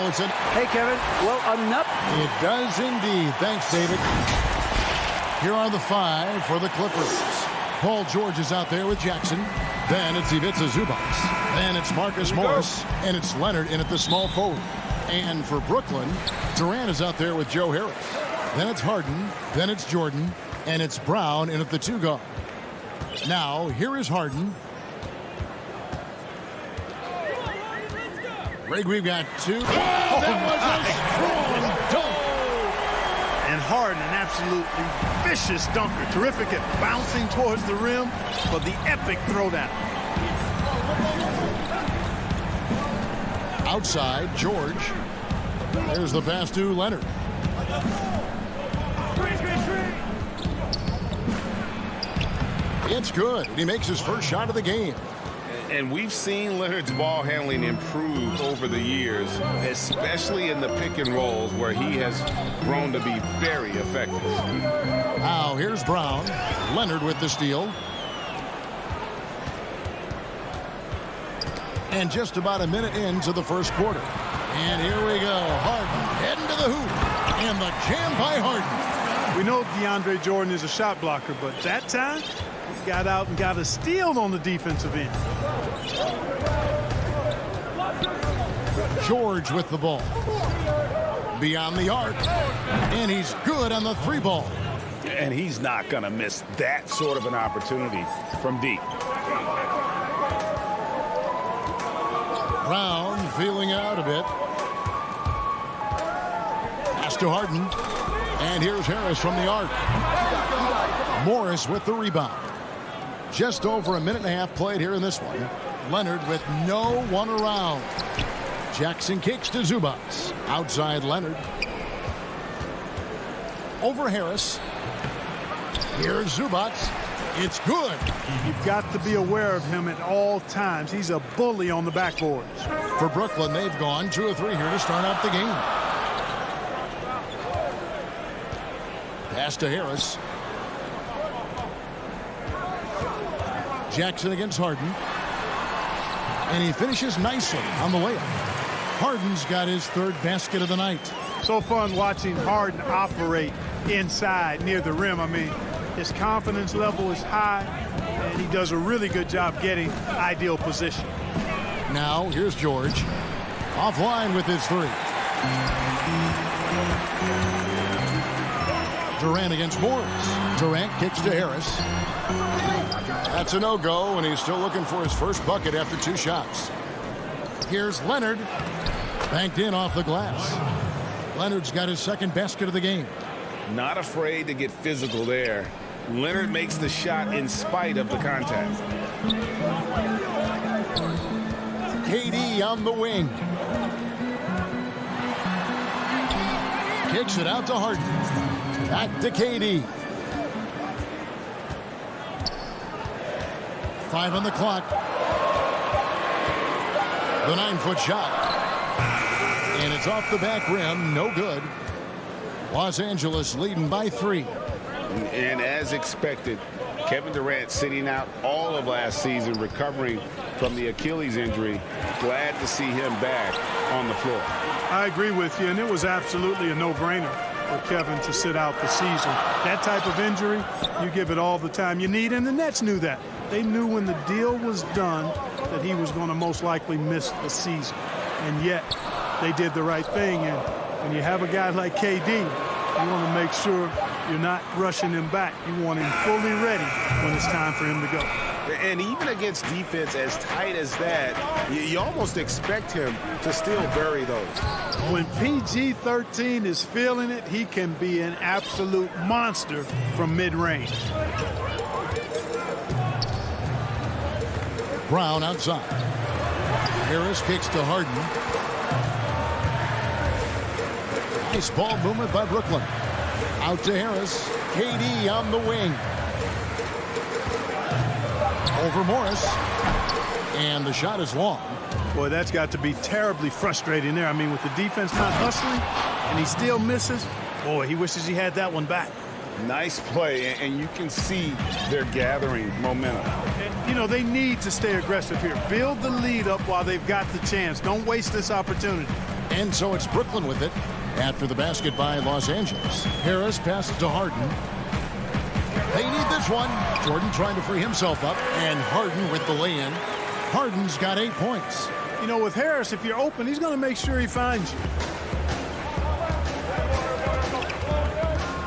Robinson. Hey, Kevin. Well, enough. It does indeed. Thanks, David. Here are the 5 for the Clippers. Paul George is out there with Jackson. Then it's Ivica Zubac. Then it's Marcus Morris. And it's Leonard in at the small forward. And for Brooklyn, Durant is out there with Joe Harris. Then it's Harden. Then it's Jordan. And it's Brown in at the 2 guard. Now, here is Harden. Greg, we've got 2. That was a strong dunk. And Harden, an absolutely vicious dunker. Terrific at bouncing towards the rim, but the epic throwdown. Outside, George. There's the pass to Leonard. It's good. He makes his first shot of the game. And we've seen Leonard's ball handling improve over the years, especially in the pick and rolls where he has grown to be very effective. Now here's Brown. Leonard with the steal. And just about a minute into the first quarter. And here we go. Harden heading to the hoop. And the jam by Harden. We know DeAndre Jordan is a shot blocker, but that time he got out and got a steal on the defensive end. George with the ball. Beyond the arc. And he's good on the 3 ball. And he's not going to miss that sort of an opportunity from deep. Brown feeling out a bit. Pass to Harden. And here's Harris from the arc. Morris with the rebound. Just over a minute and a half played here in this one. Leonard with no one around. Jackson kicks to Zubac. Outside Leonard. Over Harris. Here's Zubac. It's good. You've got to be aware of him at all times. He's a bully on the backboards. For Brooklyn, they've gone 2 of 3 here to start out the game. Pass to Harris. Jackson against Harden. And he finishes nicely on the layup. Harden's got his 3rd basket of the night. So fun watching Harden operate inside near the rim. I mean, his confidence level is high, and he does a really good job getting ideal position. Now, here's George. Offline with his 3. Durant against Morris. Durant kicks to Harris. That's a no-go, and he's still looking for his first bucket after 2 shots. Here's Leonard. Banked in off the glass. Leonard's got his 2nd basket of the game. Not afraid to get physical there. Leonard makes the shot in spite of the contact. KD on the wing. Kicks it out to Harden. Back to KD. 5 on the clock. The 9-foot shot. And it's off the back rim. No good. Los Angeles leading by 3. And as expected, Kevin Durant sitting out all of last season, recovering from the Achilles injury. Glad to see him back on the floor. I agree with you, and it was absolutely a no-brainer for Kevin to sit out the season. That type of injury, you give it all the time you need, and the Nets knew that. They knew when the deal was done that he was going to most likely miss the season. And yet, they did the right thing, and when you have a guy like KD, you want to make sure you're not rushing him back. You want him fully ready when it's time for him to go. And even against defense as tight as that, you almost expect him to still bury those. When PG-13 is feeling it, he can be an absolute monster from mid-range. Brown outside. Harris kicks to Harden. Nice ball movement by Brooklyn. Out to Harris. KD on the wing. Over Morris. And the shot is long. Boy, that's got to be terribly frustrating there. I mean, with the defense not hustling and he still misses, boy, he wishes he had that one back. Nice play, and you can see they're gathering momentum. And, you know, they need to stay aggressive here. Build the lead up while they've got the chance. Don't waste this opportunity. And so it's Brooklyn with it after the basket by Los Angeles. Harris passes to Harden. They need this one. Jordan trying to free himself up, and Harden with the lay-in. Harden's got 8 points. You know, with Harris, if you're open, he's going to make sure he finds you.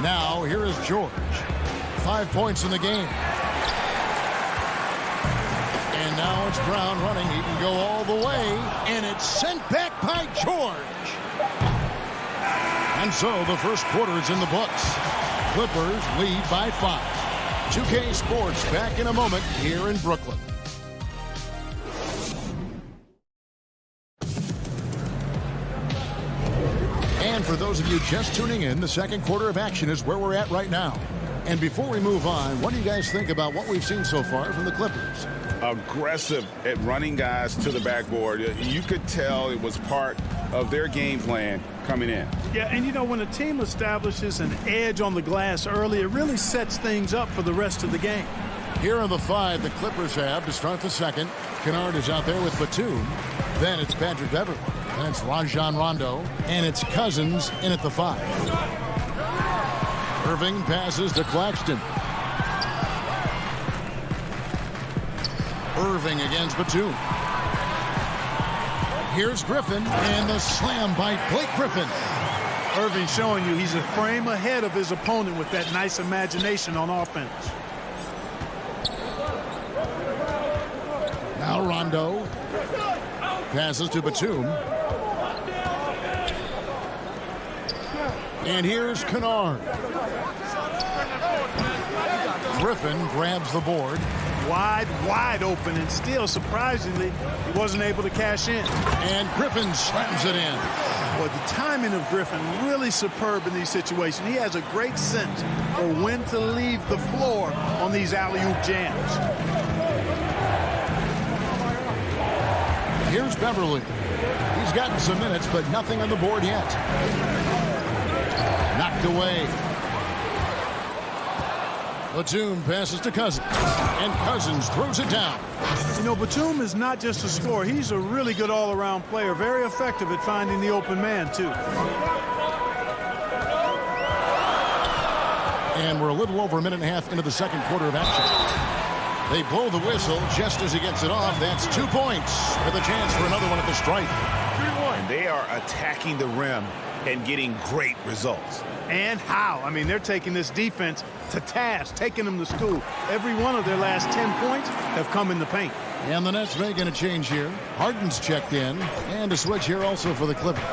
Now, here is George. 5 points in the game. And now it's Brown running. He can go all the way, and it's sent back by George. And so the first quarter is in the books. Clippers lead by 5. 2K Sports back in a moment here in Brooklyn. And for those of you just tuning in, the second quarter of action is where we're at right now. And before we move on, what do you guys think about what we've seen so far from the Clippers? Aggressive at running guys to the backboard. You could tell it was part of their game plan coming in. Yeah, and you know, when a team establishes an edge on the glass early, it really sets things up for the rest of the game. Here are the 5 the Clippers have to start the second. Kennard is out there with Batum. Then it's Patrick Beverley. Then it's Rajon Rondo. And it's Cousins in at the 5. Irving passes to Claxton. Irving against Batum. Here's Griffin, and the slam by Blake Griffin. Irving showing you he's a frame ahead of his opponent with that nice imagination on offense. Now Rondo passes to Batum. And here's Kennard. Griffin grabs the board. Wide open, and still, surprisingly, he wasn't able to cash in. And Griffin slams it in. Well, the timing of Griffin really superb in these situations. He has a great sense for when to leave the floor on these alley-oop jams. Here's Beverley. He's gotten some minutes, but nothing on the board yet. Knocked away. Batum passes to Cousins, and Cousins throws it down. You know, Batum is not just a scorer. He's a really good all-around player, very effective at finding the open man, too. And we're a little over a minute and a half into the second quarter of action. They blow the whistle just as he gets it off. That's 2 points with a chance for another one at the stripe. 3-1. And they are attacking the rim and getting great results. And how? I mean, they're taking this defense to task, taking them to school. Every one of their last 10 points have come in the paint. And the Nets making a change here. Harden's checked in. And a switch here also for the Clippers.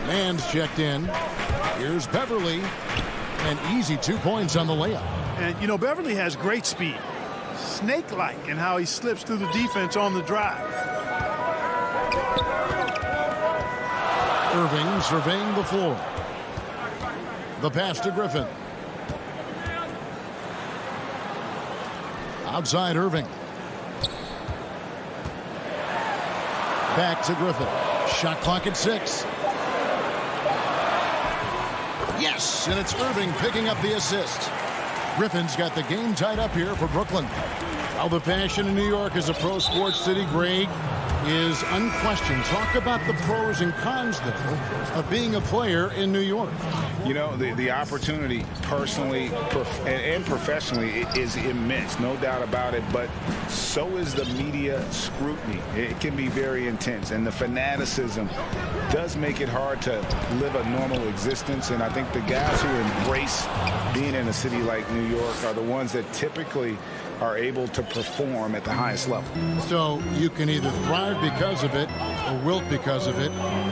Mann's checked in. Here's Beverley. An easy 2 points on the layup. And, you know, Beverley has great speed. Snake-like in how he slips through the defense on the drive. Irving surveying the floor. The pass to Griffin. Outside Irving. Back to Griffin. Shot clock at 6. Yes, and it's Irving picking up the assist. Griffin's got the game tied up here for Brooklyn. How the passion in New York is a pro sports city, Greg, is unquestioned. Talk about the pros and cons, though, of being a player in New York. You know, the opportunity personally and professionally is immense, no doubt about it, but so is the media scrutiny. It can be very intense, and the fanaticism does make it hard to live a normal existence, and I think the guys who embrace being in a city like New York are the ones that typically are able to perform at the highest level. So you can either thrive because of it or wilt because of it.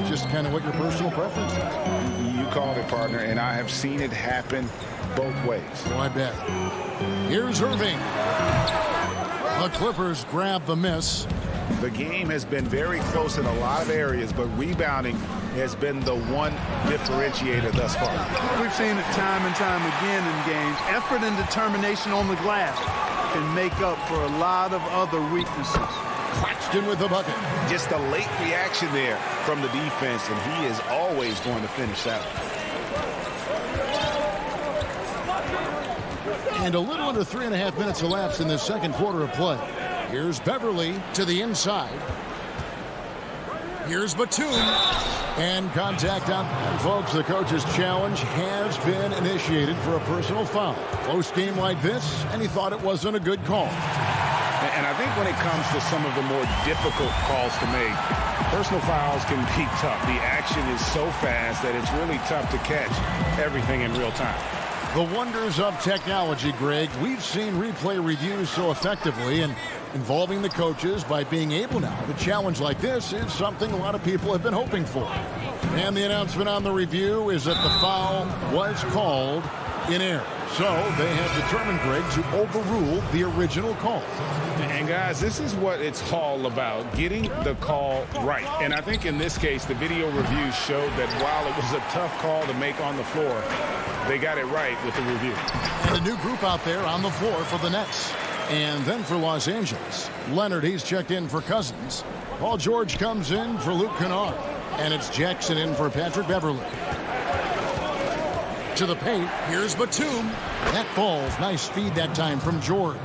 Just kind of what your personal preference is. You called it, partner, and I have seen it happen both ways. So I bet. Here's Irving. The Clippers grab the miss. The game has been very close in a lot of areas, but rebounding has been the one differentiator thus far. We've seen it time and time again in games. Effort and determination on the glass can make up for a lot of other weaknesses. Claxton with the bucket. Just a late reaction there from the defense, and he is always going to finish out. And a little under 3.5 minutes elapsed in this second quarter of play. Here's Beverley to the inside. Here's Batum. And contact out. And folks, the coach's challenge has been initiated for a personal foul. Close game like this, and he thought it wasn't a good call. And I think when it comes to some of the more difficult calls to make, personal fouls can be tough. The action is so fast that it's really tough to catch everything in real time. The wonders of technology, Greg. We've seen replay reviews so effectively, and involving the coaches by being able now to challenge like this is something a lot of people have been hoping for. And the announcement on the review is that the foul was called in error. So they have determined, Greg, to overrule the original call. And guys, this is what it's all about, getting the call right. And I think in this case, the video review showed that while it was a tough call to make on the floor, they got it right with the review. And a new group out there on the floor for the Nets. And then for Los Angeles, Leonard, he's checked in for Cousins. Paul George comes in for Luke Kennard. And it's Jackson in for Patrick Beverley. To the paint, here's Batum. That ball's nice feed that time from George.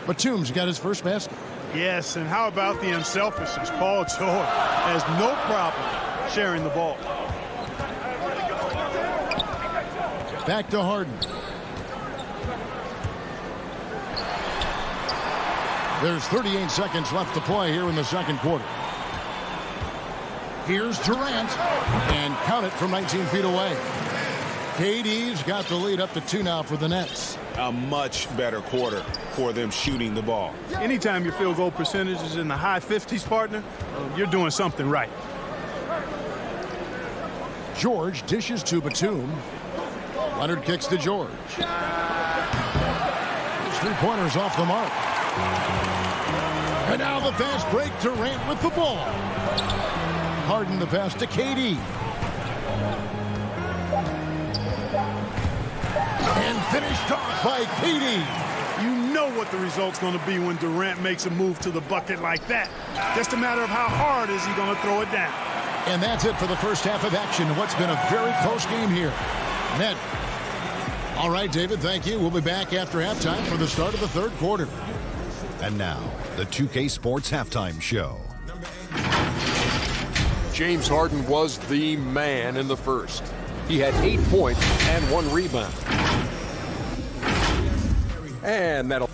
Batum's got his first basket. Yes, and how about the unselfishness? Paul George has no problem sharing the ball. Back to Harden. There's 38 seconds left to play here in the second quarter. Here's Durant, and count it from 19 feet away. KD's got the lead up to 2 now for the Nets. A much better quarter for them shooting the ball. Anytime your field goal percentage is in the high 50s, partner, you're doing something right. George dishes to Batum. Leonard kicks to George. His three-pointers off the mark. And now the fast break. Durant with the ball. Harden the pass to KD. And finished off by KD. You know what the result's going to be when Durant makes a move to the bucket like that. Just a matter of how hard is he going to throw it down. And that's it for the first half of action. What's been a very close game here. Ned. All right, David, thank you. We'll be back after halftime for the start of the third quarter. And now, the 2K Sports Halftime Show. James Harden was the man in the first. He had 8 points and 1 rebound. And that'll...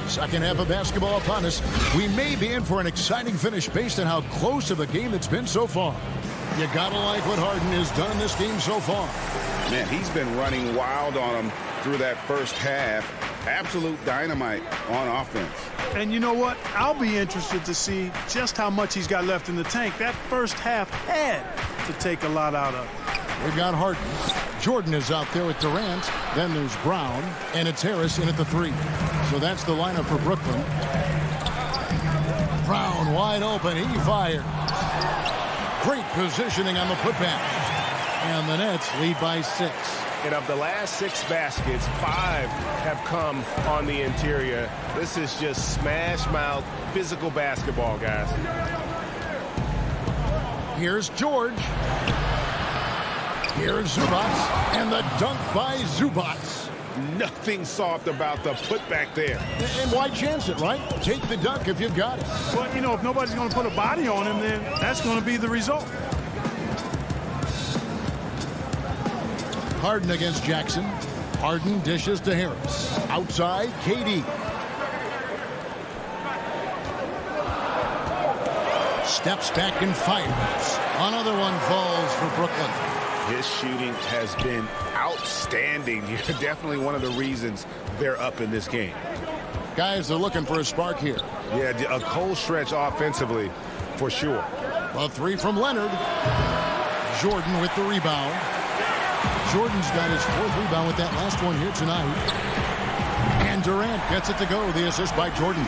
Second half of basketball upon us. We may be in for an exciting finish based on how close of a game it's been so far. You gotta like what Harden has done in this game so far. Man, he's been running wild on him through that first half. Absolute dynamite on offense. And you know what? I'll be interested to see just how much he's got left in the tank. That first half had to take a lot out of it. We've got Harden. Jordan is out there with Durant. Then there's Brown. And it's Harris in at the 3. So that's the lineup for Brooklyn. Brown wide open. He fired. Great positioning on the putback. And the Nets lead by 6. And of the last 6 baskets, 5 have come on the interior. This is just smash mouth physical basketball, guys. Here's George. Here's Zubats. And the dunk by Zubats. Nothing soft about the putback there. And why chance it, right? Take the dunk if you've got it. But, you know, if nobody's going to put a body on him, then that's going to be the result. Harden against Jackson. Harden dishes to Harris. Outside, KD. Steps back and fires. Another one falls for Brooklyn. His shooting has been outstanding. Definitely one of the reasons they're up in this game. Guys are looking for a spark here. Yeah, a cold stretch offensively for sure. A 3 from Leonard. Jordan with the rebound. Jordan's got his 4th rebound with that last one here tonight. And Durant gets it to go. The assist by Jordan.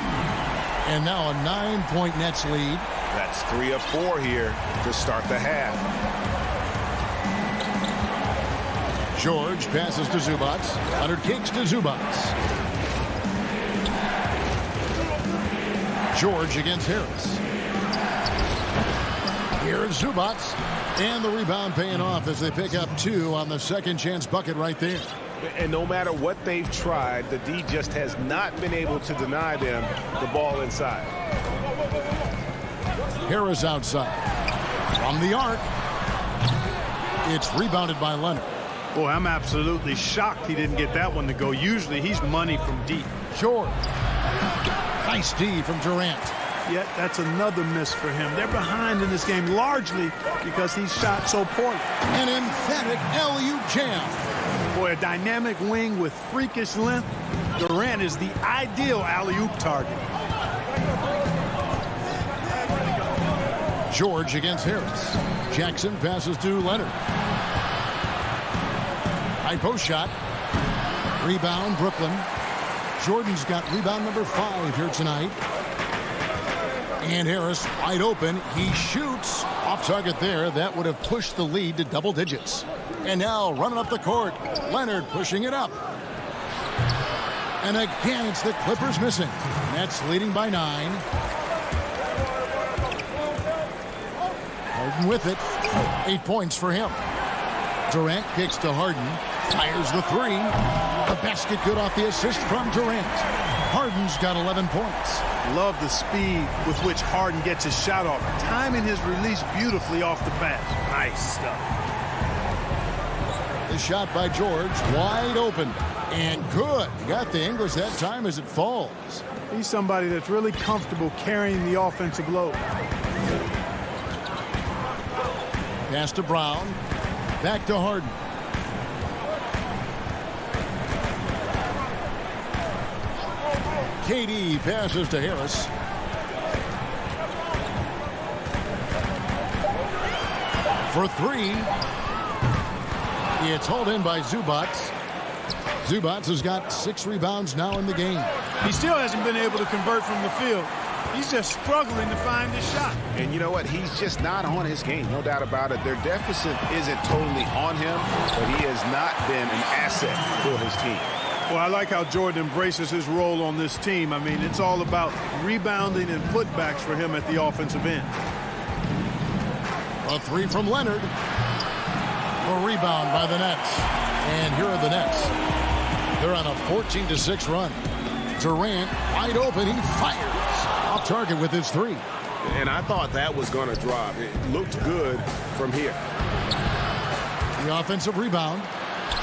And now a 9-point Nets lead. That's 3 of 4 here to start the half. George passes to Zubats. Leonard kicks to Zubats. George against Harris. Here's Zubats. And the rebound paying off as they pick up 2 on the second chance bucket right there. And no matter what they've tried, the D just has not been able to deny them the ball inside. Harris outside. From the arc. It's rebounded by Leonard. Boy, I'm absolutely shocked he didn't get that one to go. Usually he's money from deep. George. Nice D from Durant. Yet that's another miss for him. They're behind in this game largely because he shot so poorly. An emphatic alley-oop jam. Boy, a dynamic wing with freakish length. Durant is the ideal alley-oop target. George against Harris. Jackson passes to Leonard. High post shot. Rebound, Brooklyn. Jordan's got rebound number 5 here tonight. And Harris wide open. He shoots off target there. That would have pushed the lead to double digits. And now running up the court. Leonard pushing it up. And again, it's the Clippers missing. Nets leading by 9. Harden with it. 8 points for him. Durant kicks to Harden. Fires the 3. The basket good off the assist from Durant. Harden's got 11 points. Love the speed with which Harden gets his shot off. Timing his release beautifully off the bat. Nice stuff. The shot by George. Wide open. And good. Got the English that time as it falls. He's somebody that's really comfortable carrying the offensive load. Pass to Brown. Back to Harden. KD passes to Harris. For 3. It's hauled in by Zubac. Zubac has got 6 rebounds now in the game. He still hasn't been able to convert from the field. He's just struggling to find his shot. And you know what? He's just not on his game. No doubt about it. Their deficit isn't totally on him, but he has not been an asset for his team. Well, I like how Jordan embraces his role on this team. I mean, it's all about rebounding and putbacks for him at the offensive end. A 3 from Leonard. A rebound by the Nets. And here are the Nets. They're on a 14-6 run. Durant wide open. He fires. Off target with his 3. And I thought that was going to drop. It looked good from here. The offensive rebound.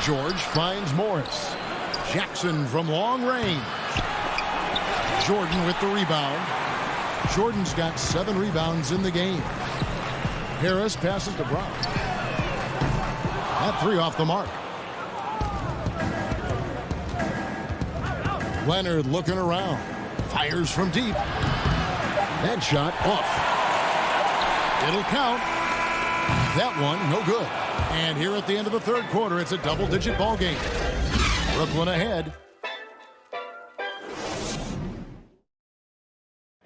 George finds Morris. Jackson from long range. Jordan with the rebound. Jordan's got 7 rebounds in the game. Harris passes to Brown. That 3 off the mark. Leonard looking around. Fires from deep. That shot off. It'll count. That one, no good. And here at the end of the 3rd quarter, it's a double-digit ball game. Brooklyn ahead.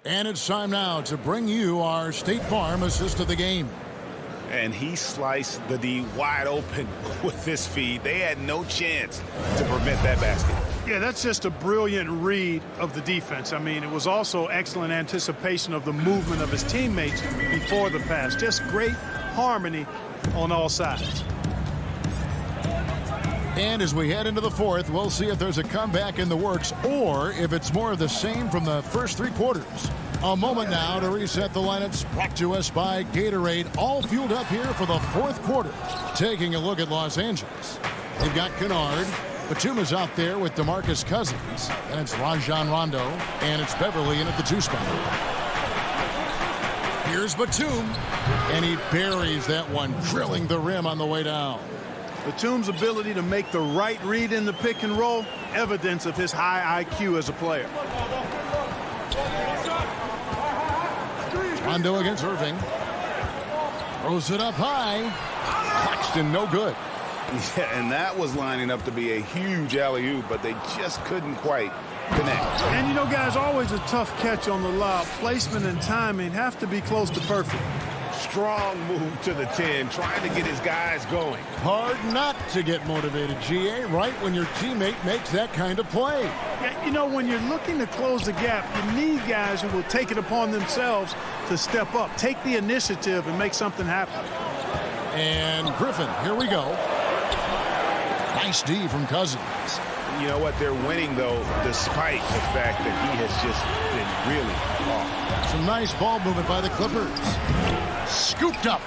And it's time now to bring you our State Farm assist of the game. And he sliced the D wide open with this feed. They had no chance to prevent that basket. Yeah, that's just a brilliant read of the defense. I mean, it was also excellent anticipation of the movement of his teammates before the pass. Just great harmony on all sides. And as we head into the 4th, we'll see if there's a comeback in the works or if it's more of the same from the first 3 quarters. A moment now to reset the lineups, brought to us by Gatorade, all fueled up here for the 4th quarter. Taking a look at Los Angeles. They've got Kennard. Batum is out there with DeMarcus Cousins. And it's Rajon Rondo. And it's Beverly in at the 2 spot. Here's Batum. And he buries that one, drilling the rim on the way down. Batum's ability to make the right read in the pick and roll, evidence of his high IQ as a player. Rondo against Irving. Throws it up high. Claxton, no good. Yeah, and that was lining up to be a huge alley-oop, but they just couldn't quite connect. And, you know, guys, always a tough catch on the lob. Placement and timing have to be close to perfect. Strong move to the 10, trying to get his guys going. Hard not to get motivated, GA, right when your teammate makes that kind of play. Yeah, you know, when you're looking to close the gap, you need guys who will take it upon themselves to step up, take the initiative, and make something happen. And Griffin, here we go. Nice D from Cousins. You know what? They're winning, though, despite the fact that he has just been really off. Some nice ball movement by the Clippers. Scooped up.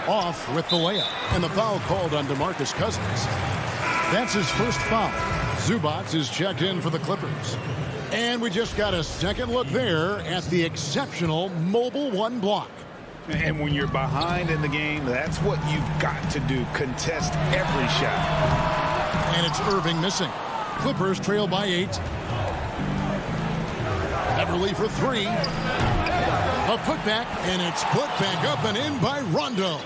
Off with the layup. And the foul called on DeMarcus Cousins. That's his first foul. Zubac is checked in for the Clippers. And we just got a second look there at the exceptional mobile one block. And when you're behind in the game, that's what you've got to do. Contest every shot. And it's Irving missing. Clippers trail by 8. Beverly for 3. A putback, and it's put back up and in by Rondo.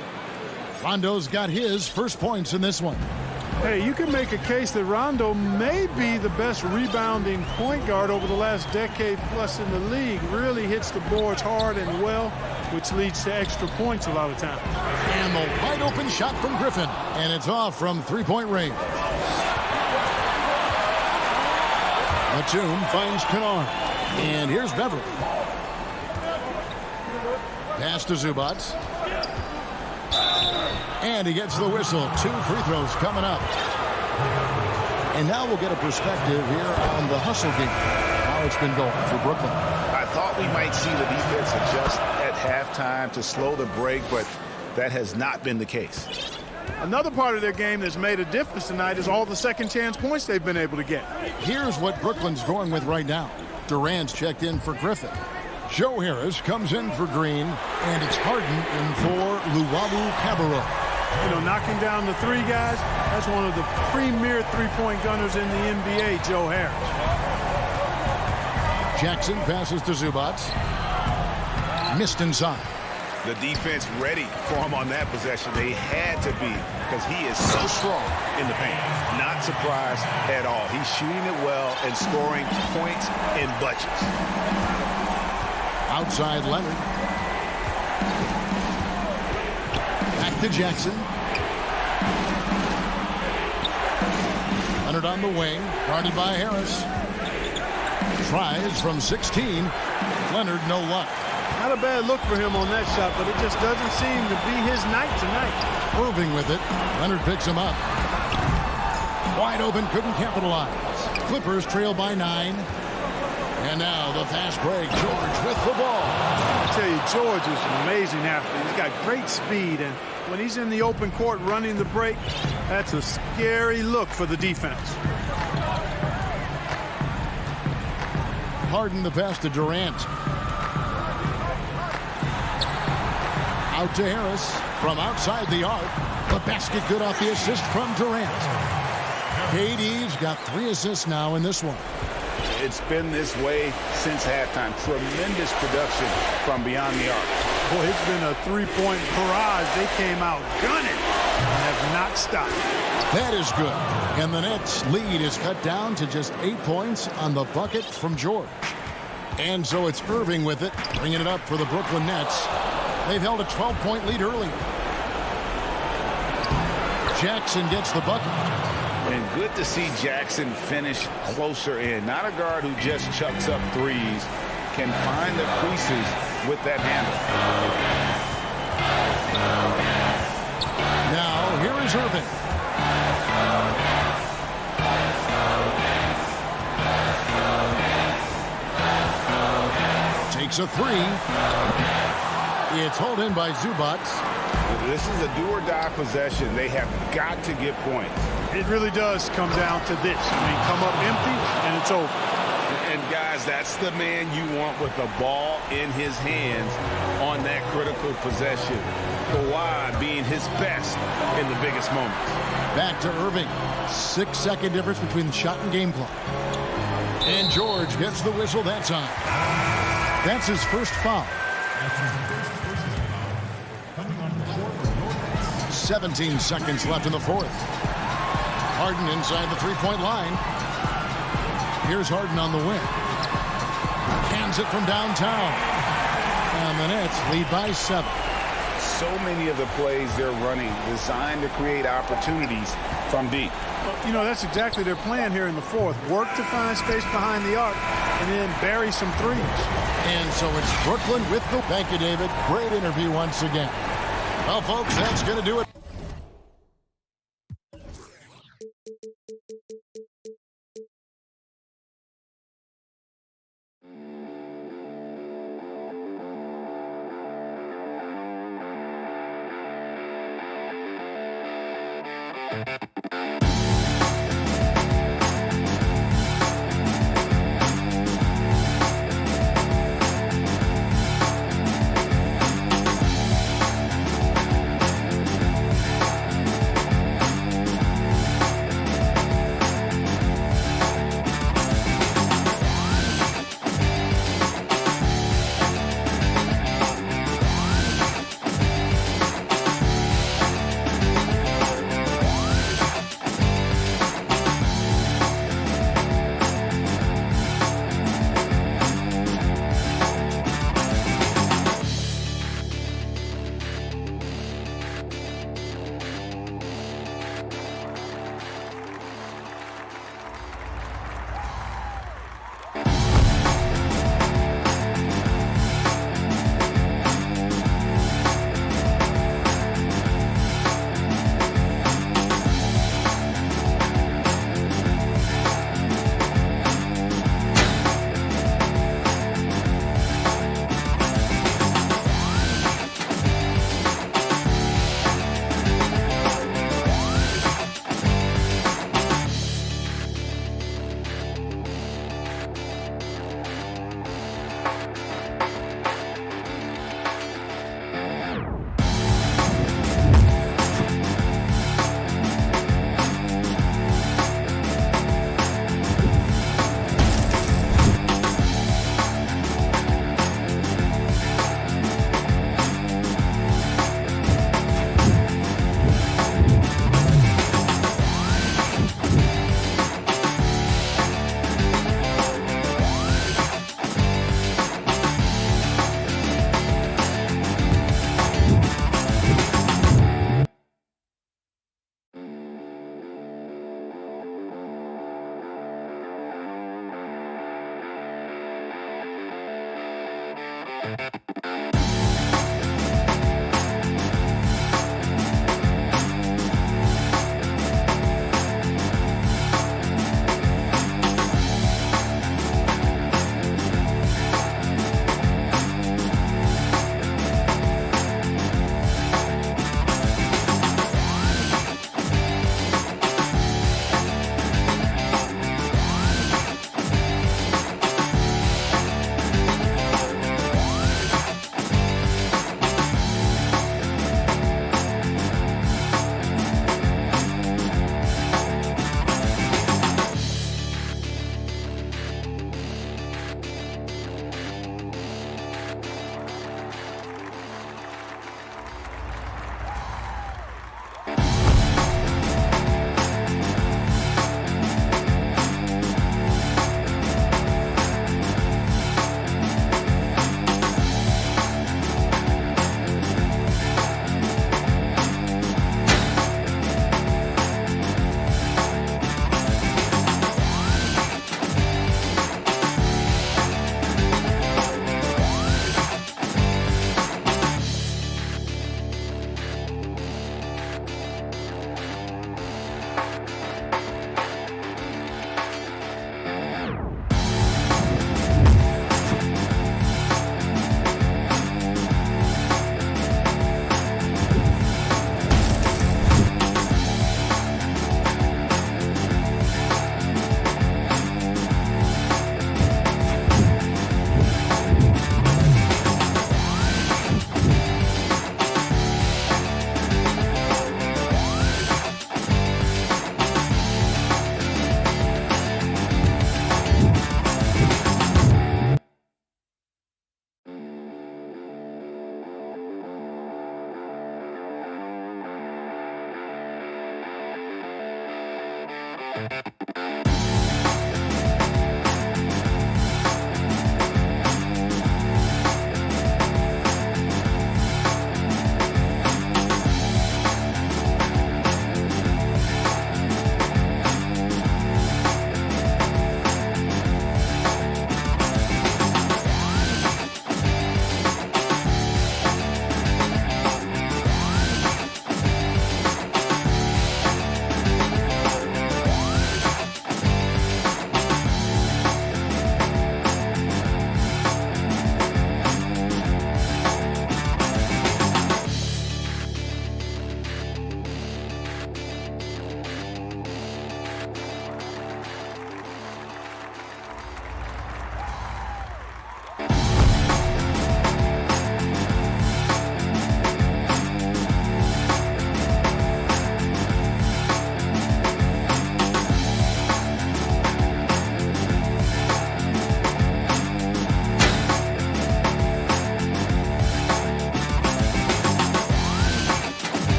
Rondo's got his first points in this one. Hey, you can make a case that Rondo may be the best rebounding point guard over the last decade plus in the league. Really hits the boards hard and well, which leads to extra points a lot of times. And the wide open shot from Griffin, and it's off from three-point range. Batum finds Kennard, and here's Beverly. Pass to Zubac. And he gets the whistle. 2 free throws coming up. And now we'll get a perspective here on the hustle game. How it's been going for Brooklyn. I thought we might see the defense adjust at halftime to slow the break, but that has not been the case. Another part of their game that's made a difference tonight is all the second chance points they've been able to get. Here's what Brooklyn's going with right now. Durant's checked in for Griffin. Joe Harris comes in for Green, and it's Harden in for Luwawu Cabarrot. You know, knocking down the 3 guys, that's one of the premier three-point gunners in the NBA, Joe Harris. Jackson passes to Zubac. Missed inside. The defense ready for him on that possession. They had to be, because he is so strong in the paint. Not surprised at all. He's shooting it well and scoring points in bunches. Outside Leonard. Back to Jackson. Leonard on the wing. Guarded by Harris. Tries from 16. Leonard, no luck. Not a bad look for him on that shot, but it just doesn't seem to be his night tonight. Irving with it. Leonard picks him up. Wide open, couldn't capitalize. Clippers trail by 9. And now the fast break. George with the ball. I tell you, George is an amazing athlete. He's got great speed, and when he's in the open court running the break, that's a scary look for the defense. Harden the pass to Durant. Out to Harris from outside the arc. The basket good off the assist from Durant. KD's got 3 assists now in this one. It's been this way since halftime. Tremendous production from beyond the arc. Boy, it's been a three-point barrage. They came out gunning and have not stopped. That is good. And the Nets' lead is cut down to just 8 points on the bucket from George. And so it's Irving with it, bringing it up for the Brooklyn Nets. They've held a 12-point lead early. Jackson gets the bucket. And good to see Jackson finish closer in. Not a guard who just chucks up threes. Can find the creases with that handle. Now, here is Irving. Takes a 3. It's hauled in by Zubac. This is a do-or-die possession. They have got to get points. It really does come down to this. I mean, come up empty, and it's over. And, guys, that's the man you want with the ball in his hands on that critical possession. Kawhi being his best in the biggest moments. Back to Irving. 6-second difference between the shot and game clock. And George gets the whistle that time. That's his first foul. 17 seconds left in the fourth. Harden inside the three-point line. Here's Harden on the wing. Hands it from downtown. And the Nets lead by 7. So many of the plays they're running designed to create opportunities from deep. You know, that's exactly their plan here in the fourth. Work to find space behind the arc and then bury some threes. And so it's Brooklyn with the... Thank you, David. Great interview once again. Well, folks, that's going to do it.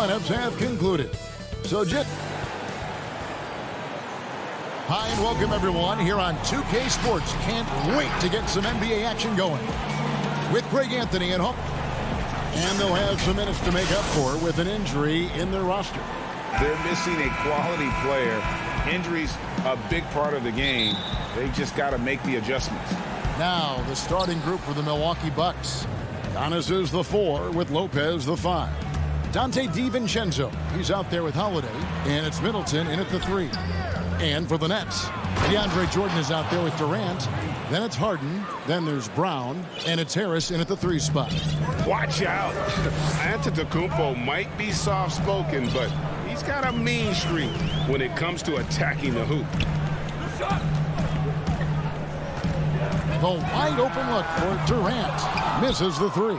Lineups have concluded. So, hi and welcome everyone here on 2K Sports. Can't wait to get some NBA action going with Greg Anthony at home. And they'll have some minutes to make up for with an injury in their roster. They're missing a quality player. Injuries a big part of the game. They just got to make the adjustments. Now the starting group for the Milwaukee Bucks. Giannis is the 4 with Lopez the 5. Dante DiVincenzo, he's out there with Holiday, and it's Middleton in at the 3. And for the Nets, DeAndre Jordan is out there with Durant. Then it's Harden. Then there's Brown, and it's Harris in at the 3 spot. Watch out. Antetokounmpo might be soft-spoken, but he's got a mean streak when it comes to attacking the hoop. The wide open look for Durant. Misses the 3.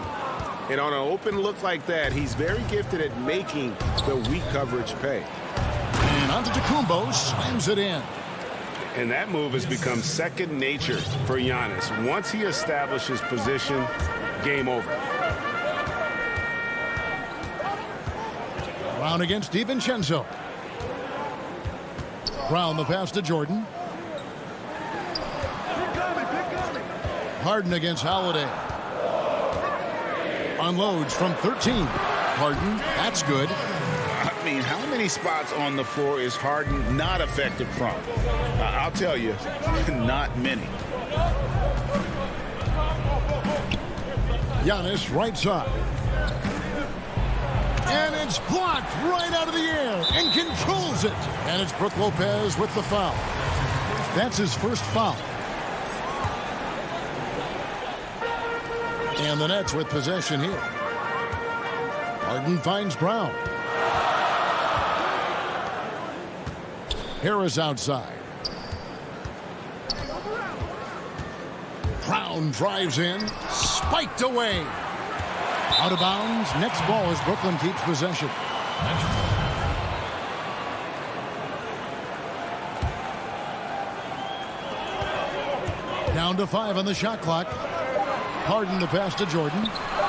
And on an open look like that, he's very gifted at making the weak coverage pay. And Antetokounmpo slams it in. And that move has become second nature for Giannis. Once he establishes position, game over. Brown against DiVincenzo. Brown the pass to Jordan. Harden against Holiday. Unloads from 13. Harden, that's good. I mean, how many spots on the floor is Harden not effective from? I'll tell you, not many. Giannis right side. And it's blocked right out of the air and controls it. And it's Brook Lopez with the foul. That's his first foul. And the Nets with possession here. Harden finds Brown. Harris outside. Brown drives in. Spiked away. Out of bounds. Next ball as Brooklyn keeps possession. Down to 5 on the shot clock. Harden the pass to Jordan.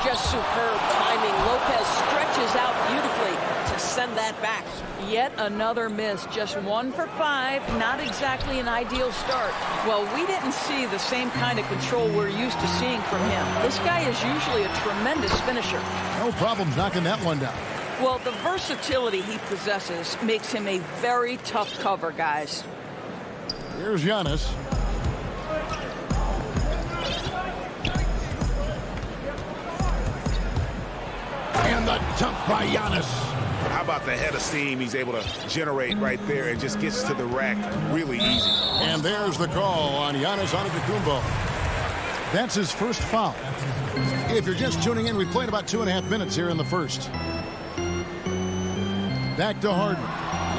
Just superb timing. Lopez stretches out beautifully to send that back. Yet another miss. Just 1 for 5. Not exactly an ideal start. Well, we didn't see the same kind of control we're used to seeing from him. This guy is usually a tremendous finisher. No problems knocking that one down. Well, the versatility he possesses makes him a very tough cover, guys. Here's Giannis. And the dunk by Giannis. How about the head of steam he's able to generate right there and just gets to the rack really easy. And there's the call on Giannis Antetokounmpo. That's his first foul. If you're just tuning in, we played about 2.5 minutes here in the first. Back to Harden.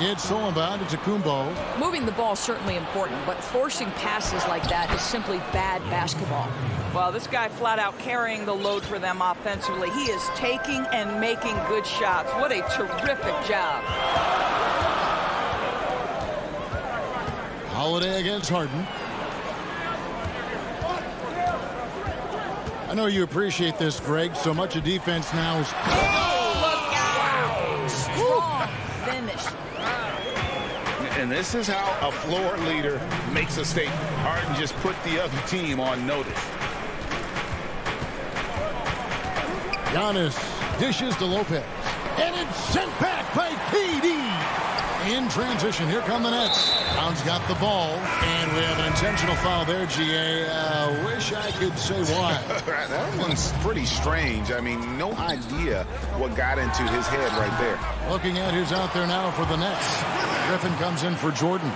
It's Solomon to Antetokounmpo. Moving the ball is certainly important, but forcing passes like that is simply bad basketball. Well, this guy flat out carrying the load for them offensively. He is taking and making good shots. What a terrific job. Holiday against Harden. I know you appreciate this, Greg. So much of defense now is... Look out! Strong finish. And this is how a floor leader makes a statement. Harden just put the other team on notice. Giannis dishes to Lopez. And it's sent back by KD. In transition, here come the Nets. Brown's got the ball. And we have an intentional foul there, GA. Wish I could say why. That one's pretty strange. I mean, no idea what got into his head right there. Looking at who's out there now for the Nets. Griffin comes in for Jordan.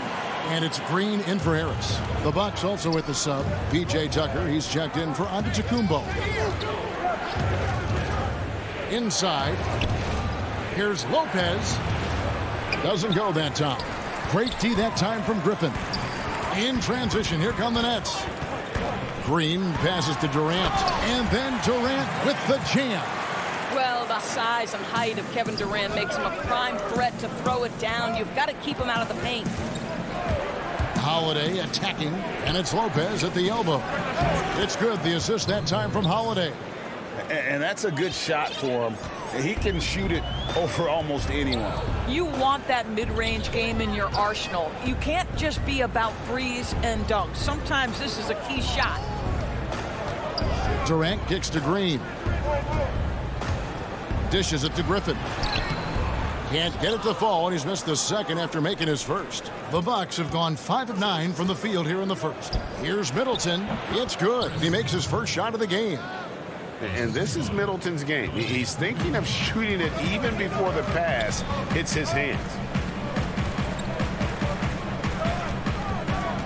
And it's Green in for Harris. The Bucks also with the sub. P.J. Tucker, he's checked in for Antetokounmpo. Inside. Here's Lopez. Doesn't go that time. Great D that time from Griffin. In transition, here come the Nets. Green passes to Durant. And then Durant with the jam. Well, the size and height of Kevin Durant makes him a prime threat to throw it down. You've got to keep him out of the paint. Holiday attacking, and it's Lopez at the elbow. It's good, the assist that time from Holiday. And that's a good shot for him. He can shoot it over almost anyone. You want that mid-range game in your arsenal. You can't just be about threes and dunks. Sometimes this is a key shot. Durant kicks to Green. Dishes it to Griffin. Can't get it to fall, and he's missed the second after making his first. The Bucks have gone 5 of 9 from the field here in the first. Here's Middleton. It's good. He makes his first shot of the game. And this is Middleton's game. He's thinking of shooting it even before the pass hits his hands.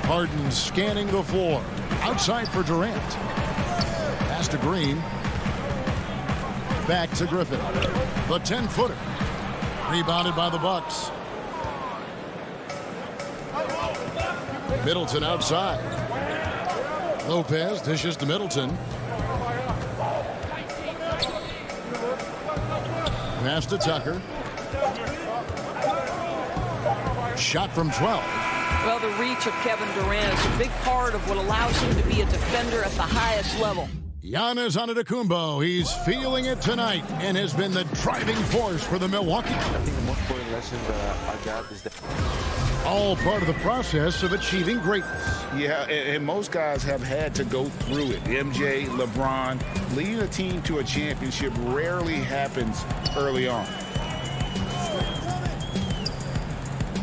Harden scanning the floor. Outside for Durant. Pass to Green. Back to Griffin. The 10-footer. Rebounded by the Bucks. Middleton outside. Lopez dishes to Middleton. Pass to Tucker. Shot from 12. Well, the reach of Kevin Durant is a big part of what allows him to be a defender at the highest level. Giannis Antetokounmpo, he's feeling it tonight and has been the driving force for the Milwaukee. I think the most important lesson I got is that all part of the process of achieving greatness. Yeah, and most guys have had to go through it. MJ, LeBron, leading a team to a championship rarely happens early on.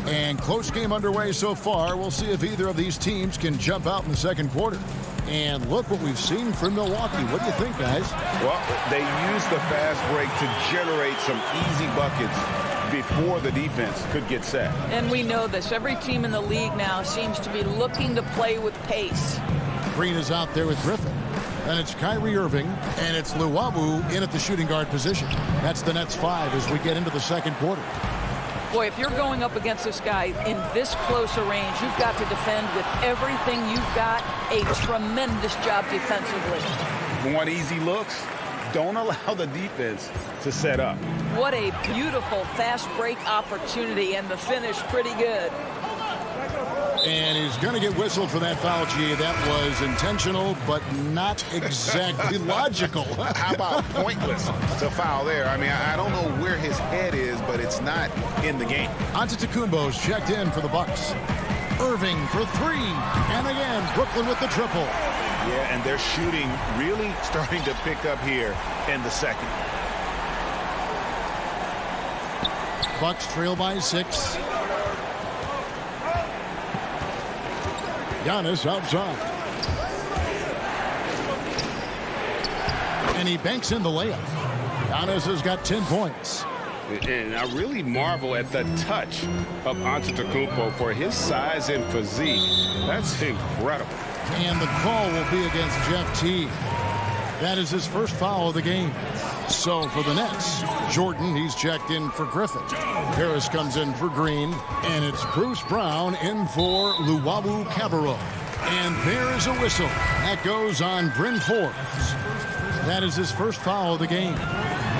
And close game underway so far. We'll see if either of these teams can jump out in the second quarter. And look what we've seen from Milwaukee. What do you think, guys? Well, they used the fast break to generate some easy buckets before the defense could get set. And we know this. Every team in the league now seems to be looking to play with pace. Green is out there with Griffin. And it's Kyrie Irving. And it's Luwawu in at the shooting guard position. That's the Nets 5 as we get into the second quarter. Boy, if you're going up against this guy in this close a range, you've got to defend with everything you've got. A tremendous job defensively. Want easy looks? Don't allow the defense to set up. What a beautiful fast break opportunity, and the finish pretty good. And he's going to get whistled for that foul, G. That was intentional, but not exactly logical. How about pointless to foul there? I mean, I don't know where his head is, but it's not in the game. Antetokounmpo's checked in for the Bucks. Irving for 3. And again, Brooklyn with the triple. Yeah, and they're shooting really starting to pick up here in the second. Bucks trail by 6. Giannis outside. And he banks in the layup. Giannis has got 10 points. And I really marvel at the touch of Antetokounmpo for his size and physique. That's incredible. And the call will be against Jeff Teague. That is his first foul of the game. So for the Nets, Jordan, he's checked in for Griffin. Harris comes in for Green. And it's Bruce Brown in for Luwawu Cabarrot. And there is a whistle. That goes on Bryn Forbes. That is his first foul of the game.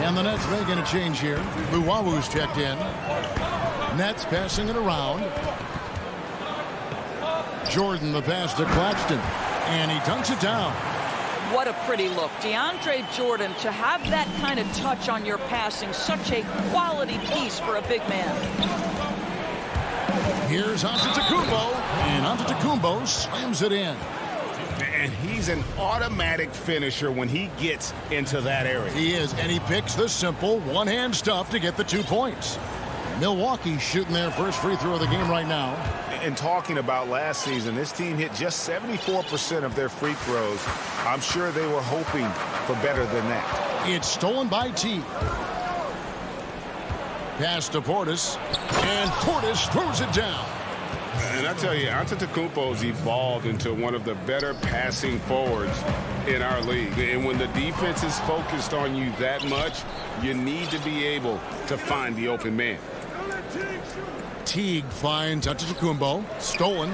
And the Nets making a change here. Luwawu's checked in. Nets passing it around. Jordan, the pass to Claxton. And he dunks it down. What a pretty look. DeAndre Jordan, to have that kind of touch on your passing, such a quality piece for a big man. Here's Antetokounmpo, and Antetokounmpo slams it in. And he's an automatic finisher when he gets into that area. He is, and he picks the simple one-hand stuff to get the 2 points. Milwaukee shooting their first free throw of the game right now. And talking about last season, this team hit just 74% of their free throws. I'm sure they were hoping for better than that. It's stolen by T. Pass to Portis, and Portis throws it down. And I tell you, Antetokounmpo's evolved into one of the better passing forwards in our league. And when the defense is focused on you that much, you need to be able to find the open man. Teague finds Antetokounmpo. Stolen.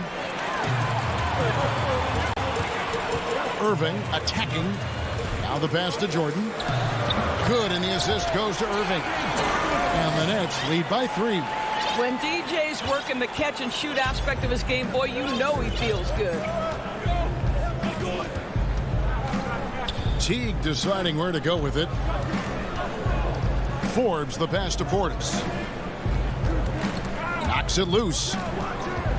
Irving attacking. Now the pass to Jordan. Good, and the assist goes to Irving. And the Nets lead by 3. When DJ's working the catch and shoot aspect of his game, boy, you know he feels good. Teague deciding where to go with it. Forbes, the pass to Portis. Knocks it loose.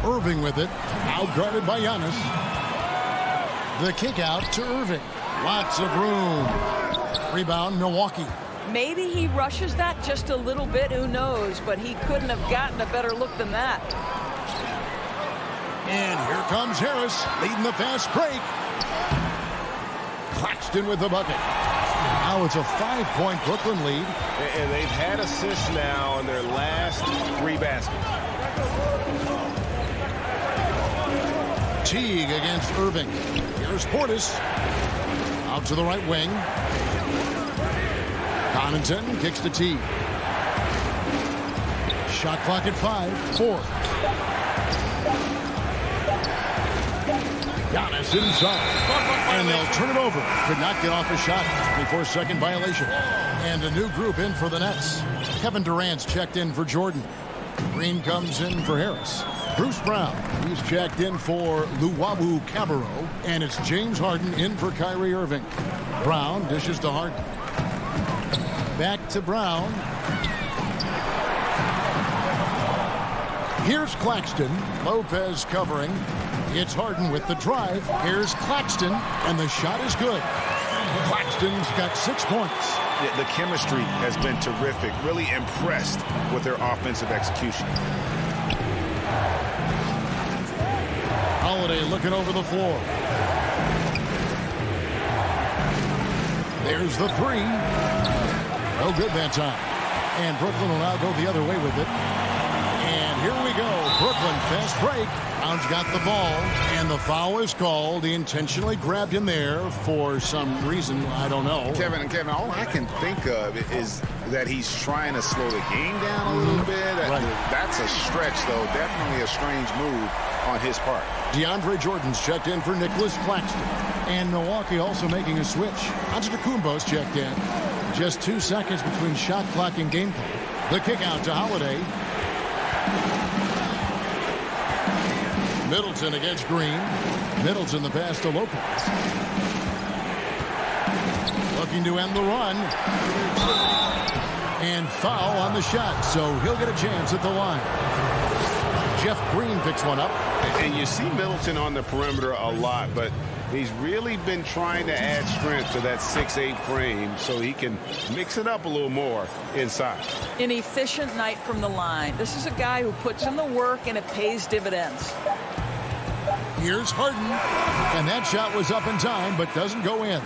Irving with it. Out guarded by Giannis. The kick out to Irving. Lots of room. Rebound, Milwaukee. Maybe he rushes that just a little bit, who knows, but he couldn't have gotten a better look than that. And here comes Harris, leading the fast break. Claxton with the bucket. Now it's a 5-point Brooklyn lead. And they've had assists now on their last 3 baskets. Teague against Irving. Here's Portis. Out to the right wing. Connaughton kicks to Teague. Shot clock at 5. 4. Giannis inside. And they'll turn it over. Could not get off a shot. 24-second violation. And a new group in for the Nets. Kevin Durant's checked in for Jordan. Green comes in for Harris. Bruce Brown, he's checked in for Luwawu Cabarrot. And it's James Harden in for Kyrie Irving. Brown dishes to Harden. Back to Brown. Here's Claxton. Lopez covering. It's Harden with the drive. Here's Claxton, and the shot is good. Claxton's got 6 points. Yeah, the chemistry has been terrific. Really impressed with their offensive execution. Holiday looking over the floor. There's the 3. No good that time. And Brooklyn will now go the other way with it. And here we go. Brooklyn fast break. Brown's got the ball. And the foul is called. He intentionally grabbed him there for some reason. I don't know. Kevin, all I can think of is that he's trying to slow the game down a little bit. Right. That's a stretch, though. Definitely a strange move on his part. DeAndre Jordan's checked in for Nicholas Claxton. And Milwaukee also making a switch. Antetokounmpo's checked in. Just 2 seconds between shot clock and game clock. The kick out to Holiday. Middleton against Green. Middleton the pass to Lopez. Looking to end the run. And foul on the shot, so he'll get a chance at the line. Jeff Green picks one up. And you see Middleton on the perimeter a lot, but he's really been trying to add strength to that 6'8" frame so he can mix it up a little more inside. An efficient night from the line. This is a guy who puts in the work, and it pays dividends. Here's Harden. And that shot was up in time, but doesn't go in.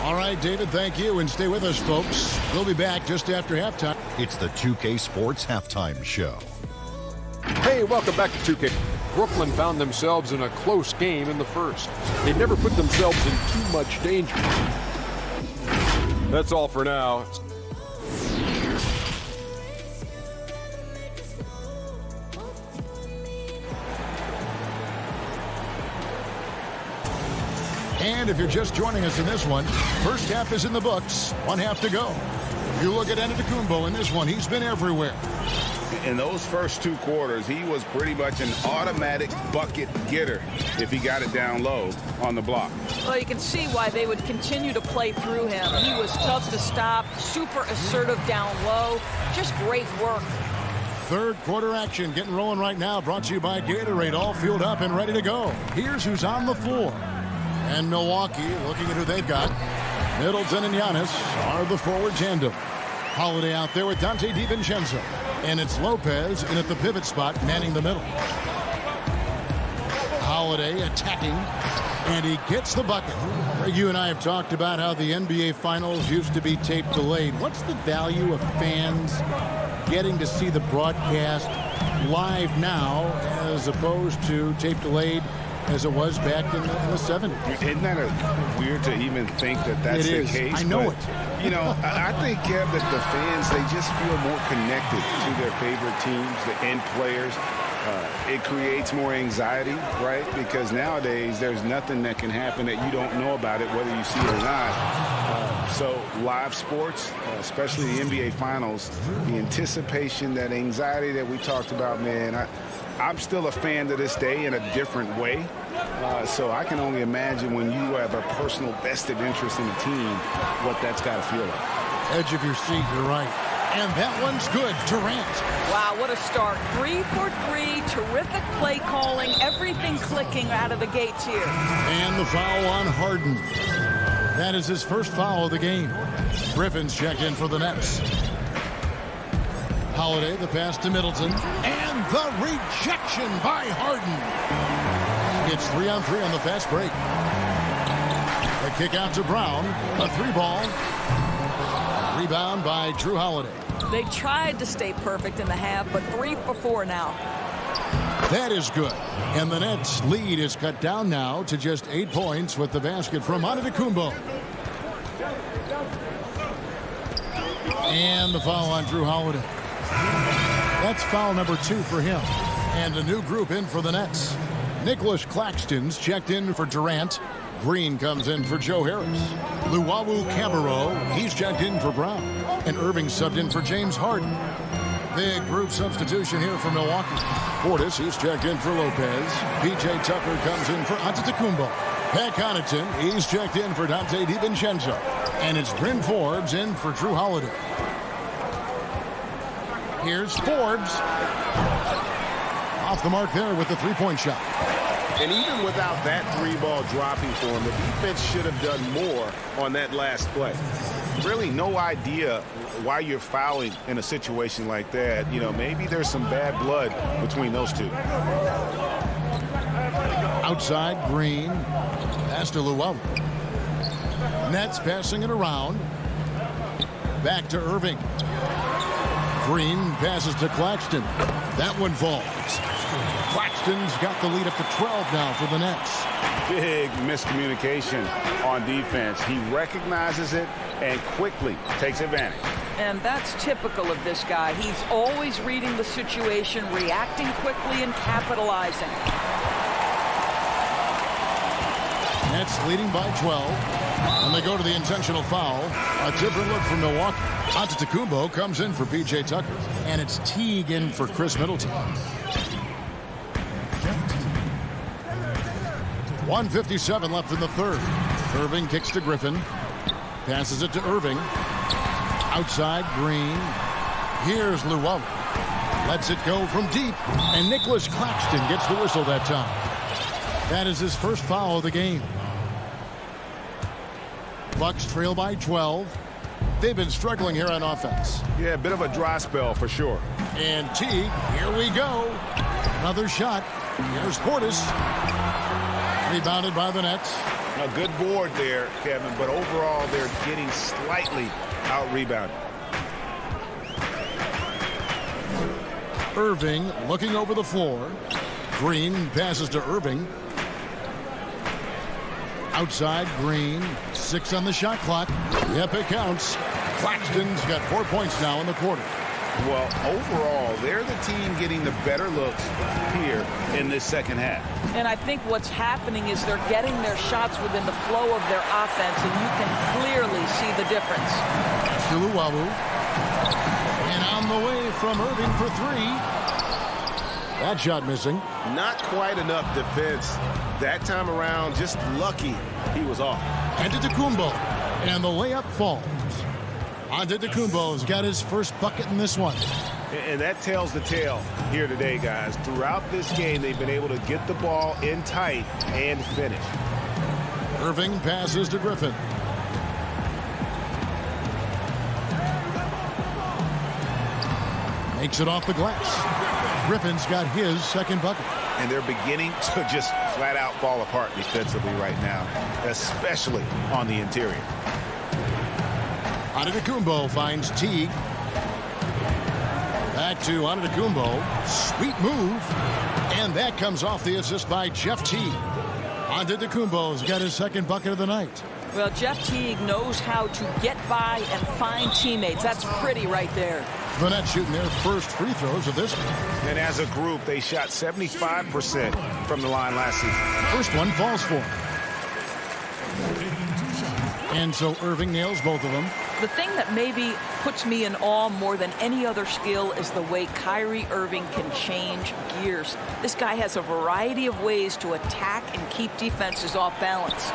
All right, David, thank you, and stay with us, folks. We'll be back just after halftime. It's the 2K Sports Halftime Show. Hey, welcome back to 2K. Brooklyn found themselves in a close game in the first. They never put themselves in too much danger. That's all for now. And if you're just joining us in this one, first half is in the books. 1 half to go. You look at Antetokounmpo in this one. He's been everywhere. In those first 2 quarters, he was pretty much an automatic bucket getter if he got it down low on the block. Well, you can see why they would continue to play through him. He was tough to stop, super assertive down low. Just great work. Third quarter action getting rolling right now. Brought to you by Gatorade. All fueled up and ready to go. Here's who's on the floor. And Milwaukee, looking at who they've got. Middleton and Giannis are the forward tandem. Holiday out there with Dante DiVincenzo. And it's Lopez in at the pivot spot, manning the middle. Holiday attacking, and he gets the bucket. You and I have talked about how the NBA Finals used to be tape delayed. What's the value of fans getting to see the broadcast live now as opposed to tape delayed as it was back in the 70s? Isn't that weird to even think that that's the case? I know it. You know, I think, Kev, that the fans, they just feel more connected to their favorite teams, the end players. It creates more anxiety, right? Because nowadays, there's nothing that can happen that you don't know about it, whether you see it or not. So live sports, especially the NBA Finals, the anticipation, that anxiety that we talked about, man, I'm still a fan to this day in a different way. So I can only imagine when you have a personal vested interest in a team, what that's got to feel like. Edge of your seat, you're right. And that one's good. Durant. Wow, what a start. 3 for 3. Terrific play calling. Everything clicking out of the gates here. And the foul on Harden. That is his first foul of the game. Griffin's checked in for the Nets. Holiday, the pass to Middleton. And the rejection by Harden. It's 3-on-3 on the fast break. The kick out to Brown. A 3-ball. Rebound by Drew Holiday. They tried to stay perfect in the half, but 3 for 4 now. That is good. And the Nets' lead is cut down now to just 8 points with the basket from Antetokounmpo. And the foul on Drew Holiday. That's foul number 2 for him. And a new group in for the Nets. Nicholas Claxton's checked in for Durant. Green comes in for Joe Harris. Luwawu Cabarro, he's checked in for Brown. And Irving subbed in for James Harden. Big group substitution here for Milwaukee. Portis, he's checked in for Lopez. P.J. Tucker comes in for Antetokounmpo. Pat Connaughton, he's checked in for Dante DiVincenzo. And it's Bryn Forbes in for Drew Holiday. Here's Forbes. Off the mark there with the 3-point shot. And even without that 3-ball dropping for him, the defense should have done more on that last play. Really no idea why you're fouling in a situation like that. You know, maybe there's some bad blood between those two. Outside, Green. Pass to Luwawu. Nets passing it around. Back to Irving. Green passes to Claxton. That one falls. Claxton's got the lead up to 12 now for the Nets. Big miscommunication on defense. He recognizes it and quickly takes advantage. And that's typical of this guy. He's always reading the situation, reacting quickly, and capitalizing. Nets leading by 12. And they go to the intentional foul. A different look from Milwaukee. Antetokounmpo comes in for P.J. Tucker. And it's Teague in for Chris Middleton. 1:57 left in the third. Irving kicks to Griffin. Passes it to Irving. Outside, Green. Here's Luwawu. Lets it go from deep. And Nicholas Claxton gets the whistle that time. That is his first foul of the game. Bucks trail by 12. They've been struggling here on offense. Yeah, a bit of a dry spell for sure. And Teague, here we go. Another shot. Here's Portis. Rebounded by the Nets. A good board there, Kevin, but overall they're getting slightly out-rebounded. Irving looking over the floor. Green passes to Irving. Outside, Green. 6 on the shot clock. Yep, it counts. Claxton's got 4 points now in the quarter. Well, overall, they're the team getting the better looks here in this second half. And I think what's happening is they're getting their shots within the flow of their offense, and you can clearly see the difference. Luwawu. And on the way from Irving for 3. That shot missing. Not quite enough defense that time around. Just lucky he was off. Antetokounmpo. And the layup falls. Antetokounmpo's got his first bucket in this one. And that tells the tale here today, guys. Throughout this game, they've been able to get the ball in tight and finish. Irving passes to Griffin. Makes it off the glass. Griffin's got his second bucket. And they're beginning to just flat out fall apart defensively right now, especially on the interior. Antetokounmpo finds Teague. Back to Antetokounmpo. Sweet move. And that comes off the assist by Jeff Teague. Antetokounmpo's got his second bucket of the night. Well, Jeff Teague knows how to get by and find teammates. That's pretty right there. The Nets shooting their first free throws of this game. And as a group, they shot 75% from the line last season. First one falls for him. And so Irving nails both of them. The thing that maybe puts me in awe more than any other skill is the way Kyrie Irving can change gears. This guy has a variety of ways to attack and keep defenses off balance.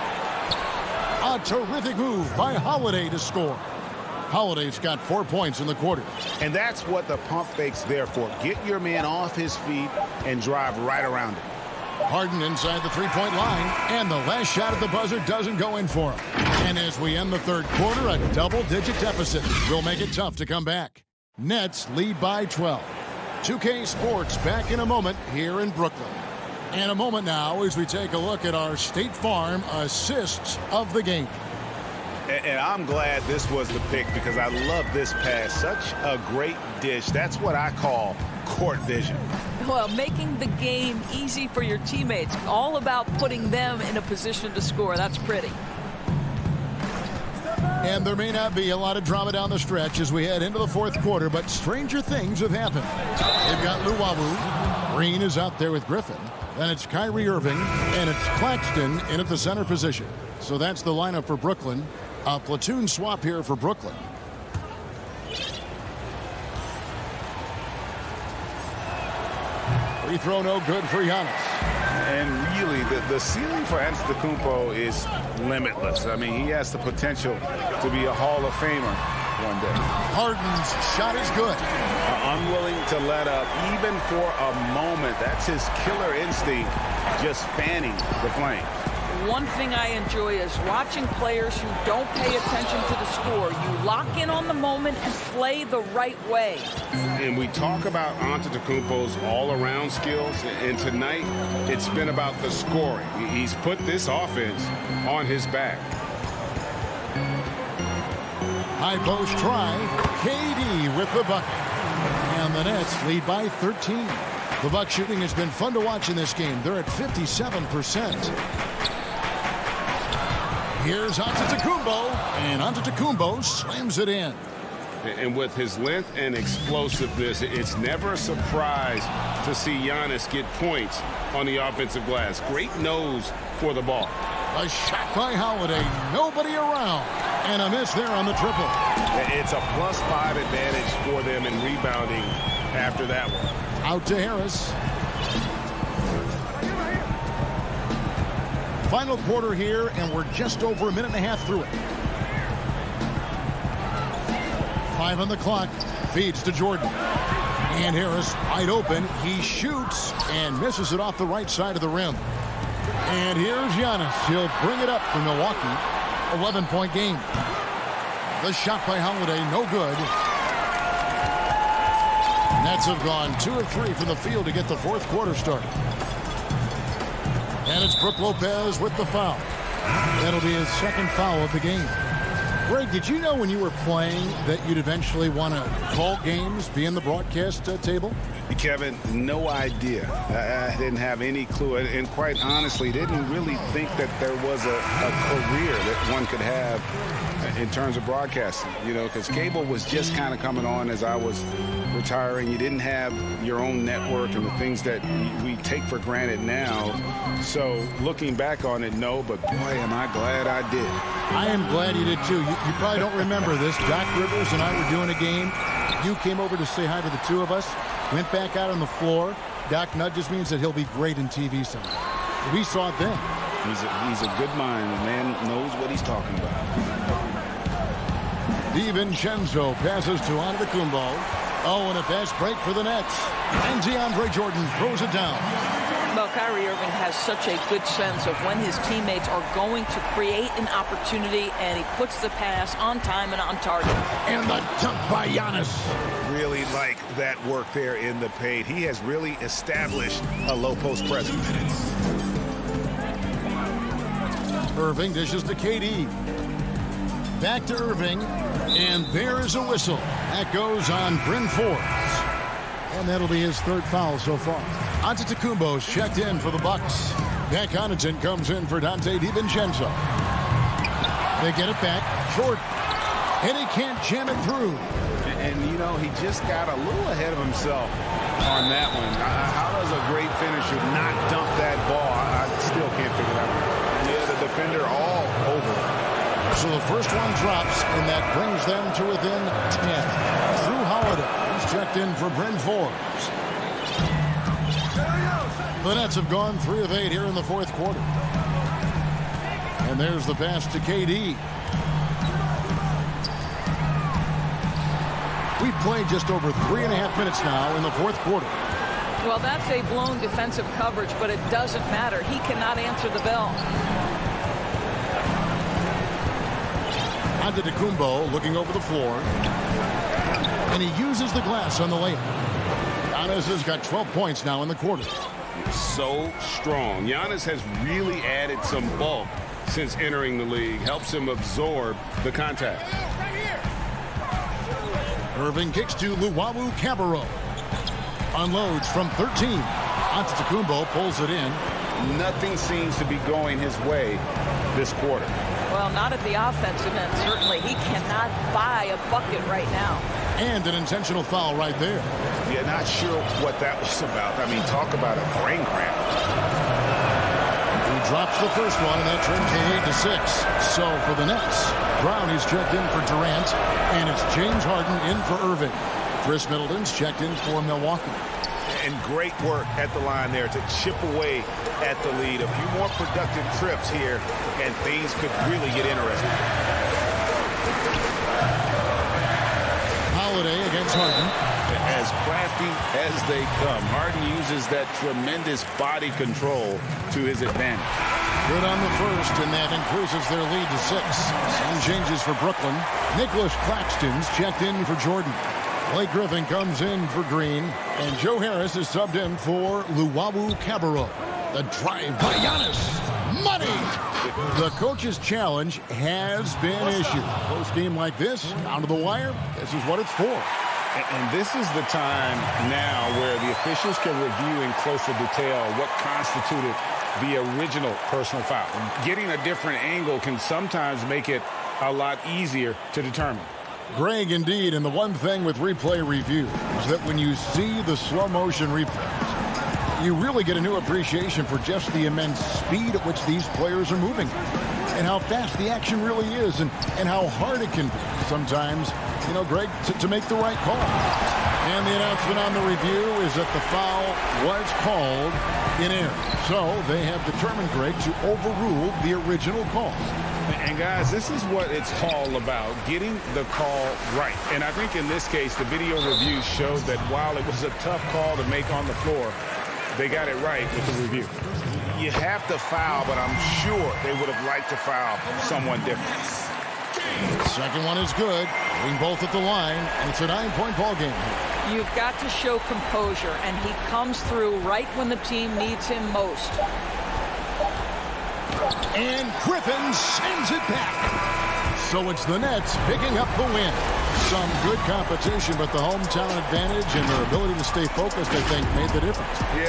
A terrific move by Holiday to score. Holiday's got 4 points in the quarter. And that's what the pump fake's there for. Get your man off his feet and drive right around him. Harden inside the three-point line, and the last shot at the buzzer doesn't go in for him. And as we end the third quarter, a double-digit deficit will make it tough to come back. Nets lead by 12. 2K Sports back in a moment here in Brooklyn. And a moment now as we take a look at our State Farm assists of the game. And I'm glad this was the pick because I love this pass. Such a great dish. That's what I call court vision. Well, making the game easy for your teammates. All about putting them in a position to score. That's pretty. And there may not be a lot of drama down the stretch as we head into the fourth quarter, but stranger things have happened. They've got Luwawu. Green is out there with Griffin. Then it's Kyrie Irving, and it's Claxton in at the center position. So that's the lineup for Brooklyn. A platoon swap here for Brooklyn. Free throw no good for Giannis. And really, the ceiling for Antetokounmpo is limitless. I mean, he has the potential to be a Hall of Famer one day. Harden's shot is good. Unwilling to let up, even for a moment. That's his killer instinct, just fanning the flames. One thing I enjoy is watching players who don't pay attention to the score. You lock in on the moment and play the right way. And we talk about Antetokounmpo's all-around skills, and tonight it's been about the scoring. He's put this offense on his back. High post try. KD with the bucket. And the Nets lead by 13. The Bucks shooting has been fun to watch in this game. They're at 57%. Here's Antetokounmpo, and Antetokounmpo slams it in. And with his length and explosiveness, it's never a surprise to see Giannis get points on the offensive glass. Great nose for the ball. A shot by Holiday, nobody around, and a miss there on the triple. It's a +5 advantage for them in rebounding after that one. Out to Harris. Final quarter here, and we're just over a minute and a half through it. 5 on the clock. Feeds to Jordan. And Harris wide open. He shoots and misses it off the right side of the rim. And here's Giannis. He'll bring it up for Milwaukee. 11-point game. The shot by Holiday, no good. Nets have gone 2 of 3 from the field to get the fourth quarter started. And it's Brook Lopez with the foul. That'll be his second foul of the game. Greg, did you know when you were playing that you'd eventually want to call games, be in the broadcast table? Kevin, no idea. I didn't have any clue, and quite honestly, didn't really think that there was a career that one could have in terms of broadcasting, because cable was just kind of coming on as I was retiring. You didn't have your own network and the things that we take for granted now. So looking back on it, no, but boy, am I glad I did. I am glad you did too. You probably don't remember this. Doc Rivers and I were doing a game. You came over to say hi to the two of us, went back out on the floor. Doc nudges me and said he'll be great in TV someday. We saw it then. He's a good mind. The man knows what he's talking about. DiVincenzo passes to Antetokounmpo. Oh, and a fast break for the Nets. And DeAndre Jordan throws it down. Well, Kyrie Irving has such a good sense of when his teammates are going to create an opportunity, and he puts the pass on time and on target. And the dunk by Giannis. Really like that work there in the paint. He has really established a low post presence. Irving dishes to KD. Back to Irving, and there is a whistle. That goes on Bryn Forbes. And that'll be his third foul so far. Antetokounmpo's checked in for the Bucks. Pat Connaughton comes in for Dante DiVincenzo. They get it back. Jordan. And he can't jam it through. And, he just got a little ahead of himself on that one. How does a great finisher not dump that ball? I still can't figure that out. Yeah, the defender all over. So the first one drops, and that brings them to within 10. Drew Holiday is checked in for Bryn Forbes. The Nets have gone 3 of 8 here in the fourth quarter. And there's the pass to KD. We've played just over 3.5 minutes now in the fourth quarter. Well, that's a blown defensive coverage, but it doesn't matter. He cannot answer the bell. Antetokounmpo looking over the floor. And he uses the glass on the layup. Giannis has got 12 points now in the quarter. So strong. Giannis has really added some bulk since entering the league. Helps him absorb the contact. Irving kicks to Luwawu-Cabarrot. Unloads from 13. Antetokounmpo pulls it in. Nothing seems to be going his way this quarter. Well, not at the offensive end, certainly. He cannot buy a bucket right now. And an intentional foul right there. Yeah, not sure what that was about. I mean, talk about a brain cramp. He drops the first one, and that turns the lead to 6. So for the Nets, Brown is checked in for Durant, and it's James Harden in for Irving. Chris Middleton's checked in for Milwaukee. And great work at the line there to chip away at the lead. A few more productive trips here, and things could really get interesting. Holiday against Harden. As crafty as they come, Harden uses that tremendous body control to his advantage. Good on the first, and that increases their lead to 6. Some changes for Brooklyn. Nicholas Claxton's checked in for Jordan. Blake Griffin comes in for Green, and Joe Harris is subbed in for Luwawu-Cabarrot. The drive by Giannis. Money! The coach's challenge has been issued. Close game like this, down to the wire, this is what it's for. And this is the time now where the officials can review in closer detail what constituted the original personal foul. Getting a different angle can sometimes make it a lot easier to determine. Greg, indeed, and the one thing with replay review is that when you see the slow motion replays, you really get a new appreciation for just the immense speed at which these players are moving and how fast the action really is and how hard it can be sometimes, Greg, to make the right call. And the announcement on the review is that the foul was called in error. So they have determined, Greg, to overrule the original call. And guys, this is what it's all about, getting the call right. And I think in this case, the video review showed that while it was a tough call to make on the floor, they got it right with the review. You have to foul, but I'm sure they would have liked to foul someone different. Second one is good. Being both at the line, and it's a 9-point ball game. You've got to show composure, and he comes through right when the team needs him most. And Griffin sends it back. So it's the Nets picking up the win. Some good competition, but the hometown advantage and their ability to stay focused, I think, made the difference. Yeah.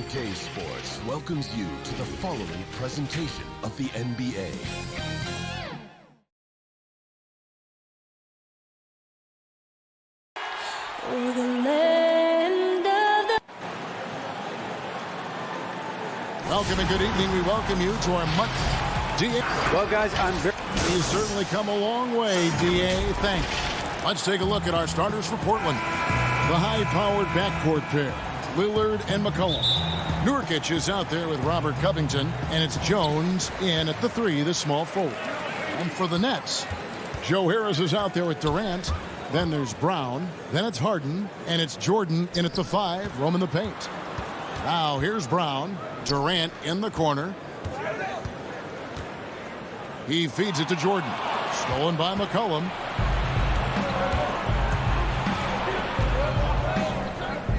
2K Sports welcomes you to the following presentation of the NBA. Welcome and good evening. We welcome you to our month. DA. Well, guys, He's certainly come a long way, DA. Thanks. Let's take a look at our starters for Portland. The high-powered backcourt pair, Lillard and McCollum. Nurkic is out there with Robert Covington, and it's Jones in at the 3, the small forward. And for the Nets, Joe Harris is out there with Durant. Then there's Brown. Then it's Harden, and it's Jordan in at the 5, roaming the paint. Now here's Brown. Durant in the corner. He feeds it to Jordan. Stolen by McCollum.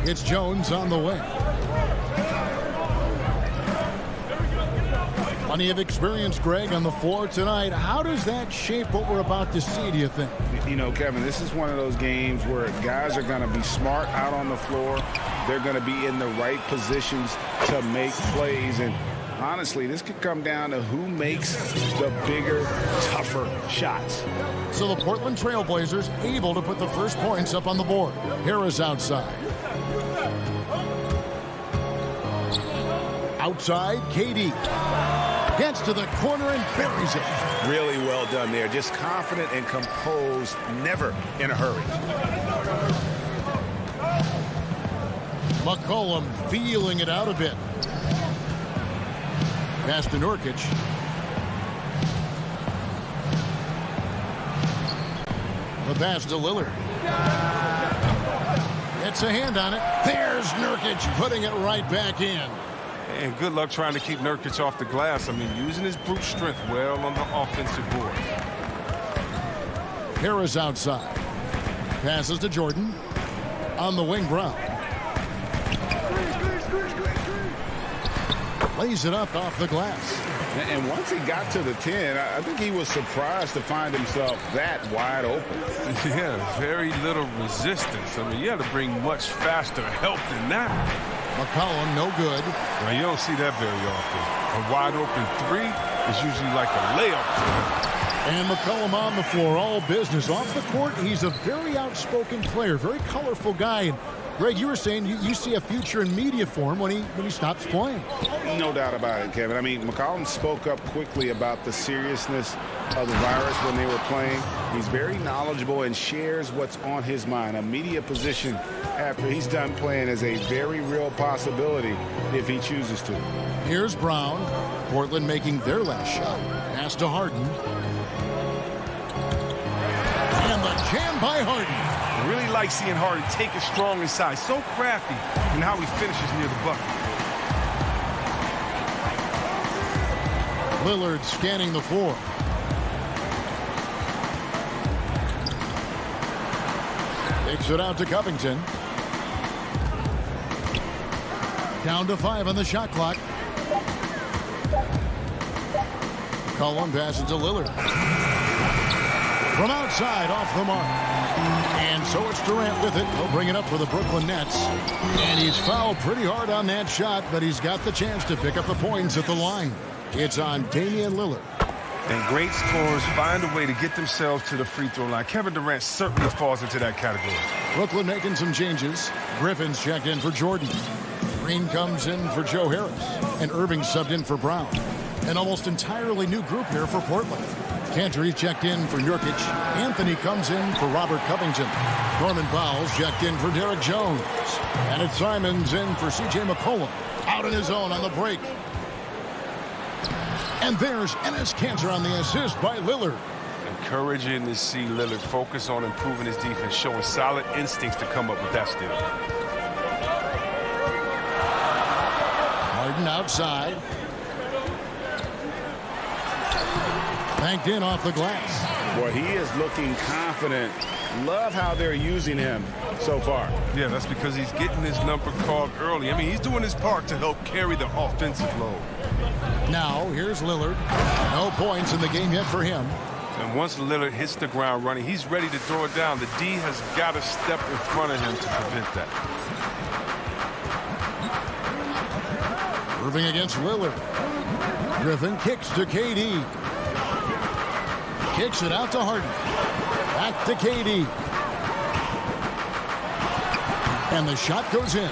It's Jones on the way. Plenty of experience, Greg, on the floor tonight. How does that shape what we're about to see, do you think? You know, Kevin, this is one of those games where guys are going to be smart out on the floor. They're going to be in the right positions to make plays. And honestly, this could come down to who makes the bigger, tougher shots. So the Portland Trailblazers able to put the first points up on the board. Harris outside. Outside, KD. Gets to the corner and buries it. Really well done there. Just confident and composed, never in a hurry. McCollum feeling it out a bit. Pass to Nurkic. The pass to Lillard. Gets a hand on it. There's Nurkic putting it right back in. And good luck trying to keep Nurkic off the glass. I mean, using his brute strength well on the offensive board. Harris outside. Passes to Jordan. On the wing, Brown. Lays it up off the glass. And once he got to the 10, I think he was surprised to find himself that wide open. Yeah, very little resistance. I mean, you had to bring much faster help than that. McCollum, no good. Well, you don't see that very often. A wide open 3 is usually like a layup for him. And McCollum on the floor, all business. Off the court, he's a very outspoken player, very colorful guy. And Greg, you were saying you see a future in media for him when he stops playing. No doubt about it, Kevin. I mean, McCollum spoke up quickly about the seriousness of the virus when they were playing. He's very knowledgeable and shares what's on his mind. A media position after he's done playing is a very real possibility if he chooses to. Here's Brown. Portland making their last shot. Pass to Harden. And the jam by Harden. I really like seeing Harden take it strong inside. So crafty in how he finishes near the bucket. Lillard scanning the floor. Takes it out to Covington. Down to 5 on the shot clock. McCollum passes to Lillard. From outside, off the mark. And so it's Durant with it. He'll bring it up for the Brooklyn Nets. And he's fouled pretty hard on that shot, but he's got the chance to pick up the points at the line. It's on Damian Lillard. And great scorers find a way to get themselves to the free throw line. Kevin Durant certainly falls into that category. Brooklyn making some changes. Griffin's checked in for Jordan. Green comes in for Joe Harris. And Irving subbed in for Brown. An almost entirely new group here for Portland. Cantor's checked in for Nurkic. Anthony comes in for Robert Covington. Norman Powell's checked in for Derek Jones. And it's Simons in for C.J. McCollum. Out in his own on the break. And there's Enes Kanter on the assist by Lillard. Encouraging to see Lillard focus on improving his defense, showing solid instincts to come up with that steal. Harden outside. Banked in off the glass. Boy, he is looking confident. Love how they're using him so far. Yeah, that's because he's getting his number called early. I mean, he's doing his part to help carry the offensive load. Now, here's Lillard. No points in the game yet for him. And once Lillard hits the ground running, he's ready to throw it down. The D has got to step in front of him to prevent that. Irving against Lillard. Griffin kicks to KD. Kicks it out to Harden. Back to KD. And the shot goes in.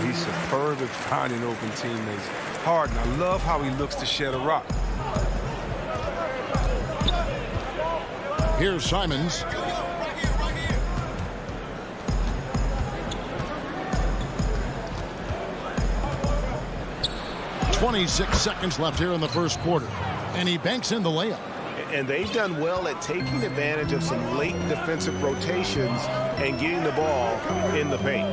He's superb at finding open teammates. Harden, I love how he looks to shed a rock. Here's Simons. .26 seconds left here in the first quarter. And he banks in the layup. And they've done well at taking advantage of some late defensive rotations and getting the ball in the paint.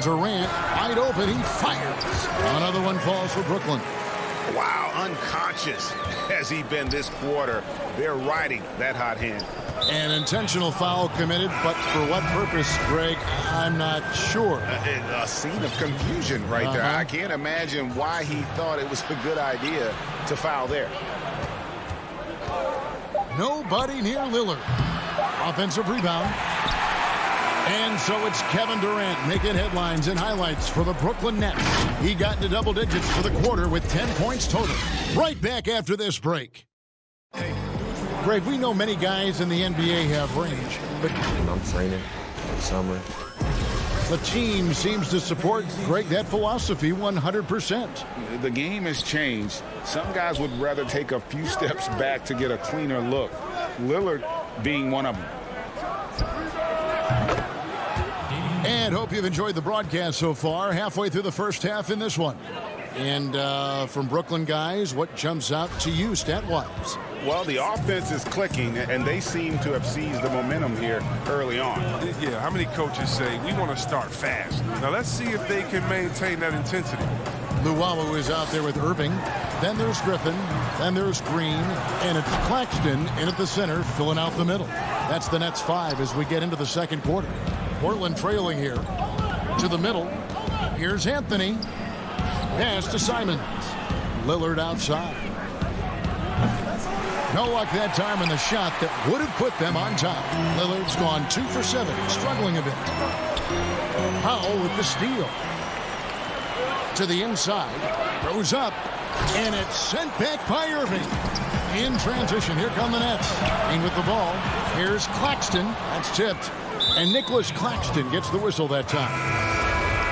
Durant wide open. He fires. Another one falls for Brooklyn. Wow, unconscious has he been this quarter. They're riding that hot hand. An intentional foul committed, but for what purpose, Greg, I'm not sure. A scene of confusion right there. I can't imagine why he thought it was a good idea to foul there. Nobody near Lillard. Offensive rebound. And so it's Kevin Durant making headlines and highlights for the Brooklyn Nets. He got into double digits for the quarter with 10 points total. Right back after this break. Greg, we know many guys in the NBA have range, but I'm training in summer. The team seems to support, Greg, that philosophy 100%. The game has changed. Some guys would rather take a few steps back to get a cleaner look. Lillard being one of them. And hope you've enjoyed the broadcast so far. Halfway through the first half in this one. And from Brooklyn guys, what jumps out to you stat-wise? Well, the offense is clicking, and they seem to have seized the momentum here early on. Yeah, how many coaches say we want to start fast? Now let's see if they can maintain that intensity. Luwawu is out there with Irving. Then there's Griffin. Then there's Green. And it's Claxton in at the center, filling out the middle. That's the Nets 5 as we get into the second quarter. Portland trailing here. To the middle. Here's Anthony. Pass to Simons. Lillard outside. No luck that time in the shot that would have put them on top. Lillard's gone 2 for 7, struggling a bit. Powell with the steal. To the inside. Throws up. And it's sent back by Irving. In transition, here come the Nets. In with the ball. Here's Claxton. That's tipped. And Nicholas Claxton gets the whistle that time.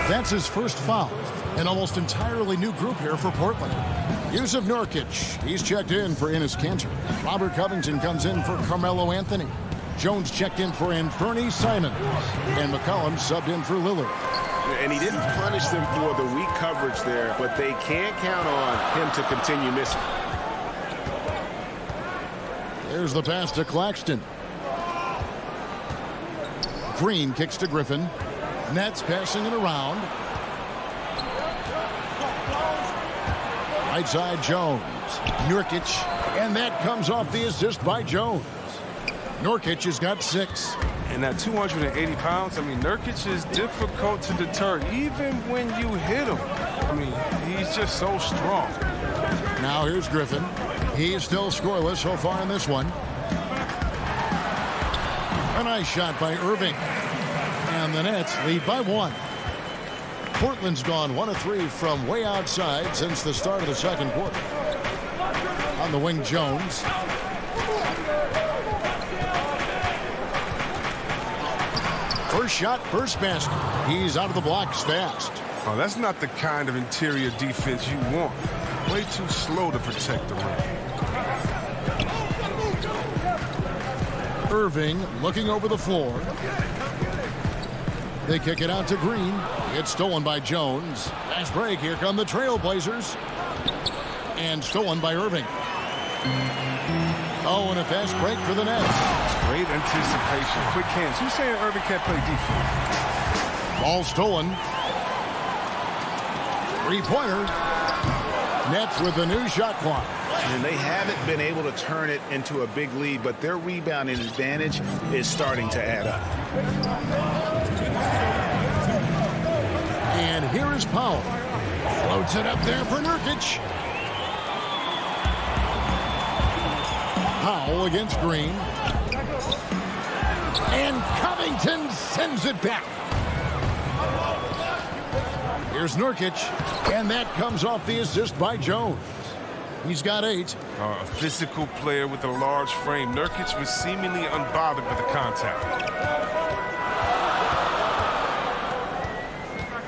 That's his first foul. An almost entirely new group here for Portland. Yusuf Nurkic, he's checked in for Enes Kanter. Robert Covington comes in for Carmelo Anthony. Jones checked in for Anthony Simons. And McCollum subbed in for Lillard. And he didn't punish them for the weak coverage there, but they can't count on him to continue missing. There's the pass to Claxton. Green kicks to Griffin. Nets passing it around. Right side Jones. Nurkic. And that comes off the assist by Jones. Nurkic has got 6. And at 280 pounds, I mean, Nurkic is difficult to deter, even when you hit him. I mean, he's just so strong. Now here's Griffin. He's still scoreless so far in this one. A nice shot by Irving. And the Nets lead by 1. Portland's gone 1 of 3 from way outside since the start of the second quarter. On the wing, Jones. First shot, first basket. He's out of the blocks fast. Oh, that's not the kind of interior defense you want. Way too slow to protect the rim. Irving looking over the floor. They kick it out to Green. It's stolen by Jones. Nice break. Here come the Trailblazers. And stolen by Irving. Oh, and a fast break for the Nets. Great anticipation. Quick hands. Who's saying Irving can't play defense? Ball stolen. 3-pointer. Nets with a new shot clock. And they haven't been able to turn it into a big lead, but their rebounding advantage is starting to add up. And here is Powell. Floats it up there for Nurkic. Powell against Green. And Covington sends it back. Here's Nurkic, and that comes off the assist by Jones. He's got 8. A physical player with a large frame. Nurkic was seemingly unbothered with the contact.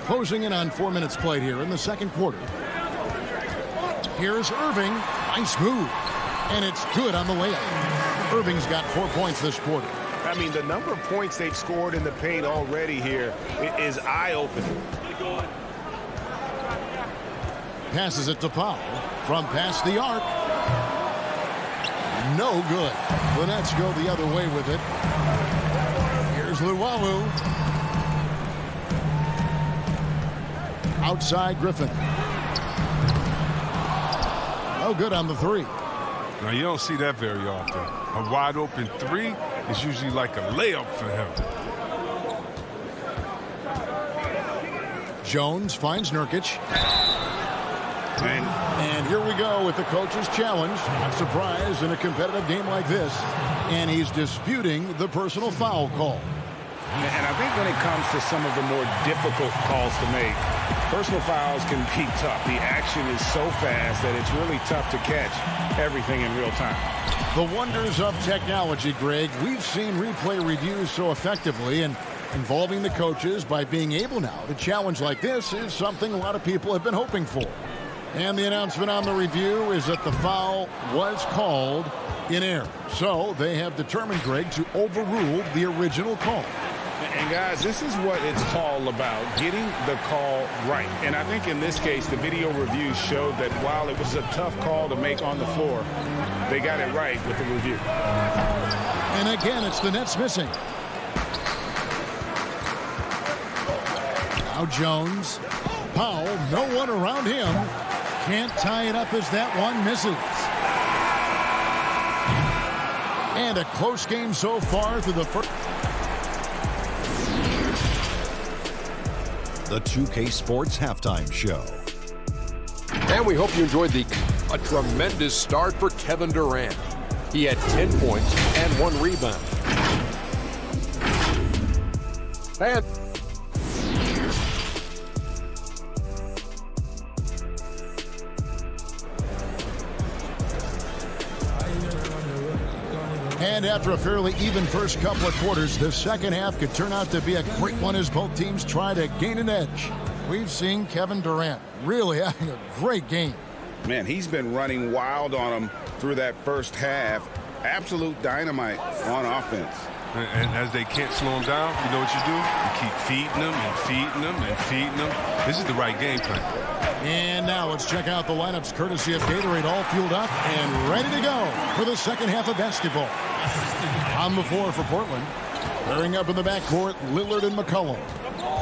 Closing in on 4 minutes played here in the second quarter. Here's Irving. Nice move. And it's good on the layup. Irving's got 4 points this quarter. I mean, the number of points they've scored in the paint already here is eye-opening. Passes it to Powell from past the arc. No good. The Nets go the other way with it. Here's Luwawu. Outside Griffin. No good on the 3. Now, you don't see that very often. A wide open 3 is usually like a layup for him. Jones finds Nurkic. And here we go with the coach's challenge. Not surprised in a competitive game like this. And he's disputing the personal foul call. And I think when it comes to some of the more difficult calls to make, personal fouls can be tough. The action is so fast that it's really tough to catch everything in real time. The wonders of technology, Greg. We've seen replay reviews so effectively, and involving the coaches by being able now to challenge like this is something a lot of people have been hoping for. And the announcement on the review is that the foul was called in error. So they have determined, Greg, to overrule the original call. And guys, this is what it's all about, getting the call right. And I think in this case, the video review showed that while it was a tough call to make on the floor, they got it right with the review. And again, it's the Nets missing. Now Jones. Powell, no one around him. Can't tie it up as that one misses. And a close game so far through the first. The 2K Sports Halftime Show. And we hope you enjoyed a tremendous start for Kevin Durant. He had 10 points and 1 rebound. And after a fairly even first couple of quarters, the second half could turn out to be a great one as both teams try to gain an edge. We've seen Kevin Durant really having a great game. Man, he's been running wild on him through that first half. Absolute dynamite on offense. And as they can't slow him down, you know what you do? You keep feeding them and feeding them and feeding them. This is the right game plan. And now let's check out the lineups courtesy of Gatorade, all fueled up and ready to go for the second half of basketball. On the floor for Portland. Pairing up in the backcourt, Lillard and McCollum.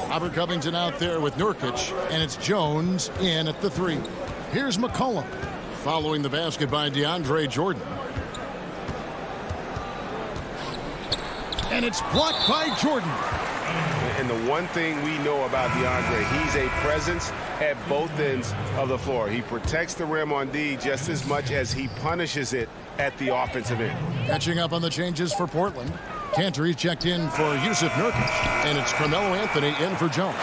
Robert Covington out there with Nurkic, and it's Jones in at the 3. Here's McCollum, following the basket by DeAndre Jordan. And it's blocked by Jordan. And the one thing we know about DeAndre, he's a presence at both ends of the floor. He protects the rim on D just as much as he punishes it at the offensive end. Catching up on the changes for Portland. Cantor checked in for Yusuf Nurkic, and it's Carmelo Anthony in for Jones.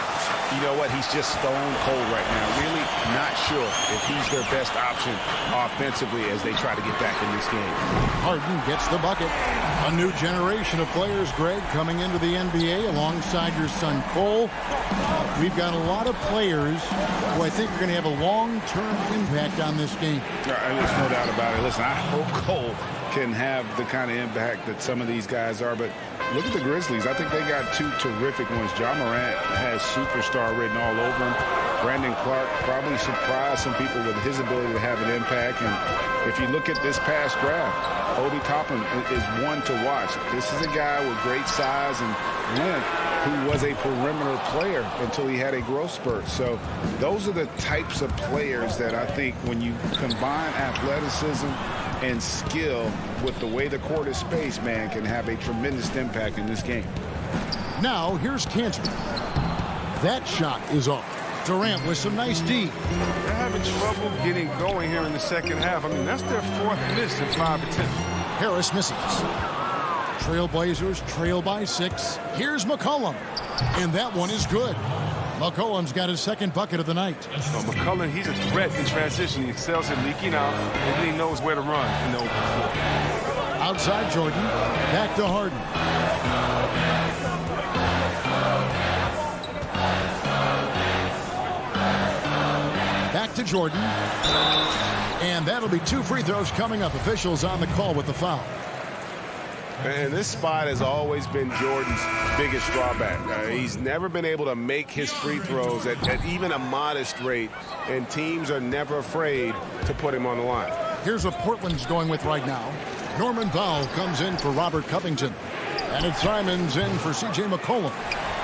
You know what? He's just stone cold right now. Really not sure if he's their best option offensively as they try to get back in this game. Harden gets the bucket. A new generation of players, Greg, coming into the NBA alongside your son Cole. We've got a lot of players who I think are going to have a long-term impact on this game. There's no doubt about it. Listen, I hope Cole can have the kind of impact that some of these guys are, but look at the Grizzlies. I think they got 2 terrific ones. Ja Morant has superstar written all over him. Brandon Clark probably surprised some people with his ability to have an impact. And if you look at this past draft, Obi Toppin is one to watch. This is a guy with great size and length who was a perimeter player until he had a growth spurt. So those are the types of players that I think when you combine athleticism and skill with the way the court is spaced, man, can have a tremendous impact in this game. Now, here's Cantor. That shot is off. Durant with some nice D. They're having trouble getting going here in the second half. I mean, that's their 4th miss in 5 attempts. Harris misses. Trailblazers trail by 6. Here's McCollum. And that one is good. McCollum's got his second bucket of the night. McCollum, he's a threat in transition. He excels at leaking out, and then he knows where to run in the open floor. Outside Jordan, back to Harden. Back to Jordan. And that'll be 2 free throws coming up. Officials on the call with the foul. And this spot has always been Jordan's biggest drawback. He's never been able to make his free throws at even a modest rate, and teams are never afraid to put him on the line. Here's what Portland's going with right now. Norman Powell comes in for Robert Covington. And it's Simons in for C.J. McCollum.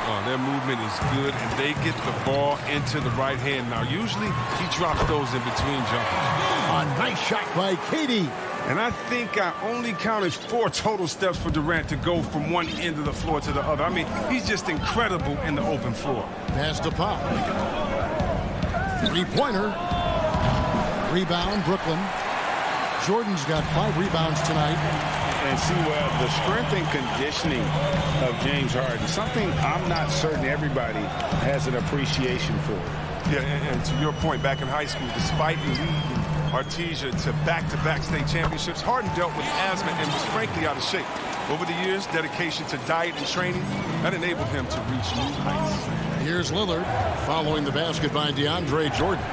Oh, their movement is good, and they get the ball into the right hand. Now, usually he drops those in between jumpers. A nice shot by KD. And I think I only counted 4 total steps for Durant to go from one end of the floor to the other. I mean, he's just incredible in the open floor. Pass to Powell. 3-pointer. Rebound, Brooklyn. Jordan's got 5 rebounds tonight. And see, the strength and conditioning of James Harden, something I'm not certain everybody has an appreciation for. Yeah, and to your point, back in high school, despite leading Artesia to back-to-back state championships, Harden dealt with asthma and was frankly out of shape. Over the years, dedication to diet and training, that enabled him to reach new heights. Here's Lillard following the basket by DeAndre Jordan.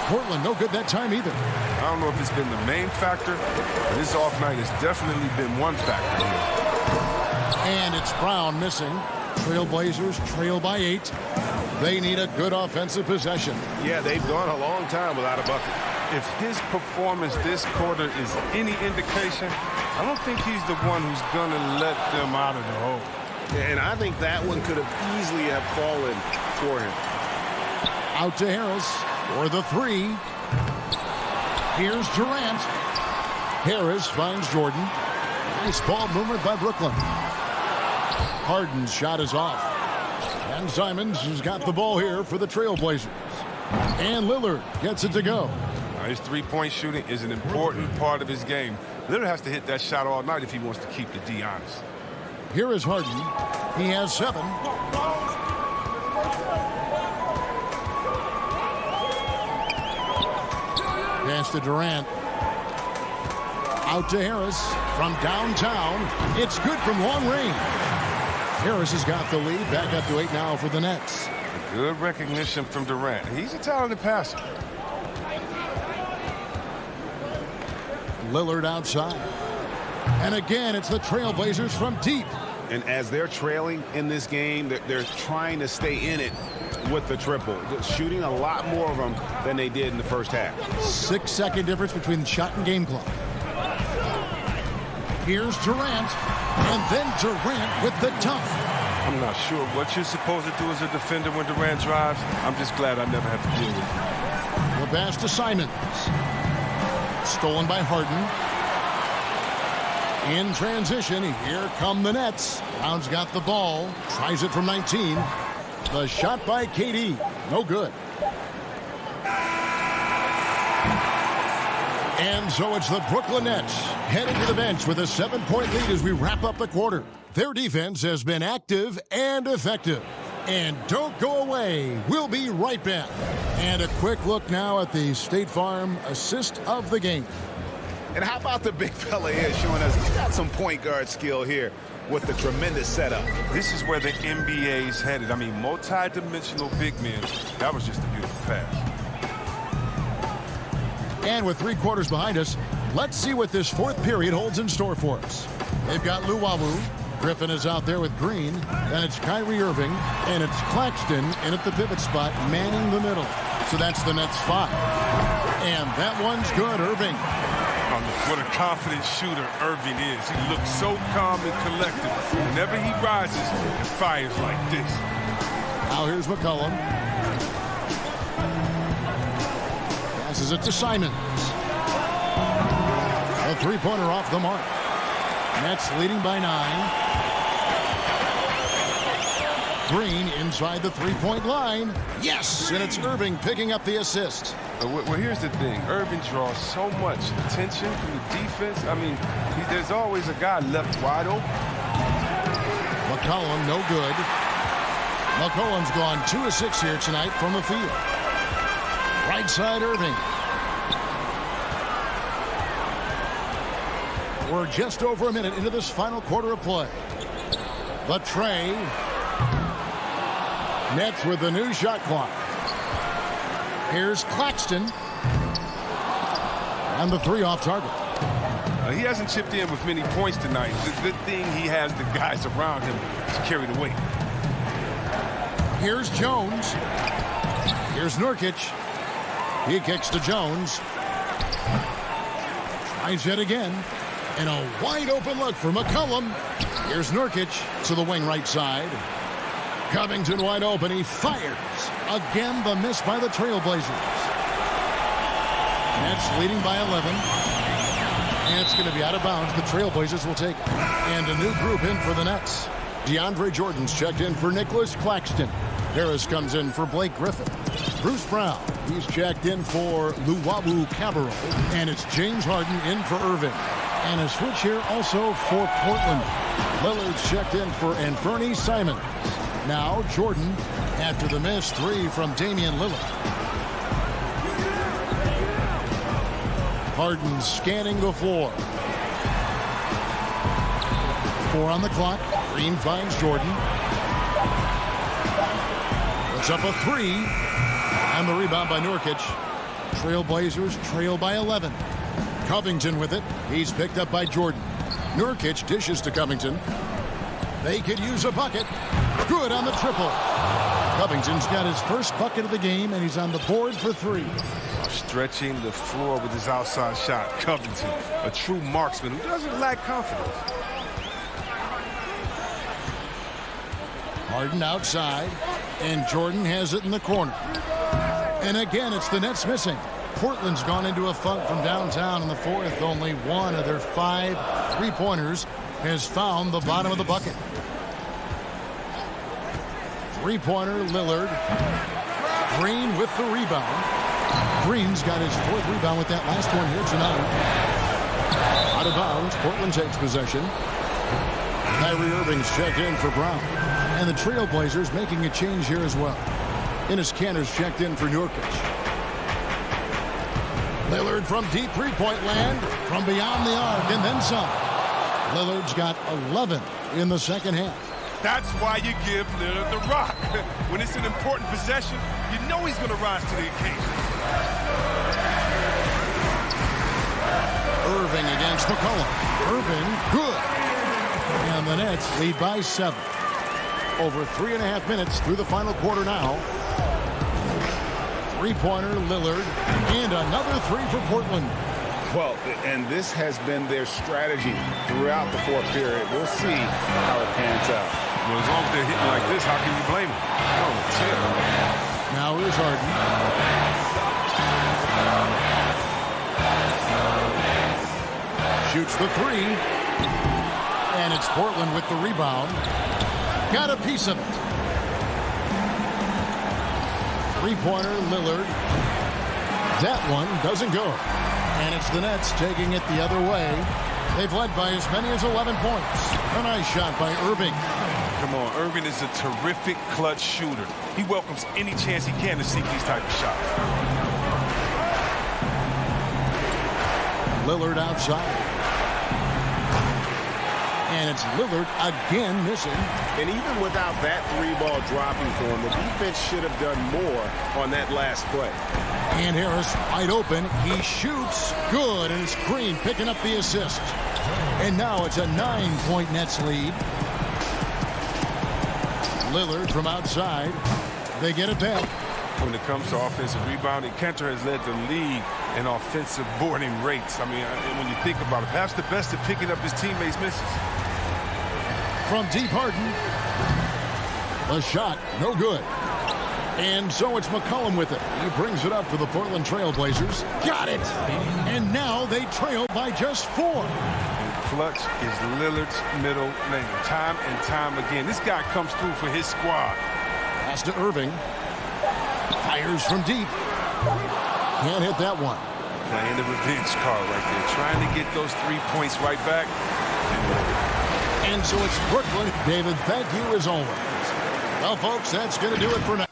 Portland no good that time either. I don't know if it's been the main factor, but this off night has definitely been one factor here. And it's Brown missing. Trailblazers trail by 8. They need a good offensive possession. Yeah, they've gone a long time without a bucket. If his performance this quarter is any indication, I don't think he's the one who's going to let them out of the hole. And I think that one could have easily have fallen for him. Out to Harris for the 3. Here's Durant. Harris finds Jordan. Nice ball movement by Brooklyn. Harden's shot is off. And Simons has got the ball here for the Trailblazers. And Lillard gets it to go. Now, his three-point shooting is an important part of his game. Lillard has to hit that shot all night if he wants to keep the D honest. Here is Harden. He has 7. Pass to Durant. Out to Harris from downtown. It's good from long range. Harris has got the lead. Back up to 8 now for the Nets. Good recognition from Durant. He's a talented passer. Lillard outside. And again, it's the Trailblazers from deep. And as they're trailing in this game, they're trying to stay in it with the triple. Shooting a lot more of them than they did in the first half. 6-second difference between shot and game clock. Here's Durant. And then Durant with the dunk. I'm not sure what you're supposed to do as a defender when Durant drives. I'm just glad I never have to deal with it. The pass to Simons. Stolen by Harden. In transition, here come the Nets. Brown's got the ball. Tries it from 19. The shot by KD. No good. And so it's the Brooklyn Nets heading to the bench with a 7-point lead as we wrap up the quarter. Their defense has been active and effective. And don't go away. We'll be right back. And a quick look now at the State Farm assist of the game. And how about the big fella here showing us he's got some point guard skill here with the tremendous setup. This is where the NBA's headed. I mean, multi-dimensional big men. That was just a beautiful pass. And with 3 quarters behind us, let's see what this 4th period holds in store for us. They've got Luwawu. Griffin is out there with Green. Then it's Kyrie Irving. And it's Claxton in at the pivot spot, manning the middle. So that's the Nets 5. And that one's good, Irving. What a confident shooter Irving is. He looks so calm and collected. Whenever he rises, it fires like this. Now here's McCollum. Passes it to Simons. A 3-pointer off the mark. Nets leading by 9. Green inside the 3-point line. Yes, and it's Irving picking up the assist. Well, here's the thing. Irving draws so much attention from the defense. I mean, there's always a guy left wide open. McCollum, no good. McCollum's gone 2 of 6 here tonight from the field. Right side, Irving. We're just over a minute into this final quarter of play. The tray. Nets with the new shot clock. Here's Claxton. And the 3 off target. He hasn't chipped in with many points tonight. The good thing he has the guys around him to carry the weight. Here's Jones. Here's Nurkic. He kicks to Jones. Tries it again. And a wide open look for McCollum. Here's Nurkic to the wing right side. Covington wide open. He fires. Again, the miss by the Trailblazers. Nets leading by 11. And it's going to be out of bounds. The Trailblazers will take it. And a new group in for the Nets. DeAndre Jordan's checked in for Nicholas Claxton. Harris comes in for Blake Griffin. Bruce Brown, he's checked in for Luwawu Cabarro. And it's James Harden in for Irving. And a switch here also for Portland. Lillard's checked in for Anthony Simons. Now Jordan after the missed 3 from Damian Lillard. Harden scanning the floor. 4 on the clock. Green finds Jordan. It's up a 3. And the rebound by Nurkic. Trailblazers trail by 11. Covington with it. He's picked up by Jordan. Nurkic dishes to Covington. They could use a bucket. Good on the triple. Covington's got his first bucket of the game, and he's on the board for 3. Stretching the floor with his outside shot. Covington, a true marksman who doesn't lack confidence. Harden outside, and Jordan has it in the corner. And again, it's the Nets missing. Portland's gone into a funk from downtown in the 4th. Only 1 of their 5 3-pointers has found the bottom of the bucket. 3-pointer, Lillard. Green with the rebound. Green's got his 4th rebound with that last one here tonight. Out of bounds, Portland takes possession. Kyrie Irving's checked in for Brown. And the Trailblazers making a change here as well. Enes Kanter's checked in for Nurkic. Lillard from deep 3-point land, from beyond the arc, and then some. Lillard's got 11 in the second half. That's why you give Lillard the rock. When it's an important possession, you know he's going to rise to the occasion. Irving against McCollum. Irving, good. And the Nets lead by 7. Over 3.5 minutes through the final quarter now. 3-pointer, Lillard, and another 3 for Portland. Well, and this has been their strategy throughout the 4th period. We'll see how it pans out. Well, as long as they're hitting like this, how can you blame them? Oh, now here's Harden. Shoots the 3. And it's Portland with the rebound. Got a piece of it. 3-pointer, Lillard. That one doesn't go. And it's the Nets taking it the other way. They've led by as many as 11 points. A nice shot by Irving. Come on, Irving is a terrific clutch shooter. He welcomes any chance he can to sink these type of shots. Lillard outside. And it's Lillard again missing. And even without that 3-ball dropping for him, the defense should have done more on that last play. And Harris wide open. He shoots. Good. And it's Green picking up the assist. And now it's a 9-point Nets lead. Lillard from outside. They get it back. When it comes to offensive rebounding, Kanter has led the league in offensive boarding rates. I mean, when you think about it, perhaps the best at picking up his teammates' misses. From deep, Harden. The shot, no good. And so it's McCollum with it. He brings it up for the Portland Trailblazers. Got it! And now they trail by just 4. Clutch is Lillard's middle name. Time and time again. This guy comes through for his squad. Pass to Irving. Fires from deep. Can't hit that one. Playing the revenge card right there. Trying to get those 3 points right back. And so it's Brooklyn. David, thank you as always. Well, folks, that's going to do it for now.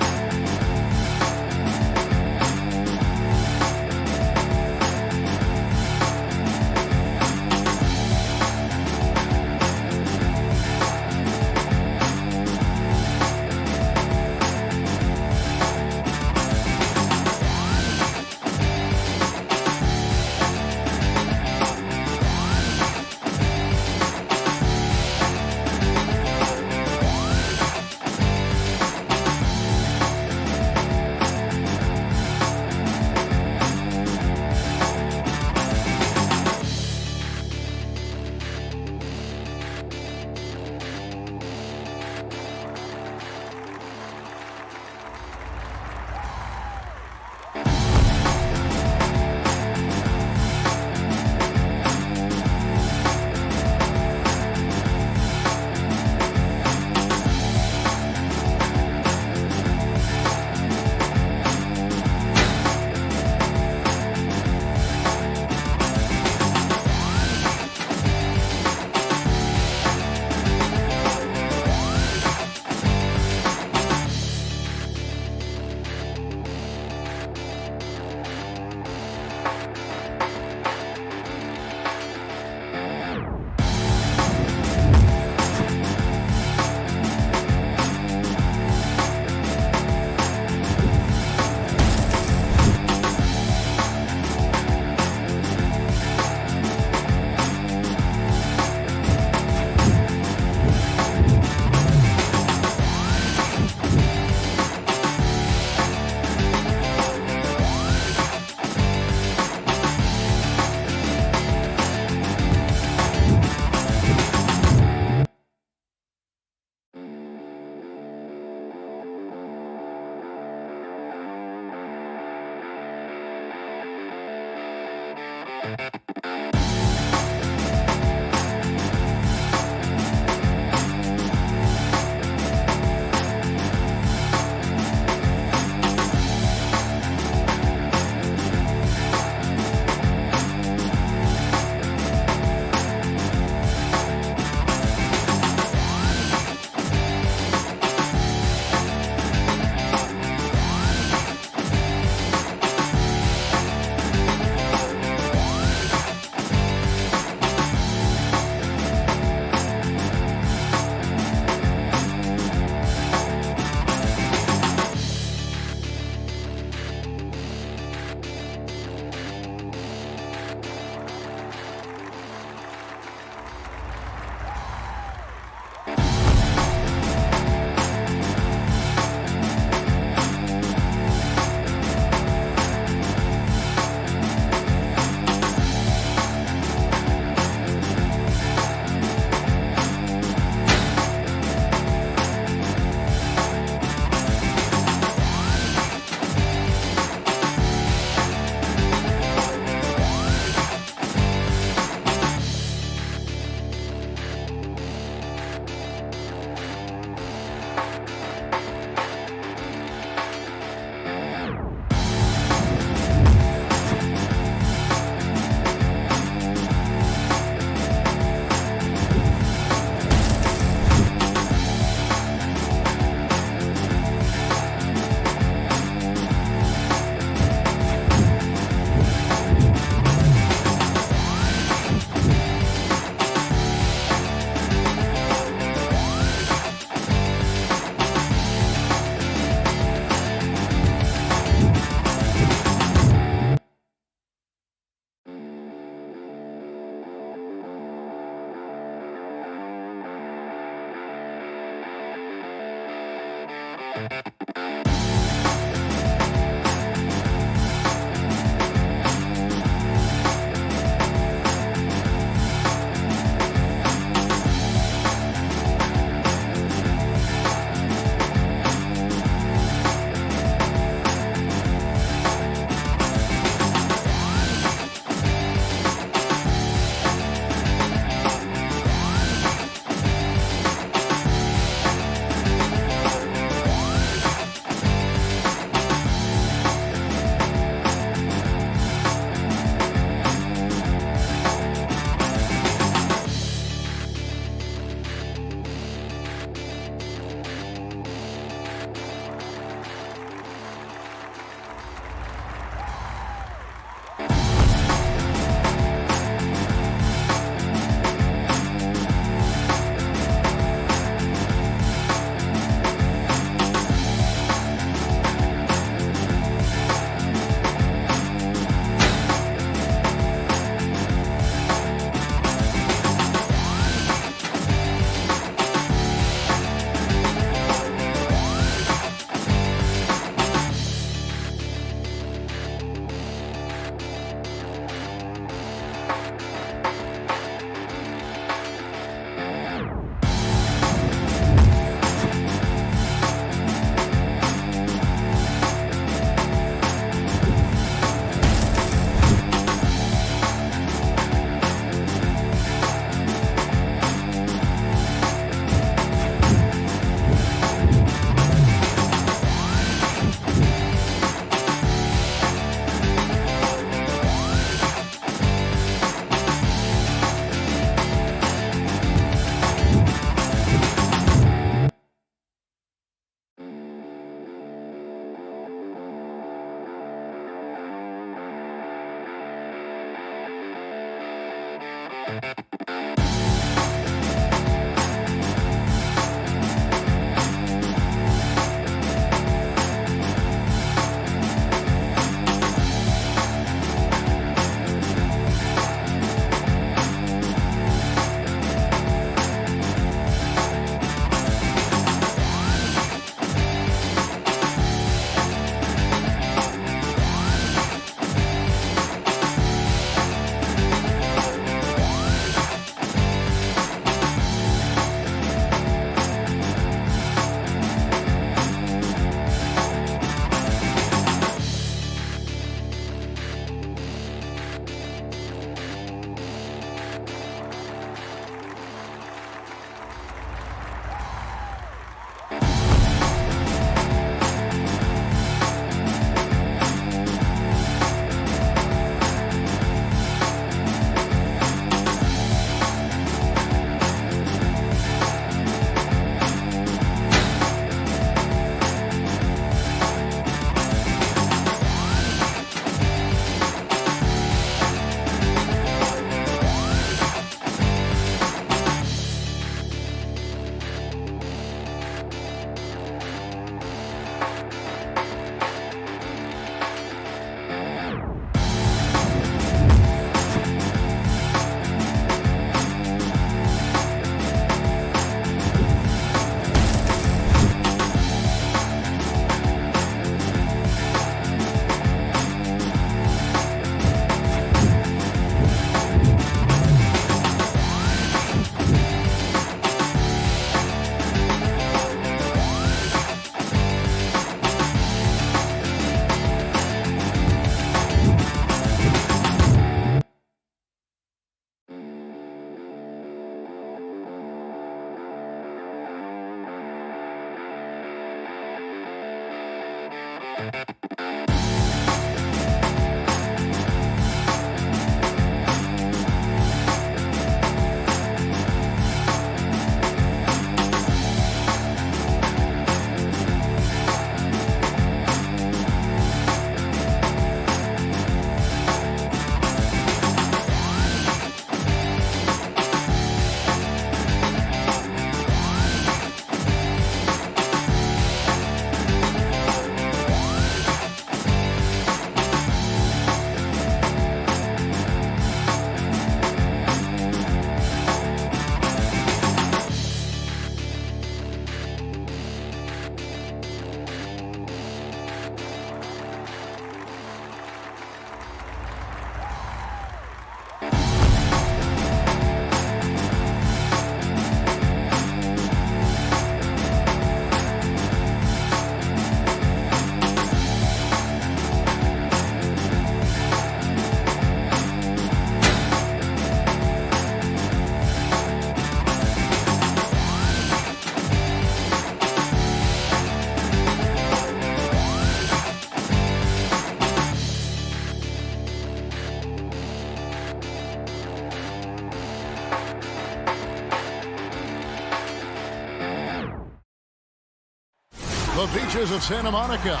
The beaches of Santa Monica.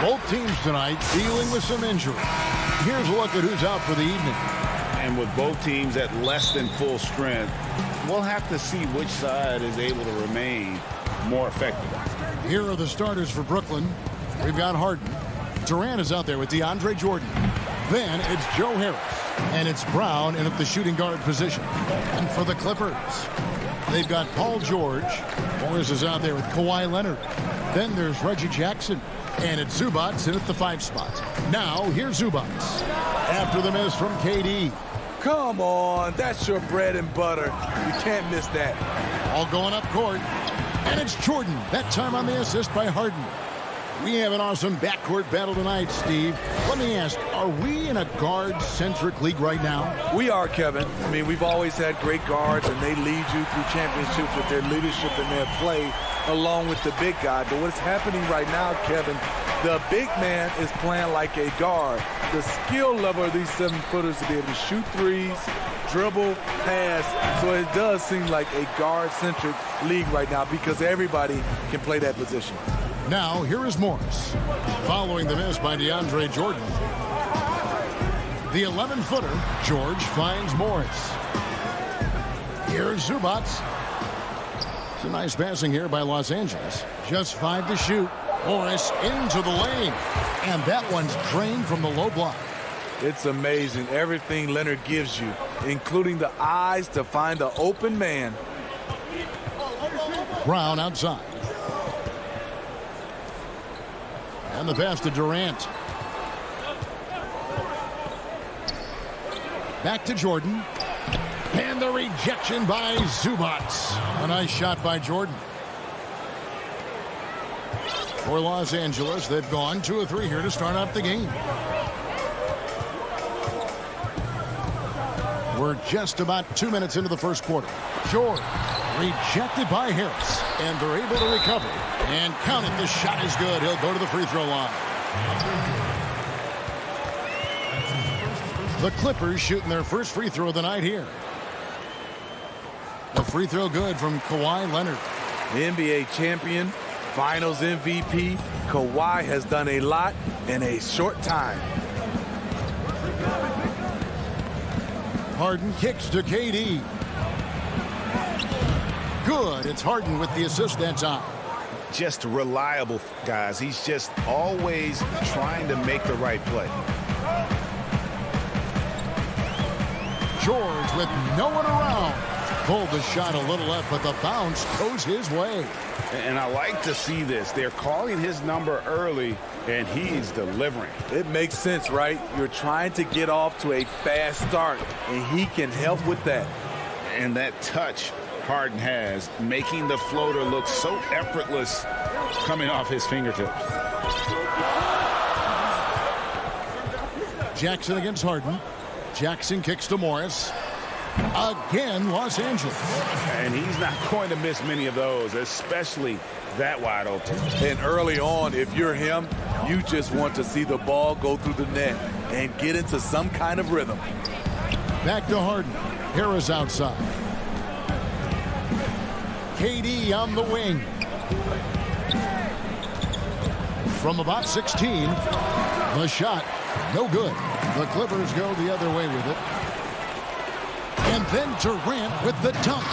Both teams tonight dealing with some injury. Here's a look at who's out for the evening. And with both teams at less than full strength, we'll have to see which side is able to remain more effective. Here are the starters for Brooklyn. We've got Harden. Durant is out there with DeAndre Jordan. Then it's Joe Harris. And it's Brown in at the shooting guard position. And for the Clippers, they've got Paul George. Morris is out there with Kawhi Leonard. Then there's Reggie Jackson. And it's Zubats in at the 5 spot. Now, here's Zubats. After the miss from KD. Come on, that's your bread and butter. You can't miss that. All going up court. And it's Jordan. That time on the assist by Harden. We have an awesome backcourt battle tonight, Steve. Let me ask, are we in a guard-centric league right now? We are, Kevin. I mean, we've always had great guards, and they lead you through championships with their leadership and their play along with the big guy. But what's happening right now, Kevin, the big man is playing like a guard. The skill level of these 7-footers to be able to shoot threes, dribble, pass. So it does seem like a guard-centric league right now because everybody can play that position. Now, here is Morris. Following the miss by DeAndre Jordan. The 11-footer, George, finds Morris. Here's Zubats. It's a nice passing here by Los Angeles. Just 5 to shoot. Morris into the lane. And that one's drained from the low block. It's amazing everything Leonard gives you, including the eyes to find the open man. Brown outside. And the pass to Durant. Back to Jordan. And the rejection by Zubats. A nice shot by Jordan. For Los Angeles, they've gone 2 of 3 here to start out the game. We're just about 2 minutes into the first quarter. George rejected by Harris. And they're able to recover. And count it. The shot is good. He'll go to the free throw line. The Clippers shooting their first free throw of the night here. A free throw good from Kawhi Leonard. The NBA champion, Finals MVP, Kawhi has done a lot in a short time. Harden kicks to KD. Good. It's Harden with the assist that time. Just reliable, guys. He's just always trying to make the right play. George with no one around. Pulled the shot a little left, but the bounce goes his way. And I like to see this. They're calling his number early, and he's delivering. It makes sense, right? You're trying to get off to a fast start, and he can help with that. And that touch Harden has, making the floater look so effortless coming off his fingertips. Jackson against Harden. Jackson kicks to Morris. Again, Los Angeles. And he's not going to miss many of those, especially that wide open. And early on, if you're him, you just want to see the ball go through the net and get into some kind of rhythm. Back to Harden. Harris outside. KD on the wing. From about 16, the shot, no good. The Clippers go the other way with it. And then Durant with the dunk.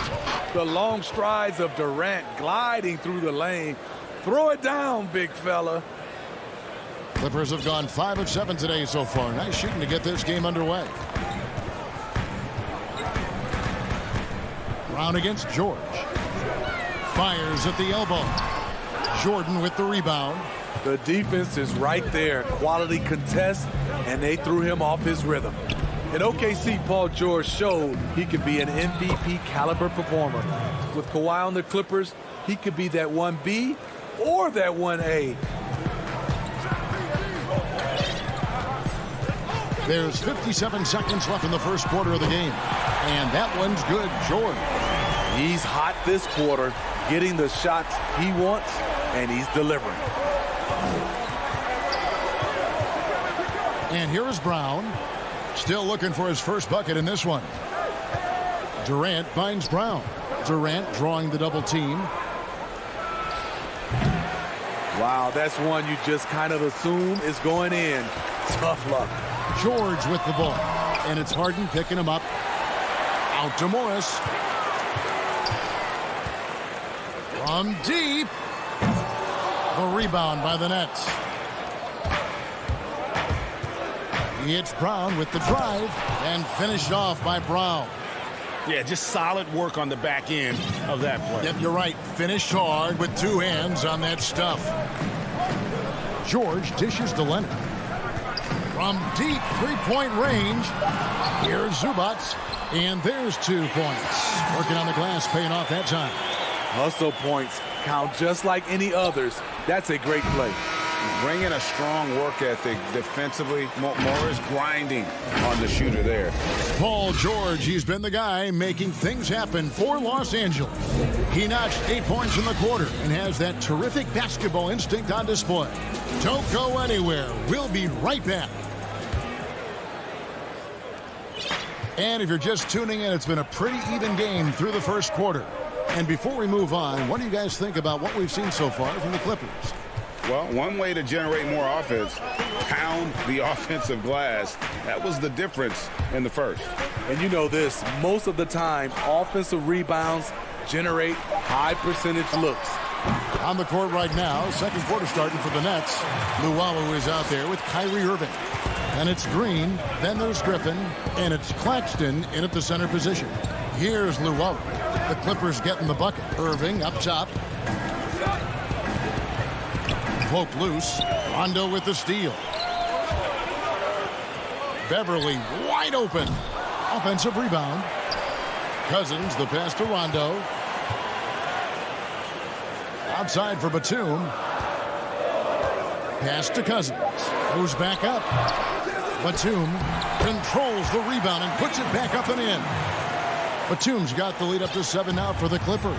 The long strides of Durant gliding through the lane. Throw it down, big fella. Clippers have gone 5 of 7 today so far. Nice shooting to get this game underway. Brown against George. Fires at the elbow. Jordan with the rebound. The defense is right there. Quality contest, and they threw him off his rhythm. In OKC, Paul George showed he could be an MVP caliber performer. With Kawhi on the Clippers, he could be that 1B or that 1A. There's 57 seconds left in the first quarter of the game. And that one's good, Jordan. He's hot this quarter, getting the shots he wants, and he's delivering. And here is Brown. Still looking for his first bucket in this one. Durant finds Brown. Durant drawing the double team. Wow, that's one you just kind of assume is going in. Tough luck. George with the ball. And it's Harden picking him up. Out to Morris. From deep. The rebound by the Nets. It's Brown with the drive and finished off by Brown. Yeah, just solid work on the back end of that play. Yep, you're right. Finished hard with 2 hands on that stuff. George dishes to Leonard. From deep 3-point range, here's Zubats. And there's 2 points. Working on the glass, paying off that time. Hustle points count just like any others. That's a great play. Bringing a strong work ethic defensively. Morris grinding on the shooter there. Paul George, he's been the guy making things happen for Los Angeles. He notched 8 points in the quarter and has that terrific basketball instinct on display. Don't go anywhere. We'll be right back. And if you're just tuning in, it's been a pretty even game through the first quarter. And before we move on, what do you guys think about what we've seen so far from the Clippers? Well, one way to generate more offense, pound the offensive glass. That was the difference in the first. And you know this, most of the time, offensive rebounds generate high percentage looks. On the court right now, second quarter starting for the Nets. Luwawu is out there with Kyrie Irving. And it's Green, then there's Griffin, and it's Claxton in at the center position. Here's Luwawu. The Clippers getting the bucket. Irving up top. Poked loose. Rondo with the steal. Beverly wide open. Offensive rebound. Cousins, the pass to Rondo. Outside for Batum. Pass to Cousins. Goes back up. Batum controls the rebound and puts it back up and in. Batum's got the lead up to 7 now for the Clippers.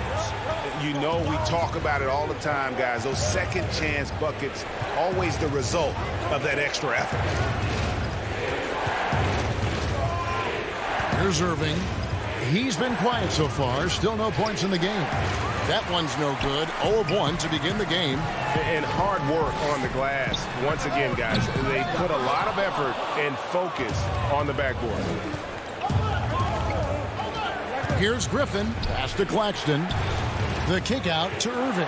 You know, we talk about it all the time, guys. Those second chance buckets, always the result of that extra effort. Here's Irving. He's been quiet so far. Still no points in the game. That one's no good. 0 of 1 to begin the game. And hard work on the glass. Once again, guys, they put a lot of effort and focus on the backboard. Here's Griffin. Pass to Claxton. The kick out to Irving.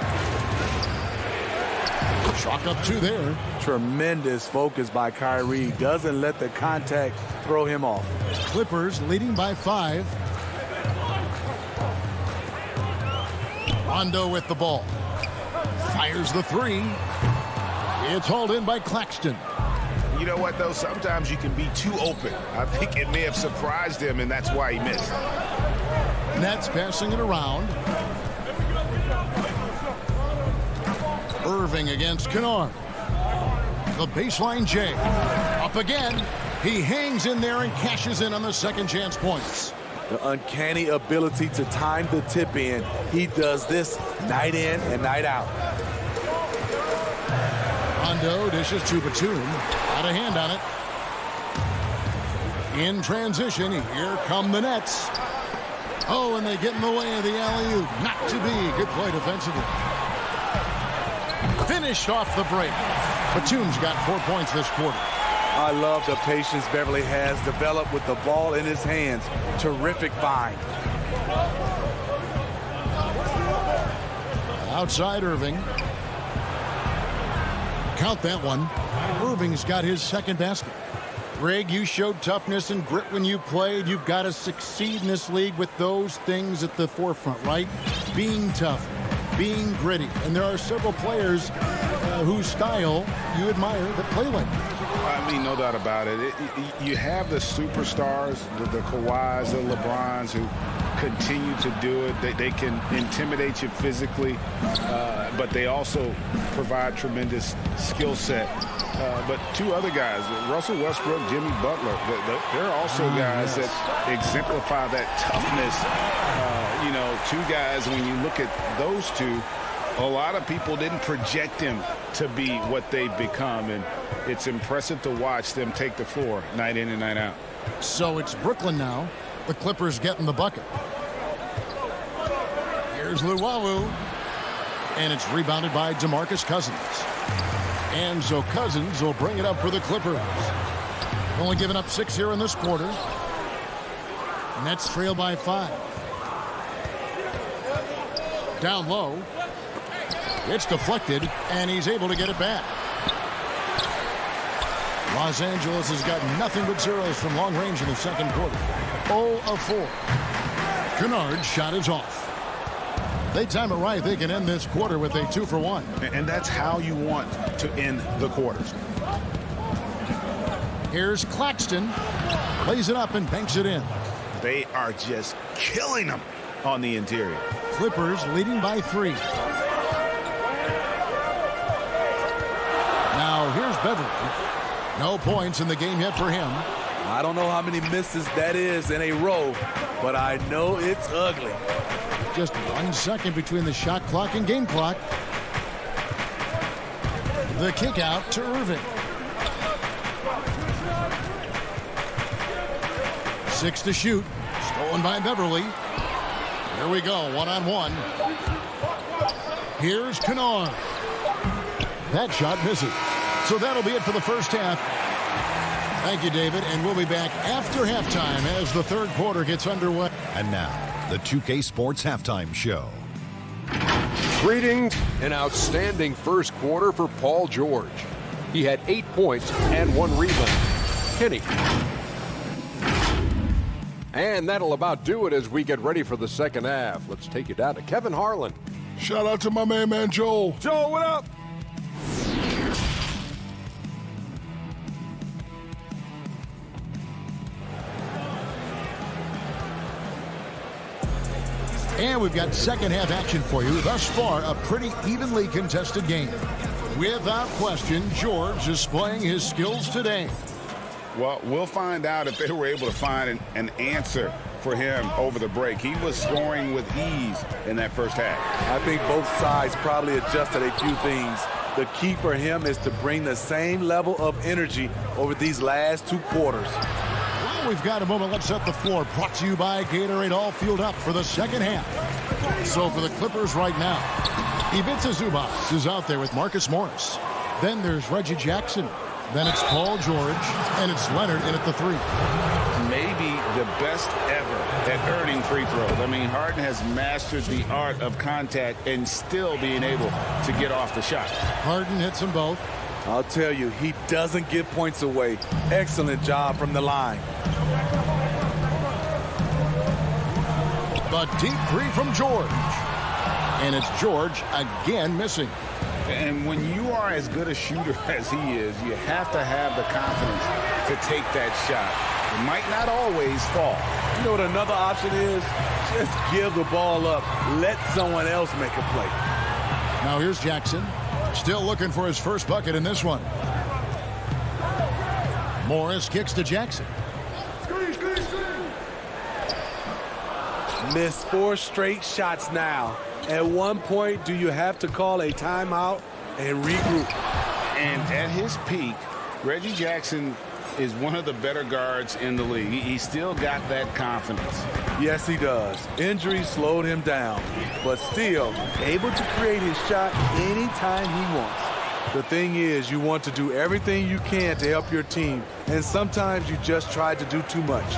Chalk up 2 there. Tremendous focus by Kyrie. Doesn't let the contact throw him off. Clippers leading by 5. Rondo with the ball. Fires the 3. It's hauled in by Claxton. You know what, though? Sometimes you can be too open. I think it may have surprised him, and that's why he missed. Nets passing it around. Irving against Kennard. The baseline J. Up again. He hangs in there and cashes in on the second chance points. The uncanny ability to time the tip in. He does this night in and night out. Rondo dishes to Batum. Got a hand on it. In transition, here come the Nets. Oh, and they get in the way of the alley-oop. Not to be. Good play defensively. Finished off the break. Batum's got 4 points this quarter. I love the patience Beverly has developed with the ball in his hands. Terrific find. Outside Irving. Count that one. Irving's got his second basket. Greg, you showed toughness and grit when you played. You've got to succeed in this league with those things at the forefront, right? Being tough, being gritty. And there are several players whose style you admire that play like that. I mean, no doubt about it. You have the superstars, the Kawhis, the LeBrons, who continue to do it. They can intimidate you physically, but they also provide tremendous skill set. But two other guys, Russell Westbrook, Jimmy Butler, they're also guys that exemplify that toughness. Two guys, when you look at those two, a lot of people didn't project them to be what they've become, and it's impressive to watch them take the floor night in and night out. So it's Brooklyn now. The Clippers getting the bucket. Here's Luwawu, and it's rebounded by DeMarcus Cousins. And so Cousins will bring it up for the Clippers. Only giving up 6 here in this quarter. Nets trail by 5. Down low. It's deflected, and he's able to get it back. Los Angeles has got nothing but zeros from long range in the second quarter. 0 of 4. Kennard's shot is off. They time it right. They can end this quarter with a 2-for-1. And that's how you want to end the quarters. Here's Claxton. Lays it up and banks it in. They are just killing them on the interior. Clippers leading by 3. Now here's Beverly. No points in the game yet for him. I don't know how many misses that is in a row, but I know it's ugly. Just 1 second between the shot clock and game clock. The kick out to Irving. 6 to shoot. Stolen by Beverly. Here we go, one-on-one. Here's Kennard. That shot misses. So that'll be it for the first half. Thank you, David, and we'll be back after halftime as the third quarter gets underway. And now, the 2K Sports Halftime Show. Greetings. An outstanding first quarter for Paul George. He had 8 points and 1 rebound. Kenny. And that'll about do it as we get ready for the second half. Let's take it down to Kevin Harlan. Shout out to my man Joel. Joel, what up? And we've got second half action for you. Thus far, a pretty evenly contested game. Without question, George displaying his skills today. Well, we'll find out if they were able to find an answer for him over the break. He was scoring with ease in that first half. I think both sides probably adjusted a few things. The key for him is to bring the same level of energy over these last 2 quarters. Well, we've got a moment. Let's set the floor. Brought to you by Gatorade, all fueled up for the second half. So for the Clippers right now, Ivica Zubac is out there with Marcus Morris. Then there's Reggie Jackson. Then it's Paul George, and it's Leonard in at the 3. Maybe the best ever at earning free throws. I mean, Harden has mastered the art of contact and still being able to get off the shot. Harden hits them both. I'll tell you, he doesn't give points away. Excellent job from the line. The deep 3 from George. And it's George again missing. And when you are as good a shooter as he is, you have to have the confidence to take that shot. It might not always fall. You know what another option is? Just give the ball up. Let someone else make a play. Now here's Jackson. Still looking for his first bucket in this one. Morris kicks to Jackson. Missed 4 straight shots now. At one point, do you have to call a timeout and regroup? And at his peak, Reggie Jackson is one of the better guards in the league. He still got that confidence. Yes, he does. Injury slowed him down, but still able to create his shot anytime he wants. The thing is, you want to do everything you can to help your team, and sometimes you just try to do too much.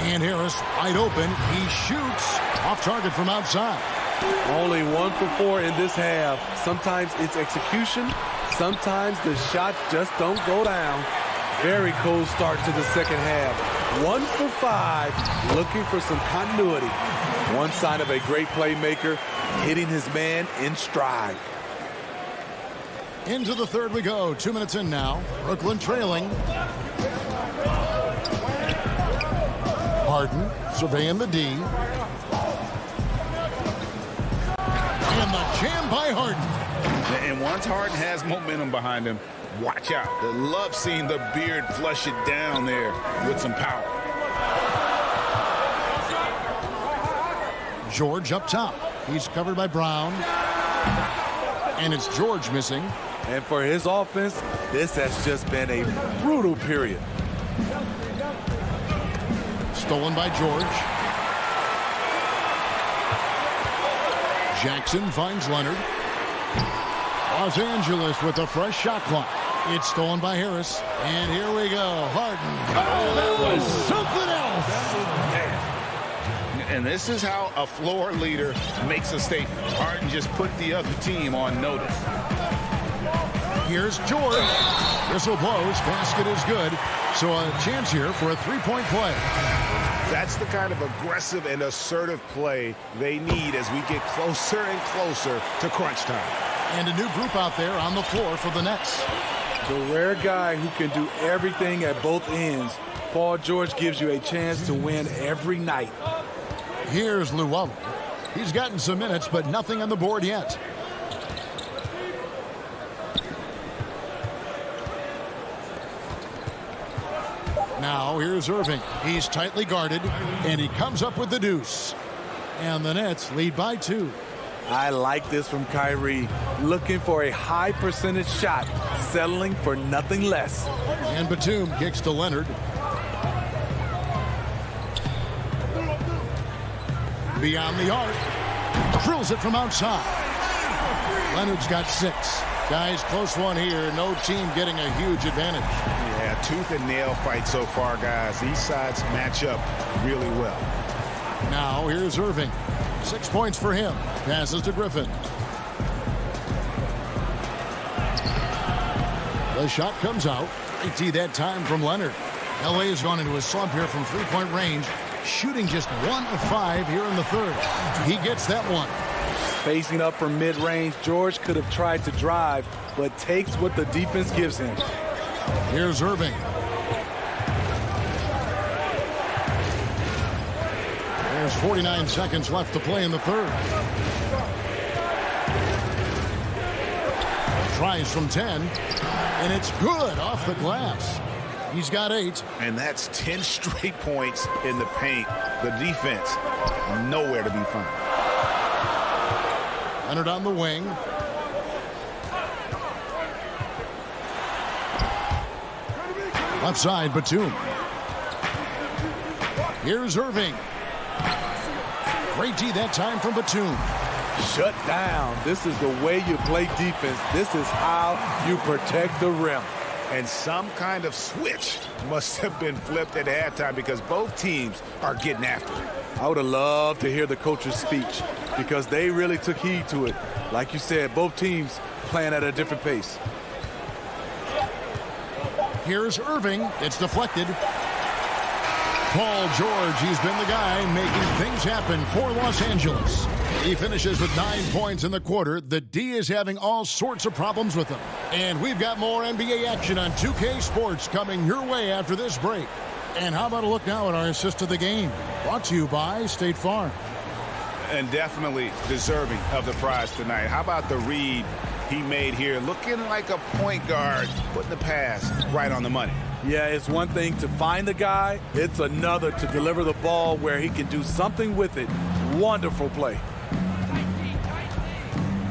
And Harris wide open. He shoots off target from outside. Only 1 for 4 in this half. Sometimes it's execution. Sometimes the shots just don't go down. Very cold start to the second half. 1 for 5, looking for some continuity. One sign of a great playmaker, hitting his man in stride. Into the third we go. 2 minutes in now. Brooklyn trailing. Harden surveying the D. And the jam by Harden. And once Harden has momentum behind him, watch out. I love seeing the beard flush it down there with some power. George up top. He's covered by Brown. And it's George missing. And for his offense, this has just been a brutal period. Stolen by George. Jackson finds Leonard. Los Angeles with a fresh shot clock. It's stolen by Harris. And here we go. Harden. Oh, that was something else. And this is how a floor leader makes a statement. Harden just put the other team on notice. Here's George. Whistle blows. Basket is good. So a chance here for a three-point play. That's the kind of aggressive and assertive play they need as we get closer and closer to crunch time. And a new group out there on the floor for the Nets. The rare guy who can do everything at both ends. Paul George gives you a chance to win every night. Here's Llewellyn. He's gotten some minutes, but nothing on the board yet. Now here's Irving. He's tightly guarded, and he comes up with the deuce. And the Nets lead by 2. I like this from Kyrie. Looking for a high percentage shot, settling for nothing less. And Batum kicks to Leonard. Beyond the arc. Drills it from outside. Leonard's got 6. Guys, close one here. No team getting a huge advantage. Yeah, tooth and nail fight so far, guys. These sides match up really well. Now here's Irving. 6 points for him. Passes to Griffin. The shot comes out. 80 that time from Leonard. LA has gone into a slump here from three-point range. Shooting just 1 of 5 here in the third. He gets that one. Facing up from mid-range, George could have tried to drive, but takes what the defense gives him. Here's Irving. There's 49 seconds left to play in the third. Tries from 10, and it's good off the glass. He's got 8. And that's 10 straight points in the paint. The defense, nowhere to be found. Leonard on the wing. Left side, Batum. Here's Irving. Great D that time from Batum. Shut down. This is the way you play defense. This is how you protect the rim. And some kind of switch must have been flipped at halftime because both teams are getting after it. I would have loved to hear the coach's speech because they really took heed to it. Like you said, both teams playing at a different pace. Here's Irving. It's deflected. Paul George, he's been the guy making things happen for Los Angeles. He finishes with 9 points in the quarter. The D is having all sorts of problems with him. And we've got more NBA action on 2K Sports coming your way after this break. And how about a look now at our assist of the game? Brought to you by State Farm. And definitely deserving of the prize tonight. How about the read he made here? Looking like a point guard, putting the pass right on the money. Yeah, it's one thing to find the guy. It's another to deliver the ball where he can do something with it. Wonderful play.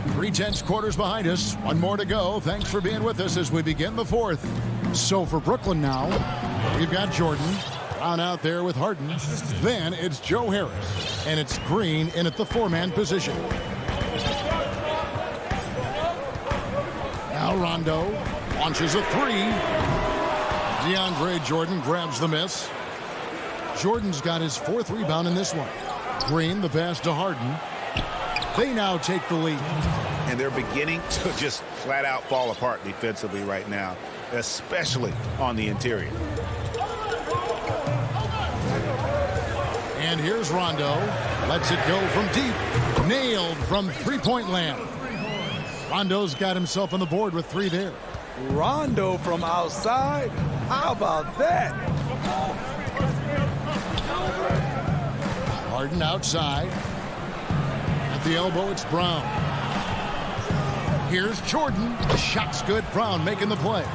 3/10 quarters behind us. One more to go. Thanks for being with us as we begin the fourth. So for Brooklyn now, we've got Jordan. Brown out there with Harden. Then it's Joe Harris. And it's Green in at the four-man position. Now Rondo launches a three. DeAndre Jordan grabs the miss. Jordan's got his fourth rebound in this one. Green, the pass to Harden. They now take the lead. And they're beginning to just flat out fall apart defensively right now, especially on the interior. And here's Rondo. Lets it go from deep. Nailed from three-point land. Rondo's got himself on the board with three there. Rondo from outside? How about that? Harden outside. At the elbow, it's Brown. Here's Jordan. The shot's good. Brown making the play.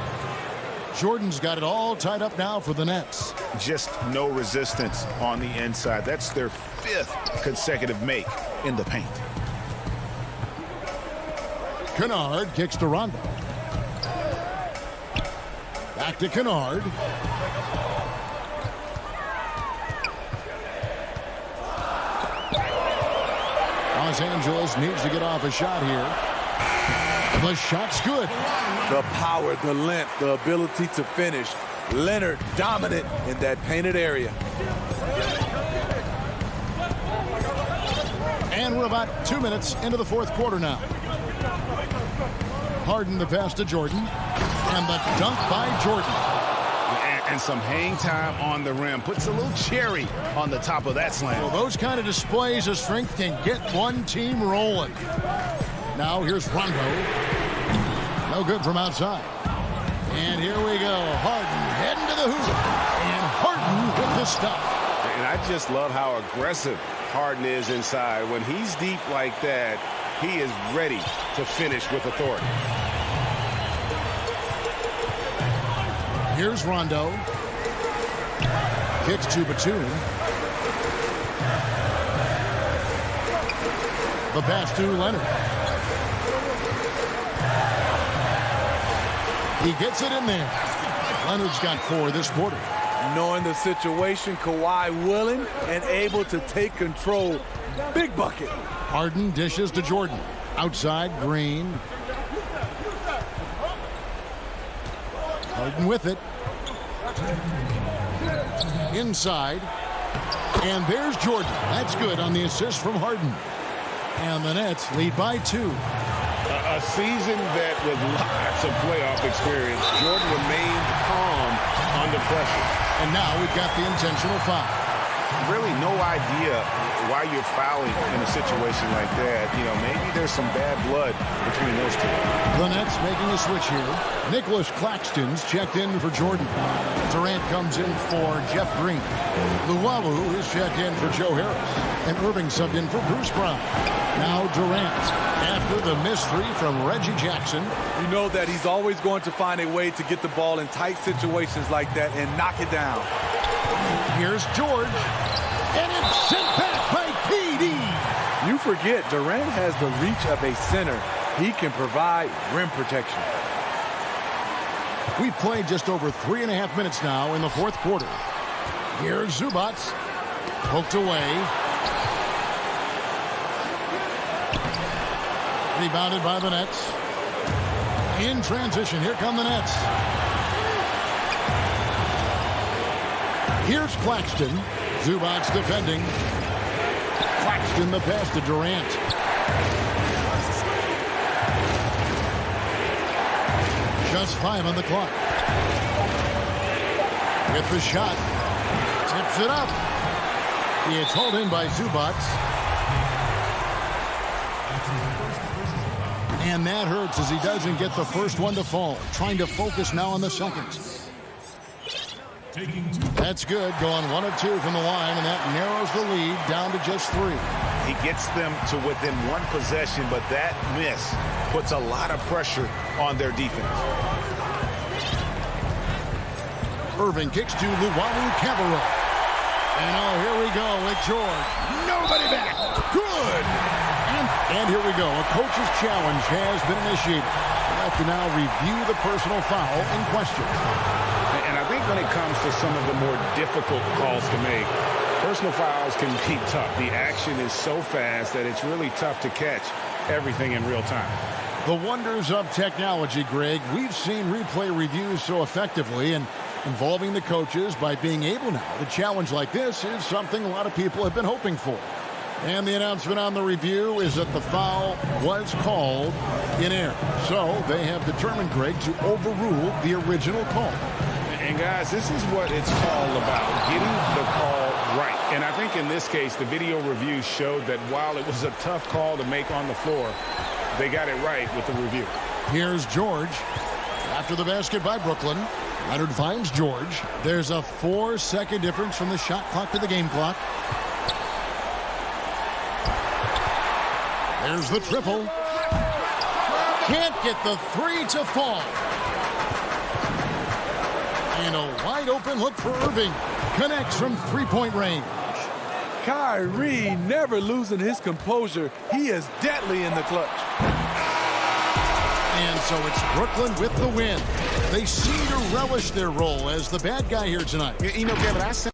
Jordan's got it all tied up now for the Nets. Just no resistance on the inside. That's their fifth consecutive make in the paint. Kennard kicks to Rondo. Back to Kennard. Los Angeles needs to get off a shot here. The shot's good. The power, the length, the ability to finish. Leonard dominant in that painted area. And we're about 2 minutes into the fourth quarter now. Harden the pass to Jordan. And the dunk by Jordan. And some hang time on the rim. Puts a little cherry on the top of that slam. Well, those kind of displays of strength can get one team rolling. Now here's Rondo. No good from outside. And here we go. Harden heading to the hoop. And Harden with the stop. And I just love how aggressive Harden is inside. When he's deep like that, he is ready to finish with authority. Here's Rondo. Kicks to Batum. The pass to Leonard. He gets it in there. Leonard's got 4 this quarter. Knowing the situation, Kawhi willing and able to take control. Big bucket. Harden dishes to Jordan. Outside, Green. Harden with it. Inside. And there's Jordan. That's good on the assist from Harden. And the Nets lead by 2. A season that with lots of playoff experience, Jordan remained calm under pressure. And now we've got the intentional foul. Really no idea why you're fouling in a situation like that. You know, maybe there's some bad blood between those two. The Nets making a switch here. Nicholas Claxton's checked in for Jordan. Durant comes in for Jeff Green. Luwawu is checked in for Joe Harris. And Irving subbed in for Bruce Brown. Now Durant. After the missed 3 from Reggie Jackson. You know that he's always going to find a way to get the ball in tight situations like that and knock it down. Here's George. And it's sent back by KD. You forget, Durant has the reach of a center. He can provide rim protection. We've played just over 3.5 minutes now in the fourth quarter. Here's Zubac. Poked away. Rebounded by the Nets. In transition, here come the Nets. Here's Claxton. Zubac defending. Claxton the pass to Durant. Just 5 on the clock. With the shot. Tips it up. He is hauled in by Zubac. And that hurts as he doesn't get the first one to fall. Trying to focus now on the second. That's good. Going 1 of 2 from the line, and that narrows the lead down to just 3. He gets them to within 1 possession, but that miss puts a lot of pressure on their defense. Irving kicks to Luwawu Cabarro. And here we go with George. Nobody back. Good. And here we go. A coach's challenge has been initiated. We'll have to now review the personal foul in question. And I think when it comes to some of the more difficult calls to make, personal fouls can be tough. The action is so fast that it's really tough to catch everything in real time. The wonders of technology, Greg. We've seen replay reviews so effectively, and involving the coaches by being able now to challenge like this is something a lot of people have been hoping for. And the announcement on the review is that the foul was called in error. So they have determined, Greg, to overrule the original call. And guys, this is what it's all about, getting the call right. And I think in this case, the video review showed that while it was a tough call to make on the floor, they got it right with the review. Here's George. After the basket by Brooklyn, Leonard finds George. There's a 4-second difference from the shot clock to the game clock. There's the triple. Can't get the three to fall. And a wide open look for Irving. Connects from three-point range. Kyrie never losing his composure. He is deadly in the clutch. And so it's Brooklyn with the win. They seem to relish their role as the bad guy here tonight. You know, Kevin, I said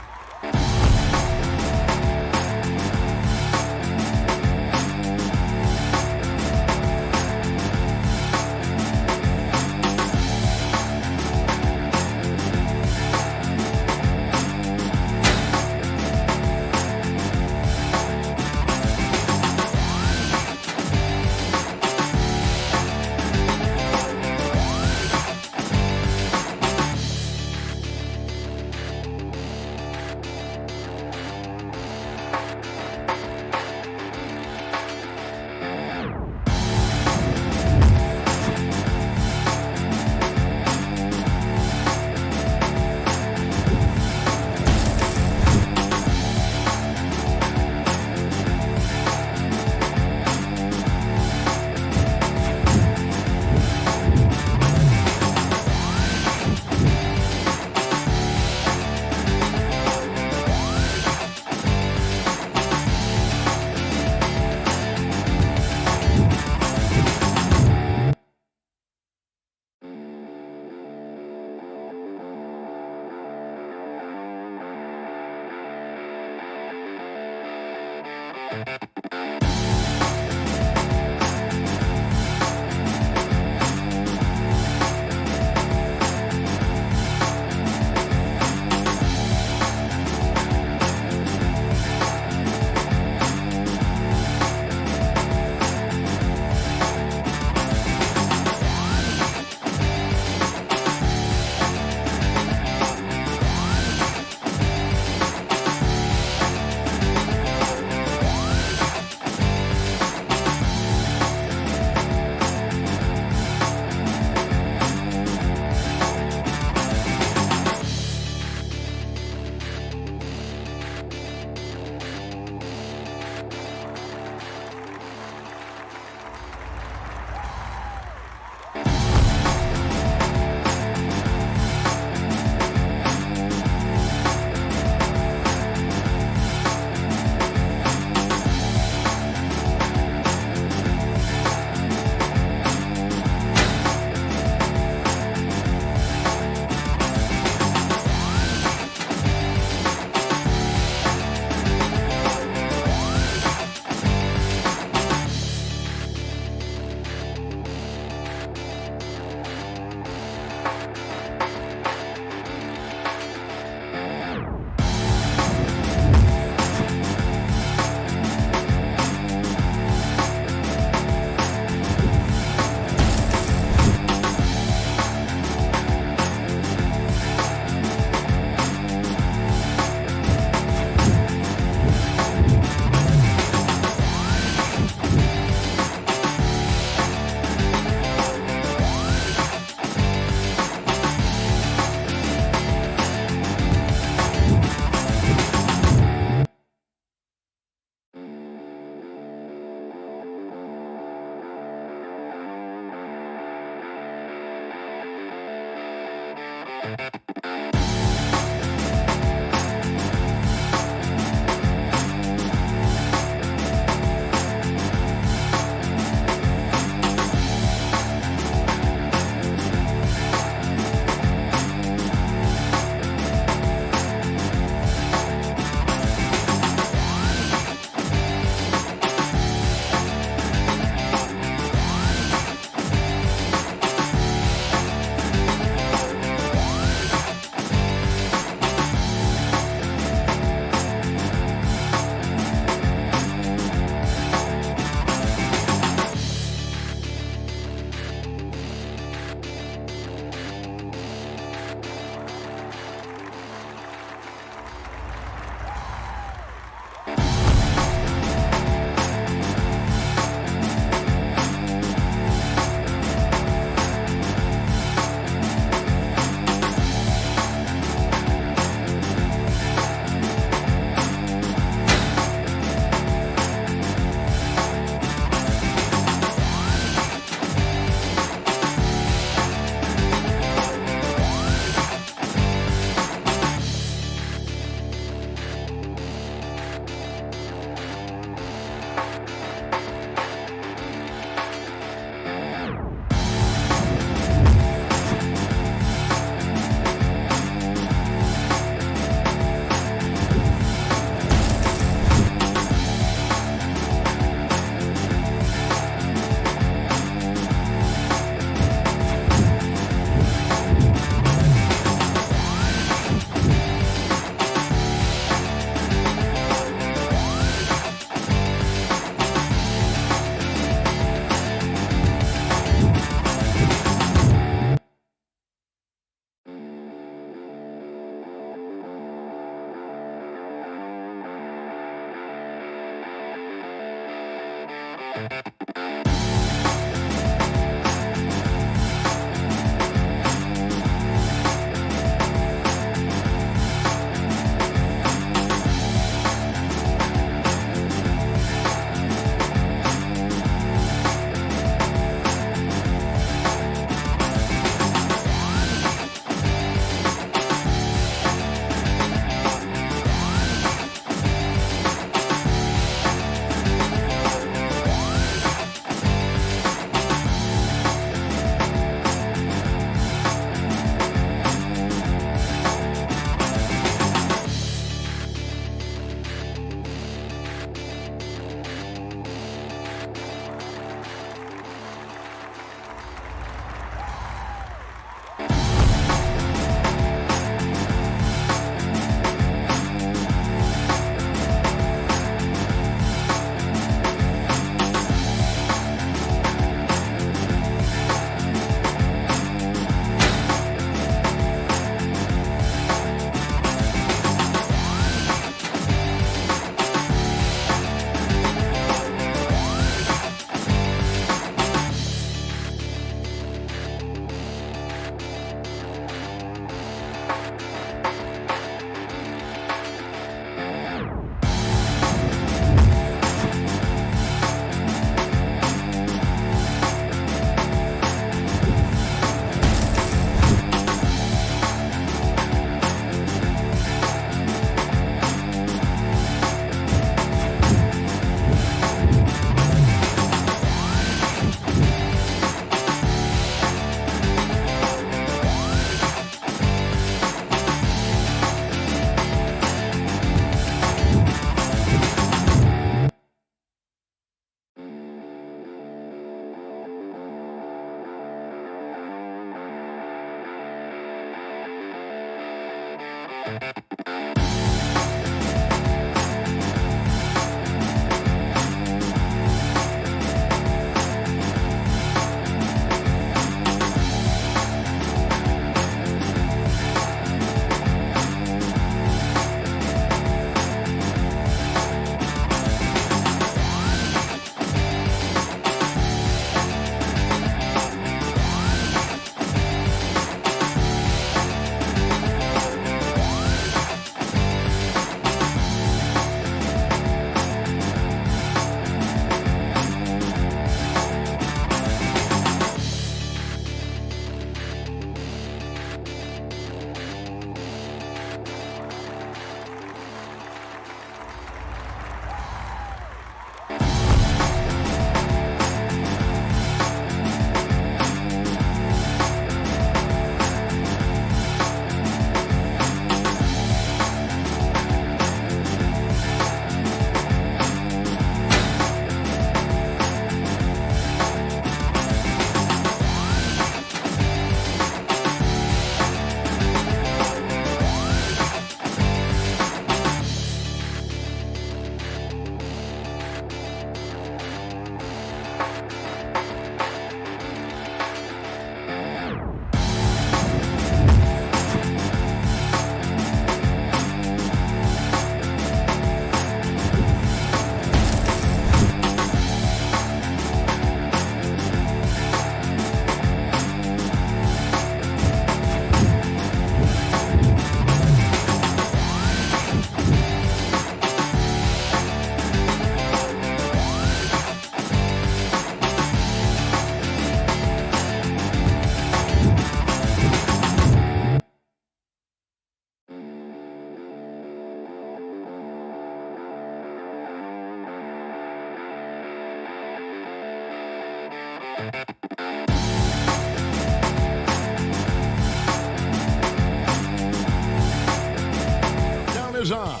Down is on.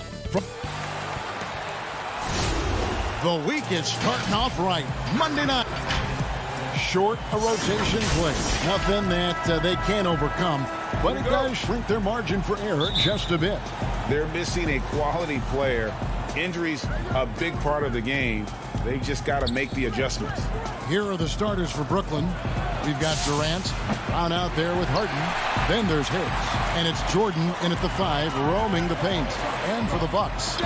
The week is starting off right. Monday night. Short a rotation play. Nothing that they can't overcome, but it does shrink their margin for error just a bit. They're missing a quality player. Injuries a big part of the game. They just got to make the adjustments. Here are the starters for Brooklyn. We've got Durant on out there with Harden. Then there's Higgs. And it's Jordan in at the 5, roaming the paint. And for the Bucks,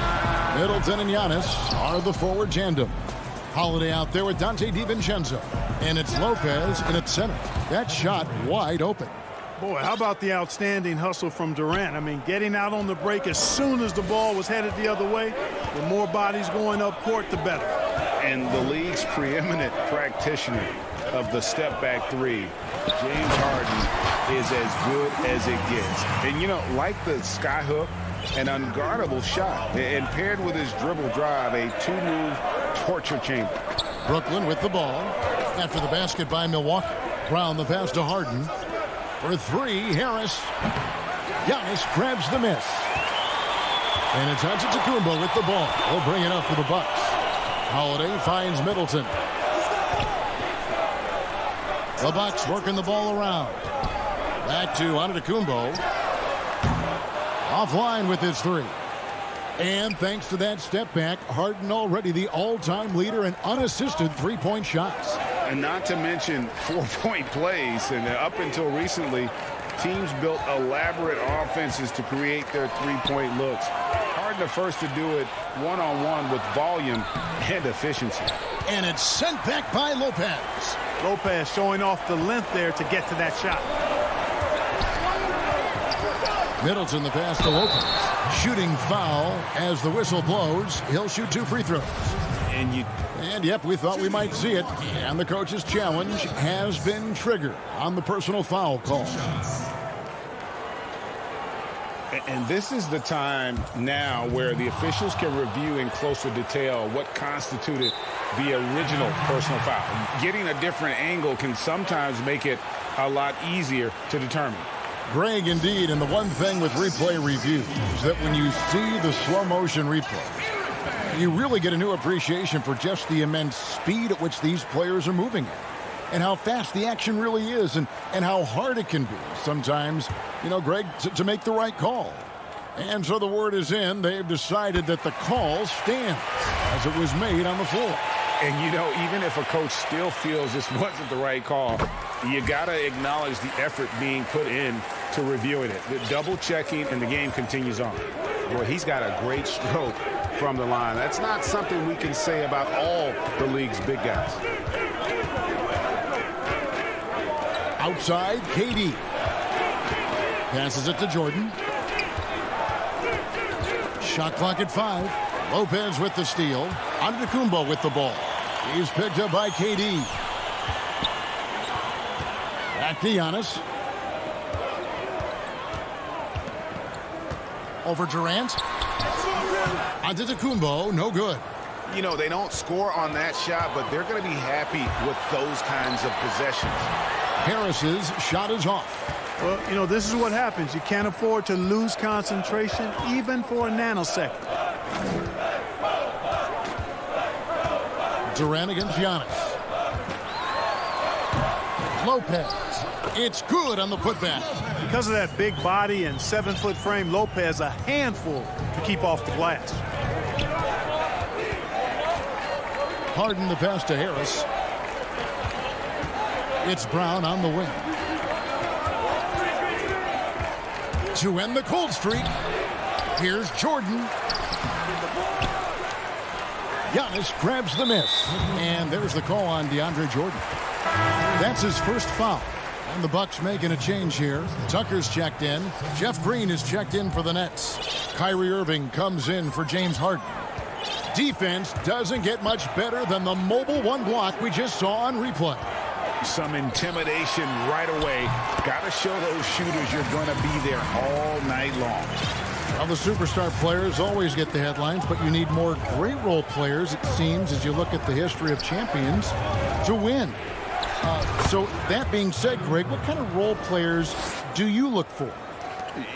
Middleton and Giannis are the forward tandem. Holiday out there with Dante DiVincenzo. And it's Lopez in its center. That shot wide open. Boy, how about the outstanding hustle from Durant? I mean, getting out on the break as soon as the ball was headed the other way. The more bodies going up court, the better. And the league's preeminent practitioner of the step-back three, James Harden, is as good as it gets. And, you know, like the skyhook, an unguardable shot. And paired with his dribble drive, a two-move torture chamber. Brooklyn with the ball. After the basket by Milwaukee. Brown the pass to Harden. For three, Harris. Giannis grabs the miss. And it's Antetokounmpo with the ball. He'll bring it up for the Bucks. Holiday finds Middleton. The Bucks working the ball around. Back to Antetokounmpo. Offline with his three. And thanks to that step back, Harden already the all-time leader in unassisted three-point shots. And not to mention four-point plays. And up until recently, teams built elaborate offenses to create their three-point looks. Harden the first to do it one-on-one with volume and efficiency. And it's sent back by Lopez. Lopez showing off the length there to get to that shot. Middleton the pass to Lopez. Shooting foul as the whistle blows. He'll shoot 2 free throws. And yep, we thought we might see it. And the coach's challenge has been triggered on the personal foul call. And this is the time now where the officials can review in closer detail what constituted the original personal foul. Getting a different angle can sometimes make it a lot easier to determine. Greg, indeed, and the one thing with replay review is that when you see the slow motion replays, you really get a new appreciation for just the immense speed at which these players are moving at. And how fast the action really is, and how hard it can be sometimes, you know, Greg, to make the right call. And so the word is in. They've decided that the call stands as it was made on the floor. And, you know, even if a coach still feels this wasn't the right call, you got to acknowledge the effort being put in to reviewing it. The double checking, and the game continues on. Boy, he's got a great stroke from the line. That's not something we can say about all the league's big guys. Outside, KD. Passes it to Jordan. Shot clock at 5. Lopez with the steal. Antetokounmpo with the ball. He's picked up by KD. Back to Giannis. Over Durant. Antetokounmpo, no good. You know, they don't score on that shot, but they're going to be happy with those kinds of possessions. Harris's shot is off. Well, you know, this is what happens. You can't afford to lose concentration even for a nanosecond. Durant against Giannis. Lopez. It's good on the putback. Because of that big body and 7-foot frame, Lopez a handful to keep off the glass. Harden the pass to Harris. It's Brown on the wing. To end the cold streak, here's Jordan. Giannis grabs the miss. And there's the call on DeAndre Jordan. That's his first foul. And the Bucks making a change here. Tucker's checked in. Jeff Green is checked in for the Nets. Kyrie Irving comes in for James Harden. Defense doesn't get much better than the mobile one block we just saw on replay. Some intimidation right away. Got to show those shooters you're going to be there all night long. Well, the superstar players always get the headlines, but you need more great role players, it seems, as you look at the history of champions, to win. So that being said, Greg, what kind of role players do you look for?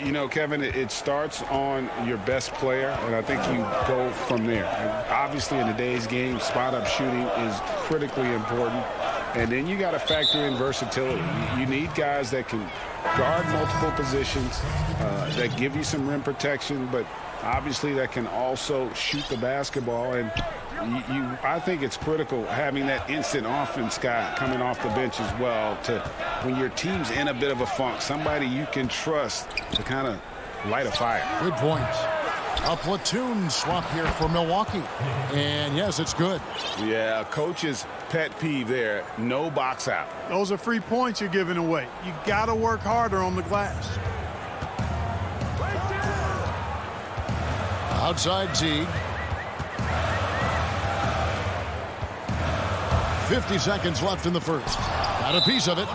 You know, Kevin, it starts on your best player, and I think you go from there. And obviously, in today's game, spot-up shooting is critically important. And then you got to factor in versatility. You need guys that can guard multiple positions, that give you some rim protection, but obviously that can also shoot the basketball. And I think it's critical having that instant offense guy coming off the bench as well, to when your team's in a bit of a funk, somebody you can trust to kind of light a fire. Good point. A platoon swap here for Milwaukee. And yes, it's good. Yeah, coach's pet peeve there. No box out. Those are free points you're giving away. You got to work harder on the glass. Outside Teague. 50 seconds left in the first. Got a piece of it.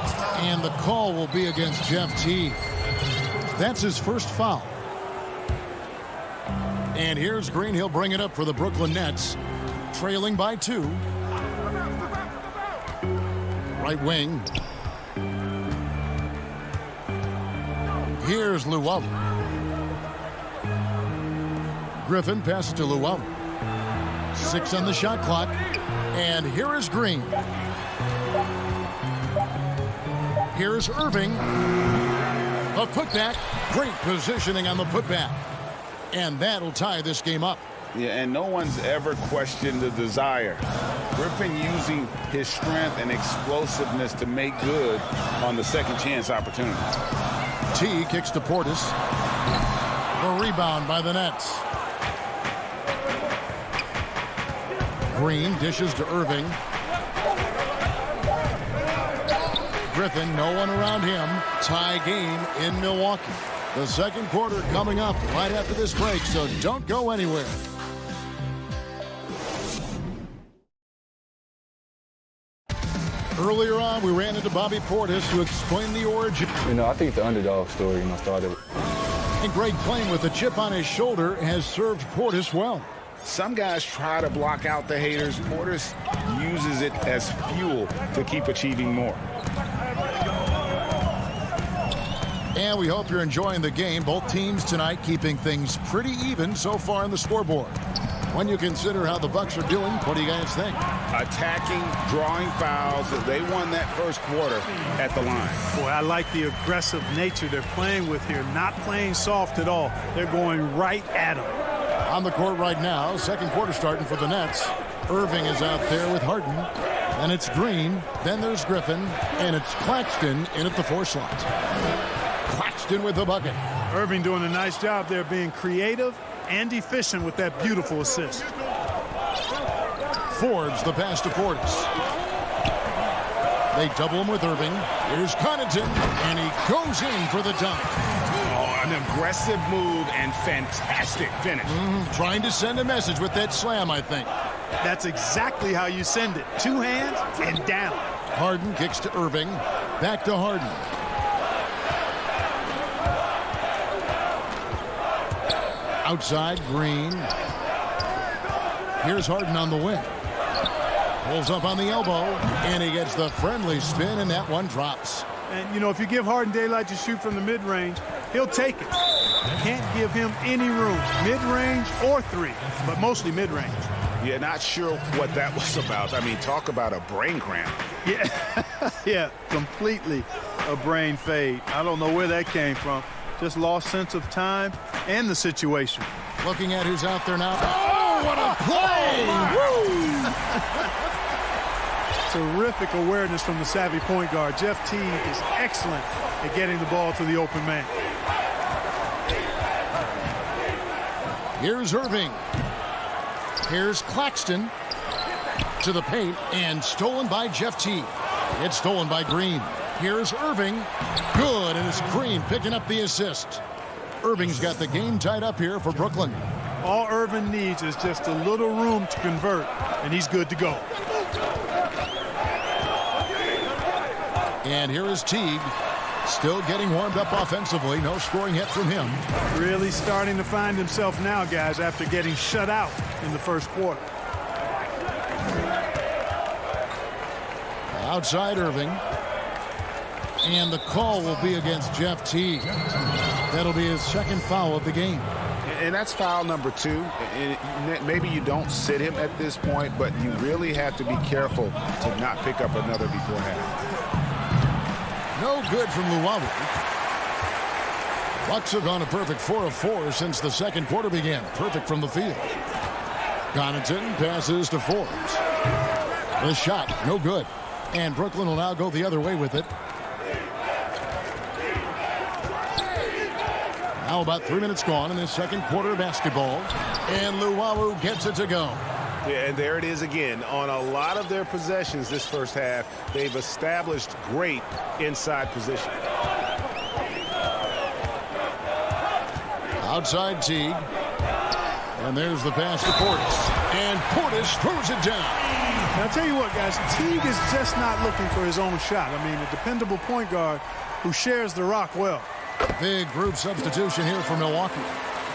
And the call will be against Jeff Teague. That's his first foul. And here's Green. He'll bring it up for the Brooklyn Nets. Trailing by 2. Right wing. Here's Llewellyn. Griffin passes to Llewellyn. 6 on the shot clock. And here is Green. Here's Irving. A putback. Great positioning on the putback. And that'll tie this game up. Yeah, and no one's ever questioned the desire. Griffin using his strength and explosiveness to make good on the second chance opportunity. T kicks to Portis. The rebound by the Nets. Green dishes to Irving. Griffin, no one around him. Tie game in Milwaukee. The second quarter coming up right after this break, so don't go anywhere. Earlier on, we ran into Bobby Portis to explain the origin. I think the underdog story, started. And Greg, playing with a chip on his shoulder, has served Portis well. Some guys try to block out the haters. Portis uses it as fuel to keep achieving more. And we hope you're enjoying the game. Both teams tonight keeping things pretty even so far on the scoreboard. When you consider how the Bucks are doing, what do you guys think? Attacking, drawing fouls. They won that first quarter at the line. Boy, I like the aggressive nature they're playing with here. Not playing soft at all. They're going right at them. On the court right now, second quarter starting for the Nets. Irving is out there with Harden. Then it's Green. Then there's Griffin. And it's Claxton in at the 4 slot. Claxton with the bucket. Irving doing a nice job there being creative and efficient with that beautiful assist. Forbes the pass to Portis. They double him with Irving. Here's Connaughton, and he goes in for the dunk. Oh, an aggressive move and fantastic finish. Trying to send a message with that slam, I think. That's exactly how you send it. 2 hands and down. Harden kicks to Irving. Back to Harden. Outside, Green. Here's Harden on the wing. Pulls up on the elbow, and he gets the friendly spin, and that one drops. And, if you give Harden daylight to shoot from the mid-range, he'll take it. Can't give him any room, mid-range or 3, but mostly mid-range. Yeah, not sure what that was about. I mean, talk about a brain cramp. Yeah, yeah, completely a brain fade. I don't know where that came from. Just lost sense of time and the situation. Looking at who's out there now. Oh, what a play! Woo! Terrific awareness from the savvy point guard. Jeff Teague is excellent at getting the ball to the open man. Here's Irving. Here's Claxton to the paint, and stolen by Jeff Teague. It's stolen by Green. Here's Irving. Good, and it's Green picking up the assist. Irving's got the game tied up here for Brooklyn. All Irving needs is just a little room to convert, and he's good to go. And here is Teague. Still getting warmed up offensively. No scoring hit from him. Really starting to find himself now, guys, after getting shut out in the first quarter. Outside Irving. And the call will be against Jeff Teague. That'll be his second foul of the game. And that's foul number 2. And maybe you don't sit him at this point, but you really have to be careful to not pick up another before half. No good from Llewellyn. Bucks have gone a perfect 4 of 4 since the second quarter began. Perfect from the field. Connaughton passes to Forbes. The shot, no good. And Brooklyn will now go the other way with it. Now Now about 3 minutes gone in this second quarter of basketball. And Luwawu gets it to go. Yeah, and there it is again. On a lot of their possessions this first half, they've established great inside position. Outside Teague. And there's the pass to Portis. And Portis throws it down. And I'll tell you what, guys, Teague is just not looking for his own shot. I mean, a dependable point guard who shares the rock well. Big group substitution here for Milwaukee.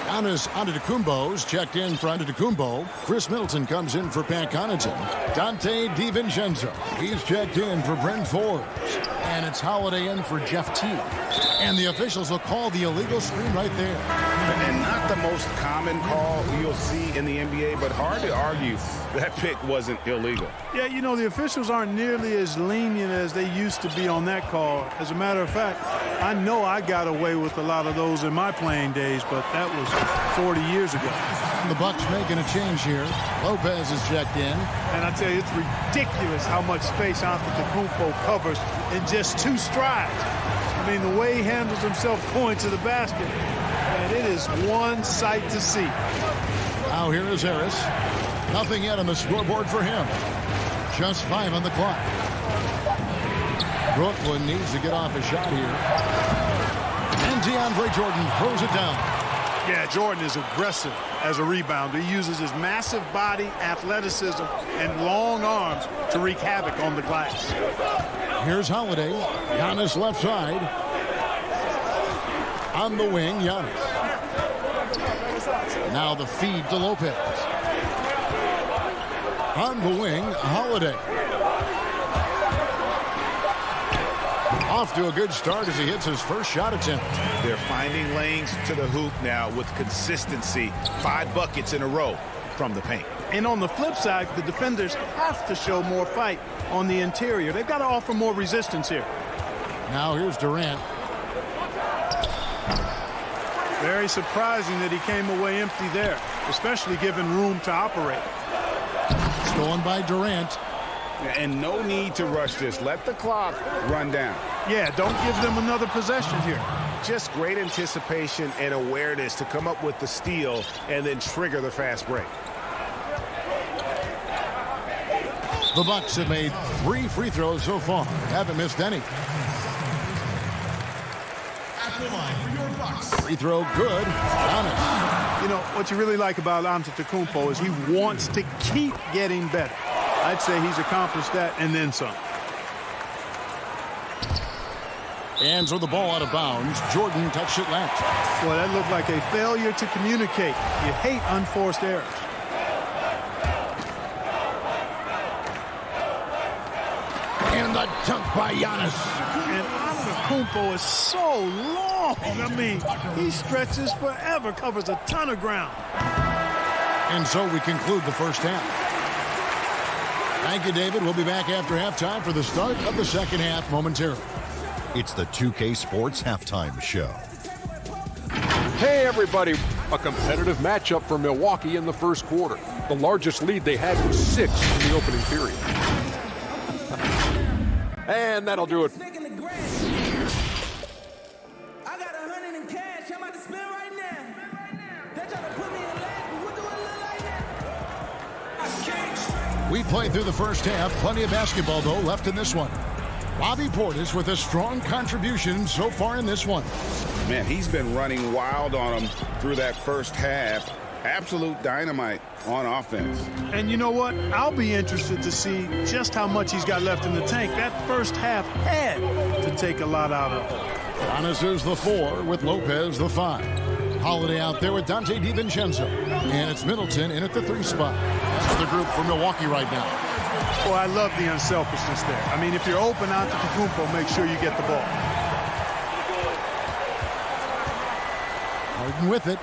Giannis Antetokounmpo's checked in for Antetokounmpo. Chris Middleton comes in for Pat Connaughton. Dante DiVincenzo, he's checked in for Brent Forbes. And it's Holiday in for Jeff Teague. And the officials will call the illegal screen right there. And not the most common call you'll see in the NBA, but hard to argue that pick wasn't illegal. Yeah, you know, the officials aren't nearly as lenient as they used to be on that call. As a matter of fact, I know I got away with a lot of those in my playing days, but that was 40 years ago. The Bucks making a change here. Lopez is checked in. And I tell you, it's ridiculous how much space Antetokounmpo covers in just 2 strides. I mean, the way he handles himself going to the basket, and it is one sight to see. Now here is Harris. Nothing yet on the scoreboard for him. Just 5 on the clock. Brooklyn needs to get off a shot here. And DeAndre Jordan throws it down. Yeah, Jordan is aggressive as a rebounder. He uses his massive body, athleticism, and long arms to wreak havoc on the glass. Here's Holiday. Giannis left side. On the wing, Giannis. Now the feed to Lopez. On the wing, Holiday. Off to a good start as he hits his first shot attempt. They're finding lanes to the hoop now with consistency. 5 buckets in a row from the paint. And on the flip side, the defenders have to show more fight on the interior. They've got to offer more resistance here. Now here's Durant. Very surprising that he came away empty there, especially given room to operate. Stolen by Durant. And no need to rush this. Let the clock run down. Yeah, don't give them another possession here. Just great anticipation and awareness to come up with the steal and then trigger the fast break. The Bucks have made 3 free throws so far. Haven't missed any. Free throw good. Giannis. You know, what you really like about Antetokounmpo is he wants to keep getting better. I'd say he's accomplished that and then some. Hands with the ball out of bounds. Jordan touched it left. Boy, that looked like a failure to communicate. You hate unforced errors. And the dunk by Giannis. And Antetokounmpo is so long. I mean, he stretches forever, covers a ton of ground. And so we conclude the first half. Thank you, David. We'll be back after halftime for the start of the second half momentarily. It's the 2K Sports Halftime Show. Hey, everybody. A competitive matchup for Milwaukee in the first quarter. The largest lead they had was 6 in the opening period. And that'll do it. We played through the first half. Plenty of basketball, though, left in this one. Bobby Portis with a strong contribution so far in this one. Man, he's been running wild on him through that first half. Absolute dynamite on offense. And you know what? I'll be interested to see just how much he's got left in the tank. That first half had to take a lot out of him. Giannis is the 4 with Lopez the 5. Holiday out there with Dante DiVincenzo. And it's Middleton in at the 3 spot. That's the group for Milwaukee right now. Boy, I love the unselfishness there. I mean, if you're open out to Antetokounmpo, make sure you get the ball. Harden with it.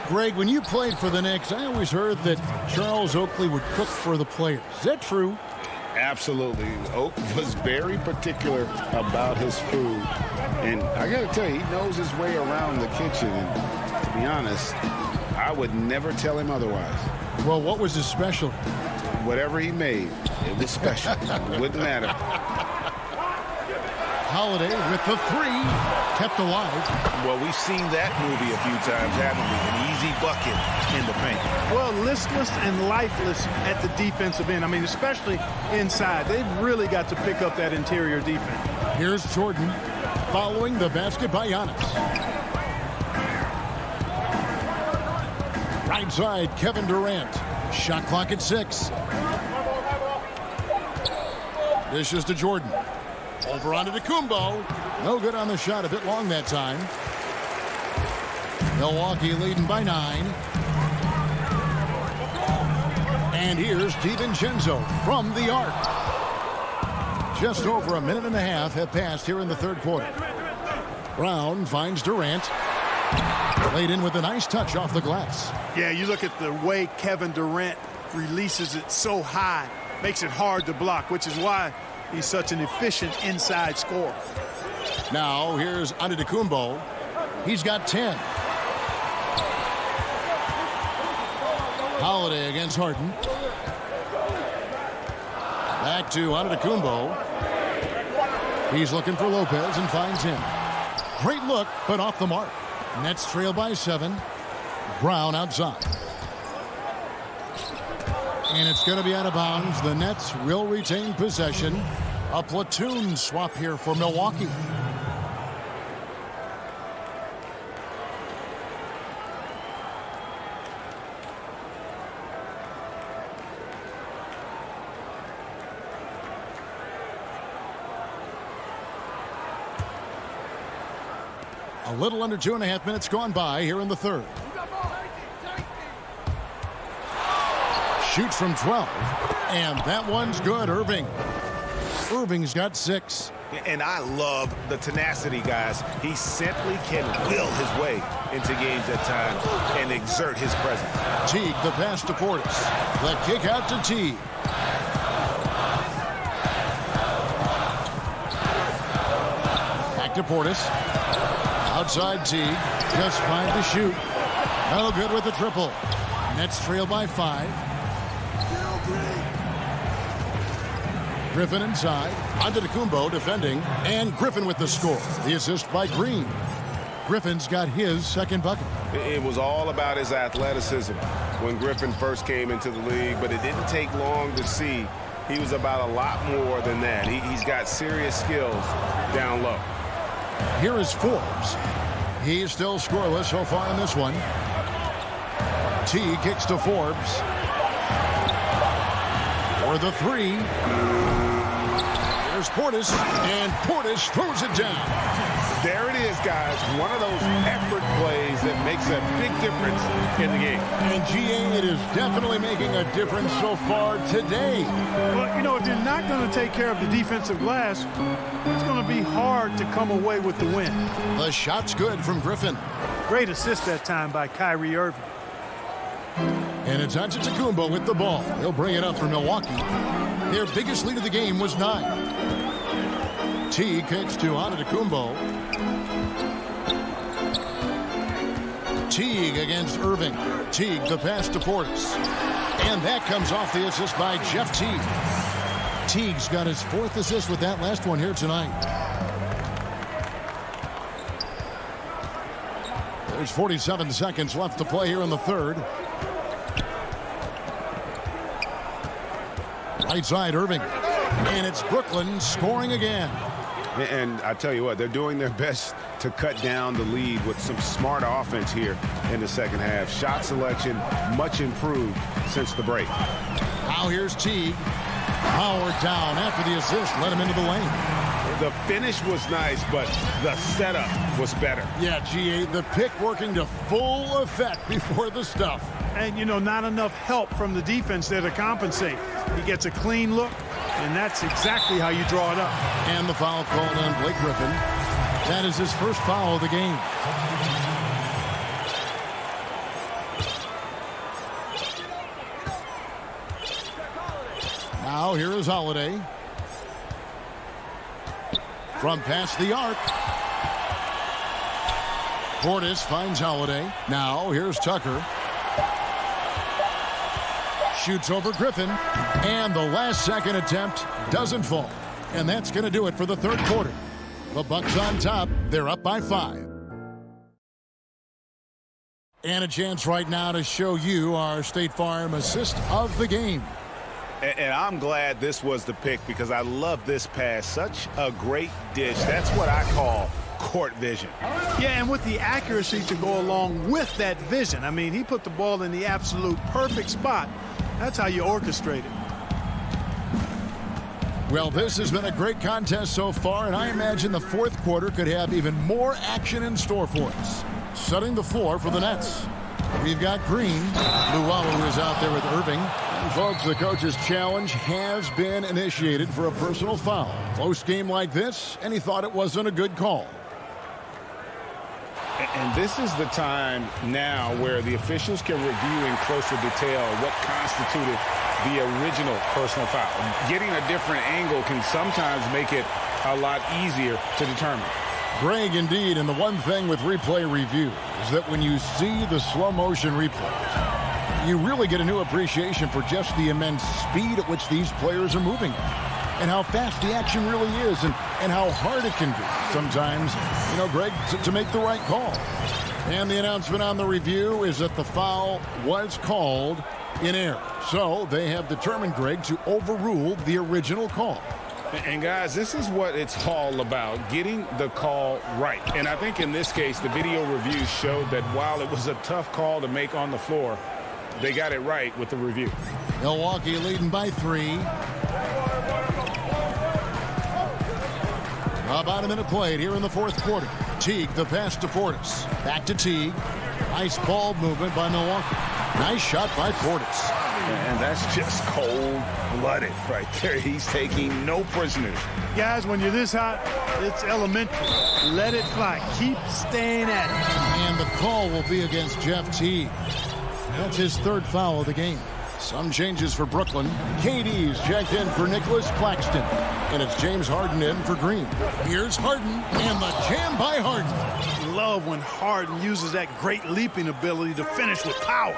Greg, when you played for the Knicks, I always heard that Charles Oakley would cook for the players. Is that true? Absolutely. Oak was very particular about his food. And I got to tell you, he knows his way around the kitchen. And to be honest, I would never tell him otherwise. Well, what was his specialty? Whatever he made, it was special. It wouldn't matter. Holiday with the three, kept alive. Well, we've seen that movie a few times, haven't we? An easy bucket in the paint. Well, listless and lifeless at the defensive end. I mean, especially inside. They've really got to pick up that interior defense. Here's Jordan following the basket by Giannis. Right side, Kevin Durant. Shot clock at 6. Dishes to Jordan. Over onto Kumbo. No good on the shot. A bit long that time. Milwaukee leading by 9. And here's DiVincenzo from the arc. Just over a minute and a half have passed here in the third quarter. Brown finds Durant. Laid in with a nice touch off the glass. Yeah, you look at the way Kevin Durant releases it so high. Makes it hard to block, which is why he's such an efficient inside scorer. Now here's Antetokounmpo. He's got 10. Holiday against Harden. Back to Antetokounmpo. He's looking for Lopez and finds him. Great look, but off the mark. Nets trail by 7. Brown outside. And it's going to be out of bounds. The Nets will retain possession. A platoon swap here for Milwaukee. A little under 2.5 minutes gone by here in the third. Shoots from 12. And that one's good, Irving. Irving's got 6. And I love the tenacity, guys. He simply can will his way into games at times and exert his presence. Teague, the pass to Portis. The kick out to Teague. Back to Portis. Outside Teague. Just 5 to shoot. No good with the triple. Nets trail by 5. Griffin inside. Antetokounmpo defending. And Griffin with the score. The assist by Green. Griffin's got his second bucket. It was all about his athleticism when Griffin first came into the league, but it didn't take long to see he was about a lot more than that. He's got serious skills down low. Here is Forbes. He's still scoreless so far in this one. T kicks to Forbes. For the 3. There's Portis, and Portis throws it down. There it is, guys. One of those effort plays that makes a big difference in the game. And GA, it is definitely making a difference so far today. Well, you know, if you're not going to take care of the defensive glass, it's going to be hard to come away with the win. The shot's good from Griffin. Great assist that time by Kyrie Irving. And it's Antetokounmpo with the ball. He'll bring it up for Milwaukee. Their biggest lead of the game was 9. T kicks to Antetokounmpo. Teague against Irving. Teague the pass to Portis. And that comes off the assist by Jeff Teague. Teague's got his 4th assist with that last one here tonight. There's 47 seconds left to play here in the third. Right side, Irving. And it's Brooklyn scoring again. And I tell you what, they're doing their best to cut down the lead with some smart offense here in the second half. Shot selection much improved since the break. Now here's Teague. Howard down after the assist. Let him into the lane. The finish was nice, but the setup was better. Yeah, GA, the pick working to full effect before the stuff. And, you know, not enough help from the defense there to compensate. He gets a clean look, and that's exactly how you draw it up. And the foul called on Blake Griffin. That is his first foul of the game. Now here is Holiday. From past the arc. Portis finds Holiday. Now here's Tucker. Shoots over Griffin. And the last second attempt doesn't fall. And that's going to do it for the third quarter. The Bucks on top. They're up by 5. And a chance right now to show you our State Farm assist of the game. And I'm glad this was the pick because I love this pass. Such a great dish. That's what I call court vision. Yeah, and with the accuracy to go along with that vision. I mean, he put the ball in the absolute perfect spot. That's how you orchestrate it. Well, this has been a great contest so far, and I imagine the fourth quarter could have even more action in store for us. Setting the floor for the Nets. We've got Green. Luwawu is out there with Irving. And folks, the coach's challenge has been initiated for a personal foul. Close game like this, and he thought it wasn't a good call. And this is the time now where the officials can review in closer detail what constituted the original personal foul. Getting a different angle can sometimes make it a lot easier to determine. Greg, indeed, and the one thing with replay review is that when you see the slow motion replays, you really get a new appreciation for just the immense speed at which these players are moving and how fast the action really is and how hard it can be sometimes, you know, Greg, to make the right call. And the announcement on the review is that the foul was called in error. So they have determined, Greg, to overrule the original call. And guys, this is what it's all about, getting the call right. And I think in this case, the video review showed that while it was a tough call to make on the floor, they got it right with the review. Milwaukee leading by 3. About a minute played here in the fourth quarter. Teague, the pass to Portis. Back to Teague. Nice ball movement by Milwaukee. Nice shot by Portis. And that's just cold-blooded right there. He's taking no prisoners. Guys, when you're this hot, it's elementary. Let it fly. Keep staying at it. And the call will be against Jeff Teague. That's his third foul of the game. Some changes for Brooklyn. KD's checked in for Nicholas Claxton. And it's James Harden in for Green. Here's Harden, and the jam by Harden. Love when Harden uses that great leaping ability to finish with power.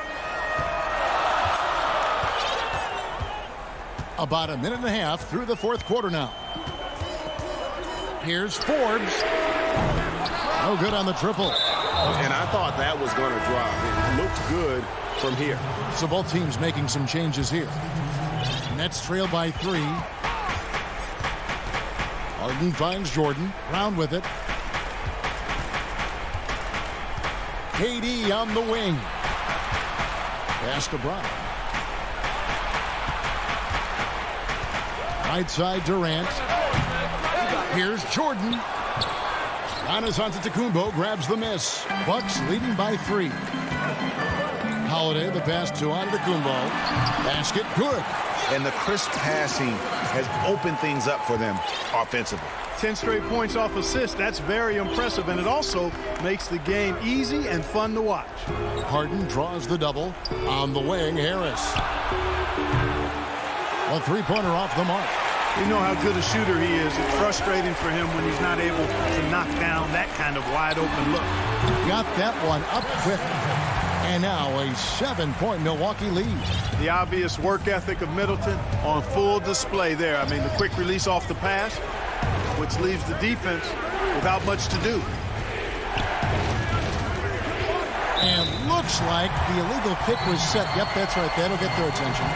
About a minute and a half through the fourth quarter now. Here's Forbes. No good on the triple. And I thought that was going to drop. It looked good from here. So both teams making some changes here. Nets trail by 3. Harden finds Jordan. Brown with it. KD on the wing. Pass to Brown. Right side Durant. Here's Jordan. Giannis Antetokounmpo grabs the miss. Bucks leading by 3. Holiday, the pass to Antetokounmpo. Basket, good. And the crisp passing has opened things up for them offensively. 10 straight points off assist. That's very impressive, and it also makes the game easy and fun to watch. Harden draws the double. On the wing, Harris. A three-pointer off the mark. You know how good a shooter he is. It's frustrating for him when he's not able to knock down that kind of wide-open look. Got that one up quick. And now a 7-point Milwaukee lead. The obvious work ethic of Middleton on full display there. I mean, the quick release off the pass, which leaves the defense without much to do. And looks like the illegal pick was set. Yep, that's right. That'll get their attention.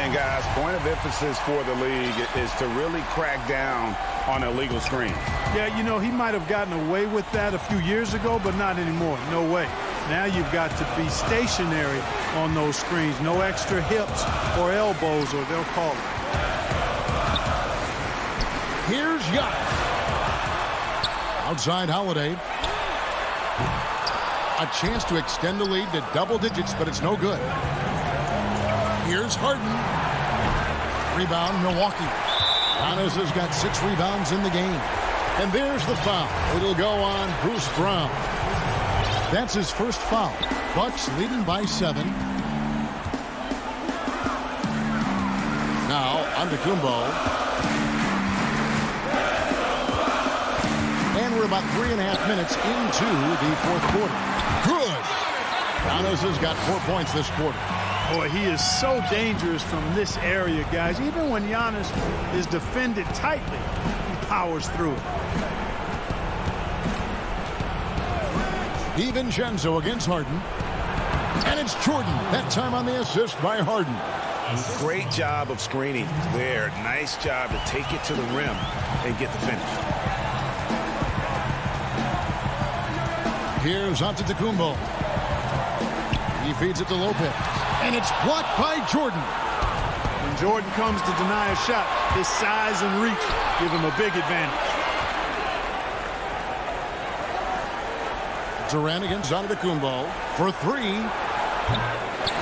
And, guys, point of emphasis for the league is to really crack down on illegal screen. Yeah, you know, he might have gotten away with that a few years ago, but not anymore. No way. Now you've got to be stationary on those screens. No extra hips or elbows, or they'll call it. Here's Giannis. Outside Holiday. A chance to extend the lead to double digits, but it's no good. Here's Harden. Rebound, Milwaukee. Giannis has got 6 rebounds in the game. And there's the foul. It'll go on Bruce Brown. That's his first foul. Bucks leading by 7. Now, Antetokounmpo. And we're about 3.5 minutes into the fourth quarter. Good! Giannis has got 4 points this quarter. Boy, he is so dangerous from this area, guys. Even when Giannis is defended tightly, he powers through it. DiVincenzo against Harden. And it's Jordan, that time on the assist by Harden. Great job of screening there. Nice job to take it to the rim and get the finish. Here's Antetokounmpo. He feeds it to Lopez. And it's blocked by Jordan. When Jordan comes to deny a shot, his size and reach give him a big advantage. Durant against Antetokounmpo for three.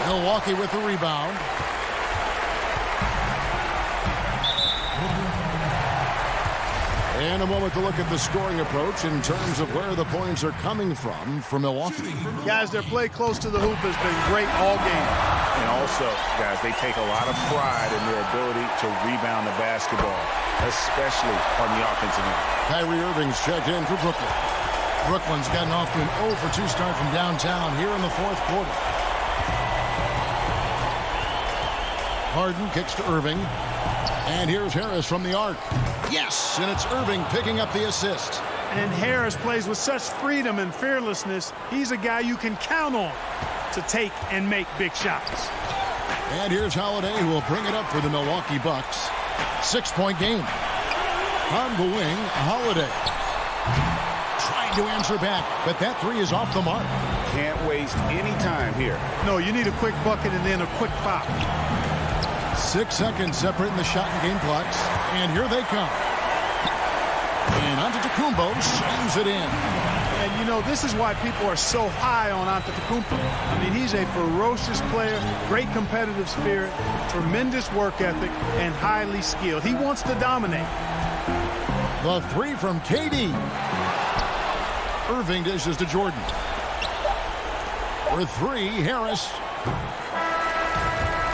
Milwaukee with the rebound. And a moment to look at the scoring approach in terms of where the points are coming from for Milwaukee. Guys, their play close to the hoop has been great all game. And also, guys, they take a lot of pride in their ability to rebound the basketball, especially on the offensive end. Kyrie Irving's checked in for Brooklyn. Brooklyn's gotten off to an 0 for 2 start from downtown here in the fourth quarter. Harden kicks to Irving. And here's Harris from the arc. Yes, and it's Irving picking up the assist. And Harris plays with such freedom and fearlessness. He's a guy you can count on to take and make big shots. And here's Holiday, who will bring it up for the Milwaukee Bucks. 6-point game. On the wing, Holiday. Trying to answer back, but that three is off the mark. Can't waste any time here. No, you need a quick bucket and then a quick foul. 6 seconds separating the shot and game clocks. And here they come. And Antetokounmpo slams it in. And, you know, this is why people are so high on Antetokounmpo. I mean, he's a ferocious player, great competitive spirit, tremendous work ethic, and highly skilled. He wants to dominate. The three from KD. Irving dishes to Jordan. For three, Harris.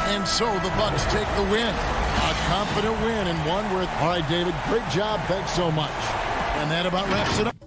And so the Bucks take the win. A confident win and one worth. All right, David, great job. Thanks so much. And that about wraps it up.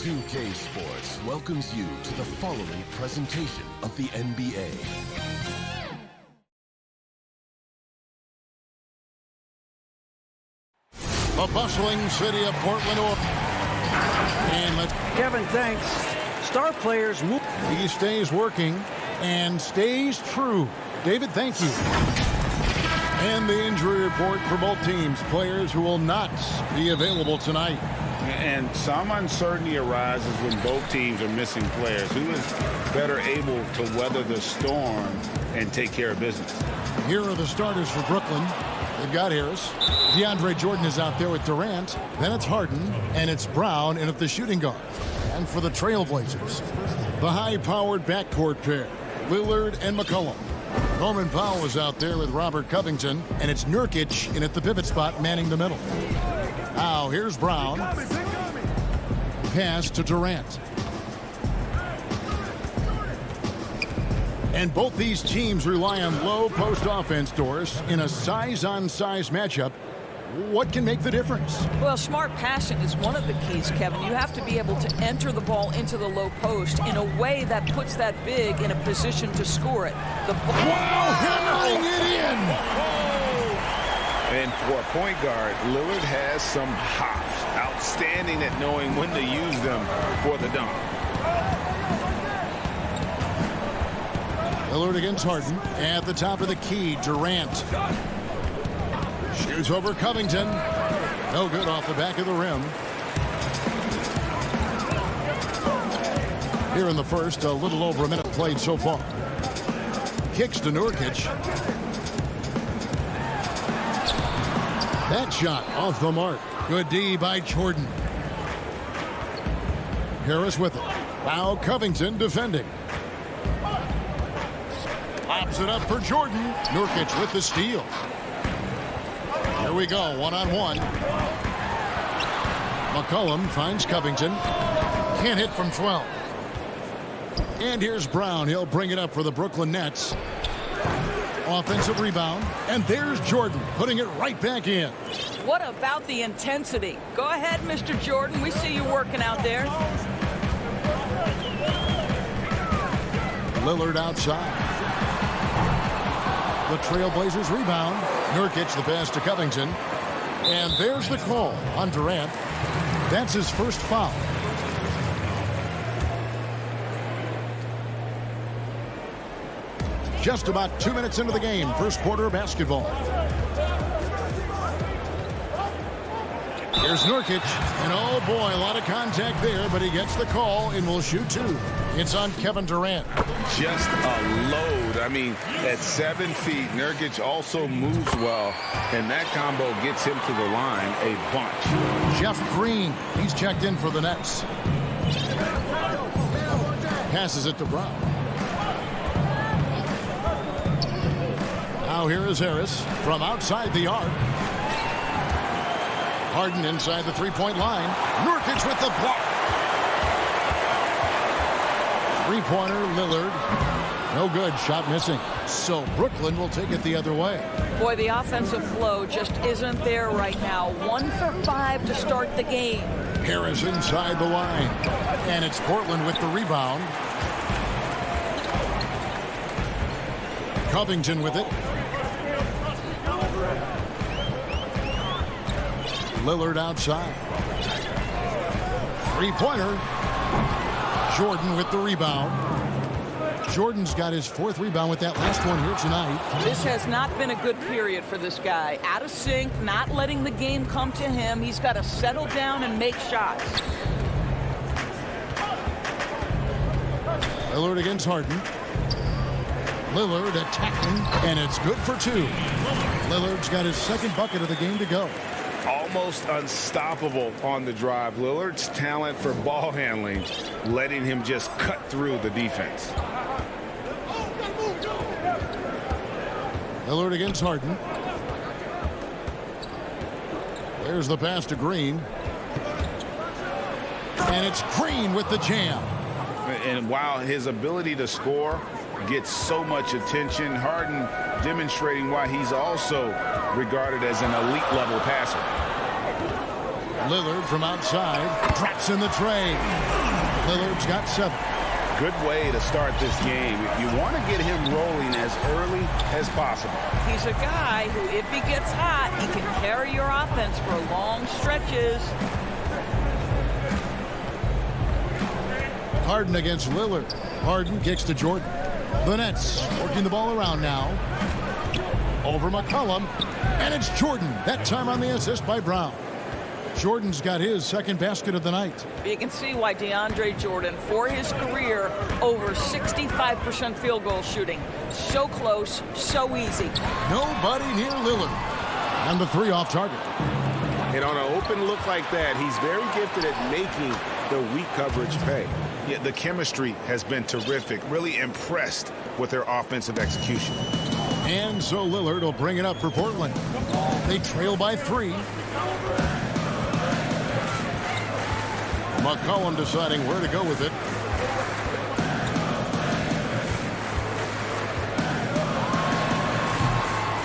2K Sports welcomes you to the following presentation of the NBA. The bustling city of Portland, Oregon. And let's... Kevin, thanks. Star players move. He stays working and stays true. David, thank you. And the injury report for both teams. Players who will not be available tonight. And some uncertainty arises when both teams are missing players. Who is better able to weather the storm and take care of business? Here are the starters for Brooklyn. They've got Harris. DeAndre Jordan is out there with Durant. Then it's Harden, and it's Brown in at the shooting guard. And for the Trailblazers, the high-powered backcourt pair, Lillard and McCollum. Norman Powell is out there with Robert Covington, and it's Nurkic in at the pivot spot manning the middle. Now here's Brown. Pass to Durant. And both these teams rely on low post offense doors in a size-on-size matchup. What can make the difference? Well, smart passing is one of the keys, Kevin. You have to be able to enter the ball into the low post in a way that puts that big in a position to score it. Wow, hammering it in! And for a point guard, Lillard has some hops. Outstanding at knowing when to use them for the dunk. Lillard against Harden. At the top of the key, Durant. Shoots over Covington. No good off the back of the rim. Here in the first, a little over a minute played so far. Kicks to Nurkic. That shot off the mark. Good D by Jordan. Harris with it. Now Covington defending. Pops it up for Jordan. Nurkic with the steal. Here we go, one-on-one. McCollum finds Covington. Can't hit from 12. And here's Brown. He'll bring it up for the Brooklyn Nets. Offensive rebound. And there's Jordan putting it right back in. What about the intensity? Go ahead, Mr. Jordan. We see you working out there. Lillard outside. The Trailblazers rebound. Nurkic the pass to Covington. And there's the call on Durant. That's his first foul. Just about 2 minutes into the game. First quarter of basketball. Here's Nurkic. And oh boy, a lot of contact there, but he gets the call and will shoot two. It's on Kevin Durant. Just a load I mean, at 7 feet, Nurkic also moves well, and that combo gets him to the line a bunch. Jeff Green, he's checked in for the Nets. Passes it to Brown. Now here is Harris from outside the arc. Harden inside the three-point line. Nurkic with the block. Three-pointer, Lillard. No good. Shot missing. So Brooklyn will take it the other way. Boy, the offensive flow just isn't there right now. 1 for 5 to start the game. Harris inside the line. And it's Portland with the rebound. Covington with it. Lillard outside. Three-pointer. Jordan with the rebound. Jordan's got his 4th rebound with that last one here tonight. This has not been a good period for this guy. Out of sync, not letting the game come to him. He's got to settle down and make shots. Lillard against Harden. Lillard attacking, and it's good for 2. Lillard's got his 2nd bucket of the game to go. Almost unstoppable on the drive. Lillard's talent for ball handling, letting him just cut through the defense. Lillard against Harden. There's the pass to Green. And it's Green with the jam. And while his ability to score gets so much attention, Harden demonstrating why he's also regarded as an elite level passer. Lillard from outside drops in the tray. Lillard's got 7. Good way to start this game. You want to get him rolling as early as possible. He's a guy who, if he gets hot, he can carry your offense for long stretches. Harden against Lillard. Harden kicks to Jordan. The Nets working the ball around now. Over McCollum. And it's Jordan. That time on the assist by Brown. Jordan's got his 2nd basket of the night. You can see why DeAndre Jordan, for his career, over 65% field goal shooting. So close, so easy. Nobody near Lillard. And the 3 off target. And on an open look like that, he's very gifted at making the weak coverage pay. Yeah, the chemistry has been terrific. Really impressed with their offensive execution. And so Lillard will bring it up for Portland. They trail by 3. McCollum deciding where to go with it.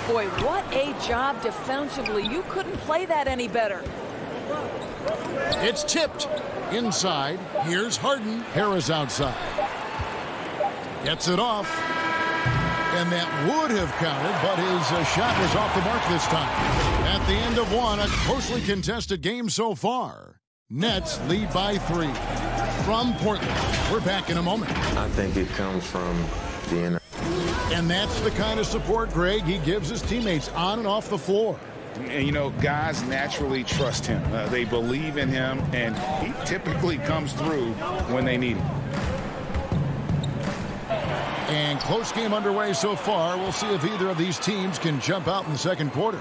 Boy, what a job defensively. You couldn't play that any better. It's tipped inside. Here's Harden. Harris outside. Gets it off. And that would have counted, but his shot was off the mark this time. At the end of 1, a closely contested game so far. Nets lead by 3. From Portland, we're back in a moment. I think it comes from the inner. And that's the kind of support, Greg, he gives his teammates on and off the floor. And, you know, guys naturally trust him. They believe in him, and he typically comes through when they need him. And close game underway so far. We'll see if either of these teams can jump out in the 2nd quarter.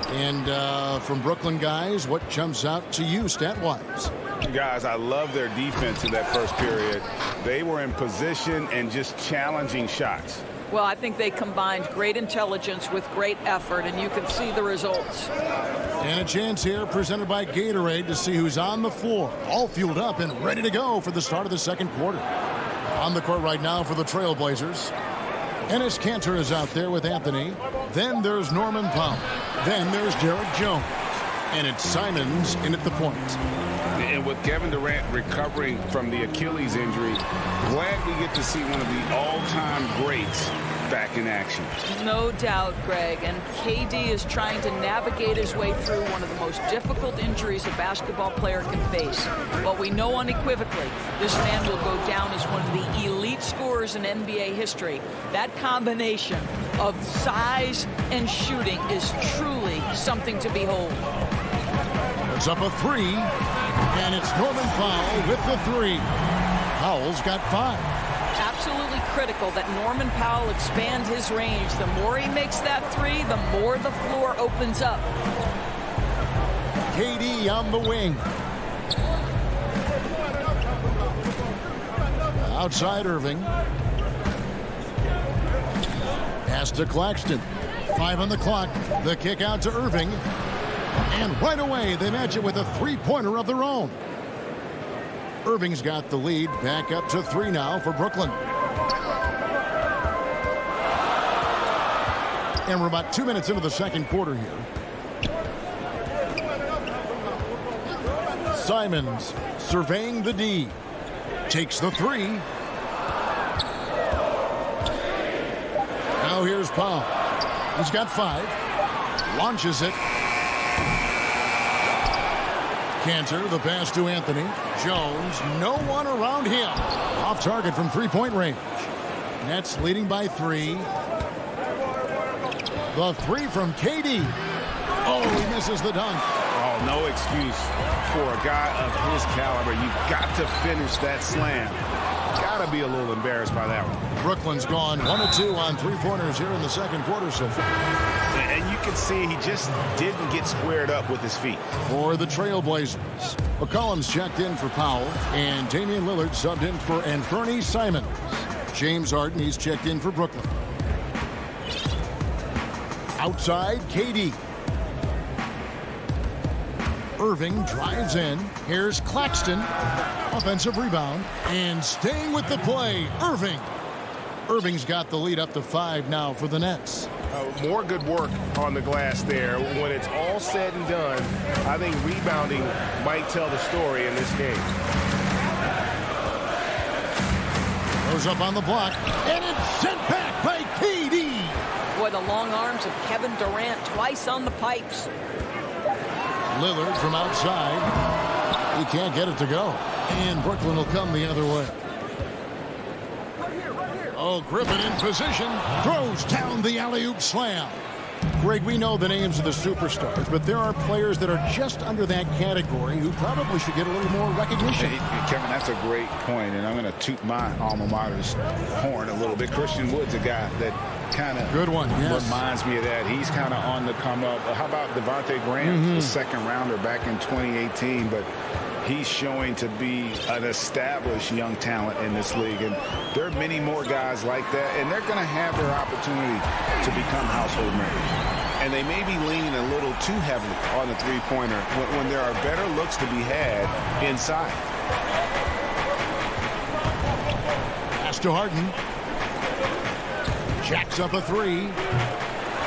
And from Brooklyn guys, what jumps out to you stat-wise? Guys, I love their defense in that first period. They were in position and just challenging shots. Well, I think they combined great intelligence with great effort, and you can see the results. And a chance here presented by Gatorade to see who's on the floor, all fueled up and ready to go for the start of the 2nd quarter. On the court right now for the Trailblazers. Enes Kanter is out there with Anthony. Then there's Norman Powell. Then there's Derek Jones. And it's Simons in at the point. And with Kevin Durant recovering from the Achilles injury, glad we get to see one of the all-time greats back in action. No doubt, Greg. And KD is trying to navigate his way through one of the most difficult injuries a basketball player can face. But we know unequivocally this man will go down as one of the elite scorers in NBA history. That combination of size and shooting is truly something to behold. It's up a 3, and it's Norman Powell with the 3. Powell's got 5. absolutely critical that Norman Powell expand his range. The more he makes that three, the more the floor opens up. KD on the wing. Outside Irving. Pass to Claxton. 5 on the clock. The kick out to Irving. And right away, they match it with a three-pointer of their own. Irving's got the lead. Back up to 3 now for Brooklyn. And we're about 2 minutes into the second quarter here. Simons surveying the D. Takes the 3. Now here's Powell. He's got 5. Launches it. Cantor, the pass to Anthony. Jones, no one around him. Off target from three-point range. Nets leading by 3. The 3 from KD. Oh, he misses the dunk. Oh, no excuse for a guy of his caliber. You got to finish that slam. Got to be a little embarrassed by that one. Brooklyn's gone 1 of 2 on three-pointers here in the second quarter so far. And you can see he just didn't get squared up with his feet. For the Trailblazers, McCollum's checked in for Powell, and Damian Lillard subbed in for Anthony Simons. James Harden, he's checked in for Brooklyn. Outside, KD. Irving drives in. Here's Claxton. Offensive rebound. And staying with the play, Irving. Irving's got the lead up to 5 now for the Nets. More good work on the glass there. When it's all said and done, I think rebounding might tell the story in this game. Goes up on the block. And it's sent back by KD. Boy, the long arms of Kevin Durant twice on the pipes. Lillard from outside. He can't get it to go. And Brooklyn will come the other way. Oh, Griffin in position. Throws down the alley-oop slam. Greg, we know the names of the superstars, but there are players that are just under that category who probably should get a little more recognition. Hey, Kevin, that's a great point, and I'm going to toot my alma mater's horn a little bit. Christian Wood's a guy that kind of reminds me of that. He's kind of on the come up. How about Devontae Graham, the second rounder back in 2018, but he's showing to be an established young talent in this league, and there are many more guys like that, and they're going to have their opportunity to become household names. And they may be leaning a little too heavily on the three-pointer when there are better looks to be had inside. Pass to Harden. Jacks up a 3.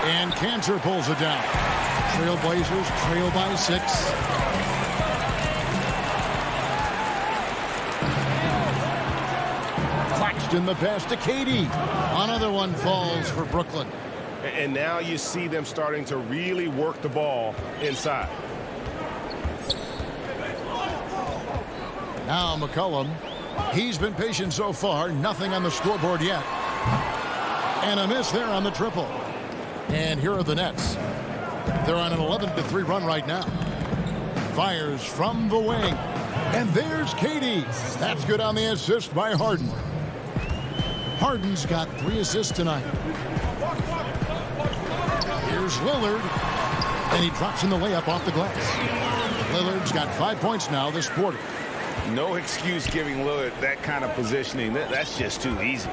And Cantor pulls it down. Trailblazers trail by 6. In the pass to KD. Another one falls for Brooklyn. And now you see them starting to really work the ball inside. Now McCollum. He's been patient so far. Nothing on the scoreboard yet. And a miss there on the triple. And here are the Nets. They're on an 11-3 run right now. Fires from the wing. And there's KD. That's good on the assist by Harden. Harden's got 3 assists tonight. Here's Lillard. And he drops in the layup off the glass. Lillard's got 5 points now this quarter. No excuse giving Lillard that kind of positioning. That's just too easy.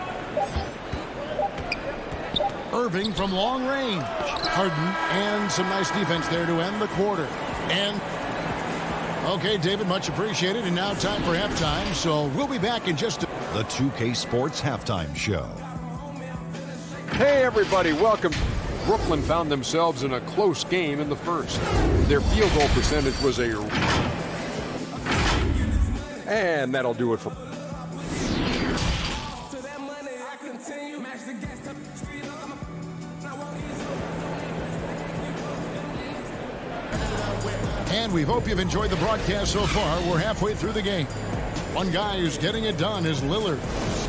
Irving from long range. Harden, and some nice defense there to end the quarter. And, okay, David, much appreciated. And now time for halftime. So we'll be back in just a... The 2K Sports Halftime Show. Hey, everybody, welcome. Brooklyn found themselves in a close game in the first. Their field goal percentage was a... And that'll do it for... And we hope you've enjoyed the broadcast so far. We're halfway through the game. One guy who's getting it done is Lillard.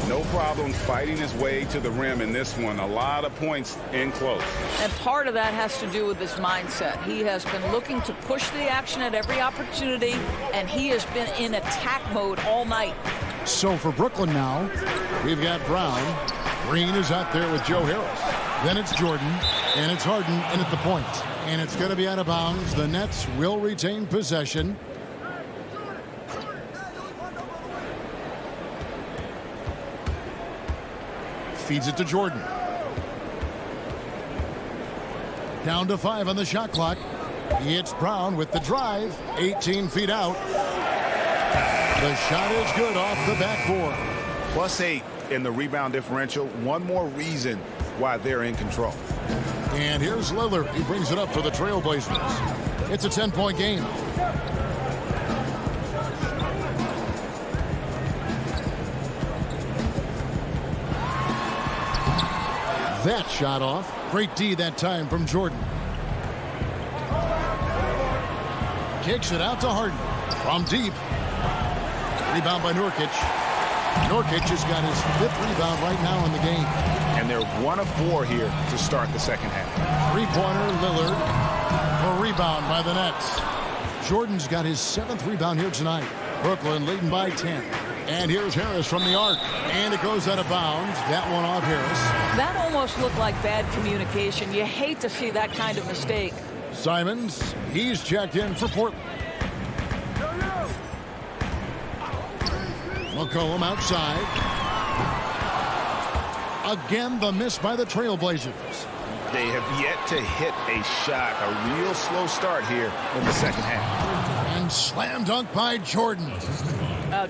No problem fighting his way to the rim in this one. A lot of points in close. And part of that has to do with his mindset. He has been looking to push the action at every opportunity, and he has been in attack mode all night. So for Brooklyn now, we've got Brown. Green is out there with Joe Harris. Then it's Jordan, and it's Harden in at the point. And it's going to be out of bounds. The Nets will retain possession. Feeds it to Jordan. Down to 5 on the shot clock. It's Brown with the drive. 18 feet out. The shot is good off the backboard. +8 in the rebound differential. One more reason why they're in control. And here's Lillard. He brings it up for the Trailblazers. It's a 10-point game. That shot off. Great D that time from Jordan. Kicks it out to Harden. From deep. Rebound by Nurkic. Nurkic has got his 5th rebound right now in the game. And they're 1 of 4 here to start the second half. Three-pointer, Lillard. A rebound by the Nets. Jordan's got his 7th rebound here tonight. Brooklyn leading by 10. And here's Harris from the arc. And it goes out of bounds. That one off Harris. That almost looked like bad communication. You hate to see that kind of mistake. Simons, he's checked in for Portland. McCollum outside. Again, the miss by the Trailblazers. They have yet to hit a shot. A real slow start here in the second half. And slam dunk by Jordan.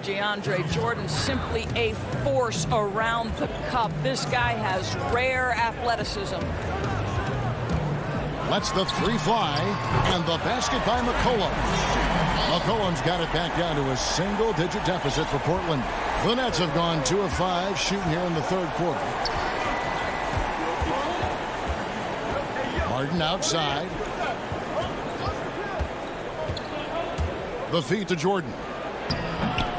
DeAndre Jordan, simply a force around the cup. This guy has rare athleticism. Lets the 3 fly, and the basket by McCollum. McCollum's got it back down to a single-digit deficit for Portland. The Nets have gone 2 of 5 shooting here in the 3rd quarter. Harden outside. The feed to Jordan.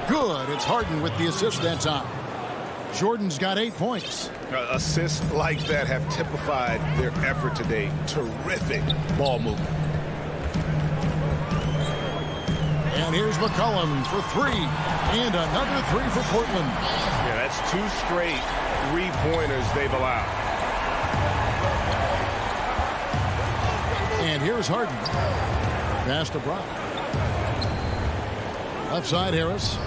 Good. It's Harden with the assist that time. Jordan's got 8 points. Assists like that have typified their effort today. Terrific ball movement. And here's McCollum for 3. And another 3 for Portland. Yeah, that's 2 straight 3-pointers they've allowed. And here's Harden. Pass to Brown. Left side, Harris.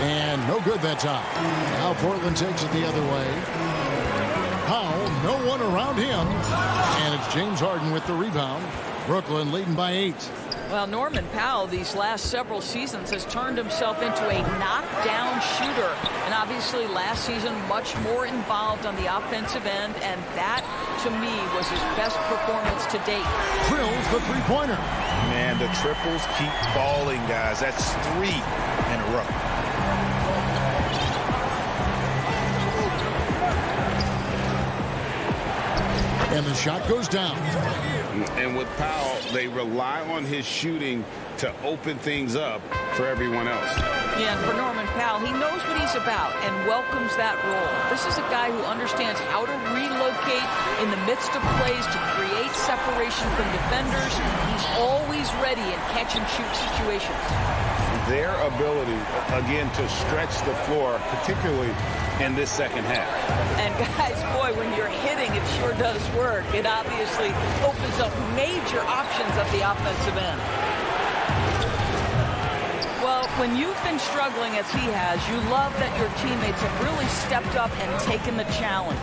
And no good that time. Now Portland takes it the other way. Powell, no one around him. And it's James Harden with the rebound. Brooklyn leading by 8. Well, Norman Powell, these last several seasons, has turned himself into a knockdown shooter. And obviously last season, much more involved on the offensive end. And that, to me, was his best performance to date. Drills the 3-pointer. Man, the triples keep falling, guys. That's 3 in a row. And the shot goes down. And with Powell, they rely on his shooting to open things up for everyone else. Yeah, and for Norman Powell, he knows what he's about and welcomes that role. This is a guy who understands how to relocate in the midst of plays to create separation from defenders. He's always ready in catch-and-shoot situations. Their ability, again, to stretch the floor, particularly in this second half. And guys, boy, when you're hitting, it sure does work. It obviously opens up major options at the offensive end. Well, when you've been struggling as he has, you love that your teammates have really stepped up and taken the challenge.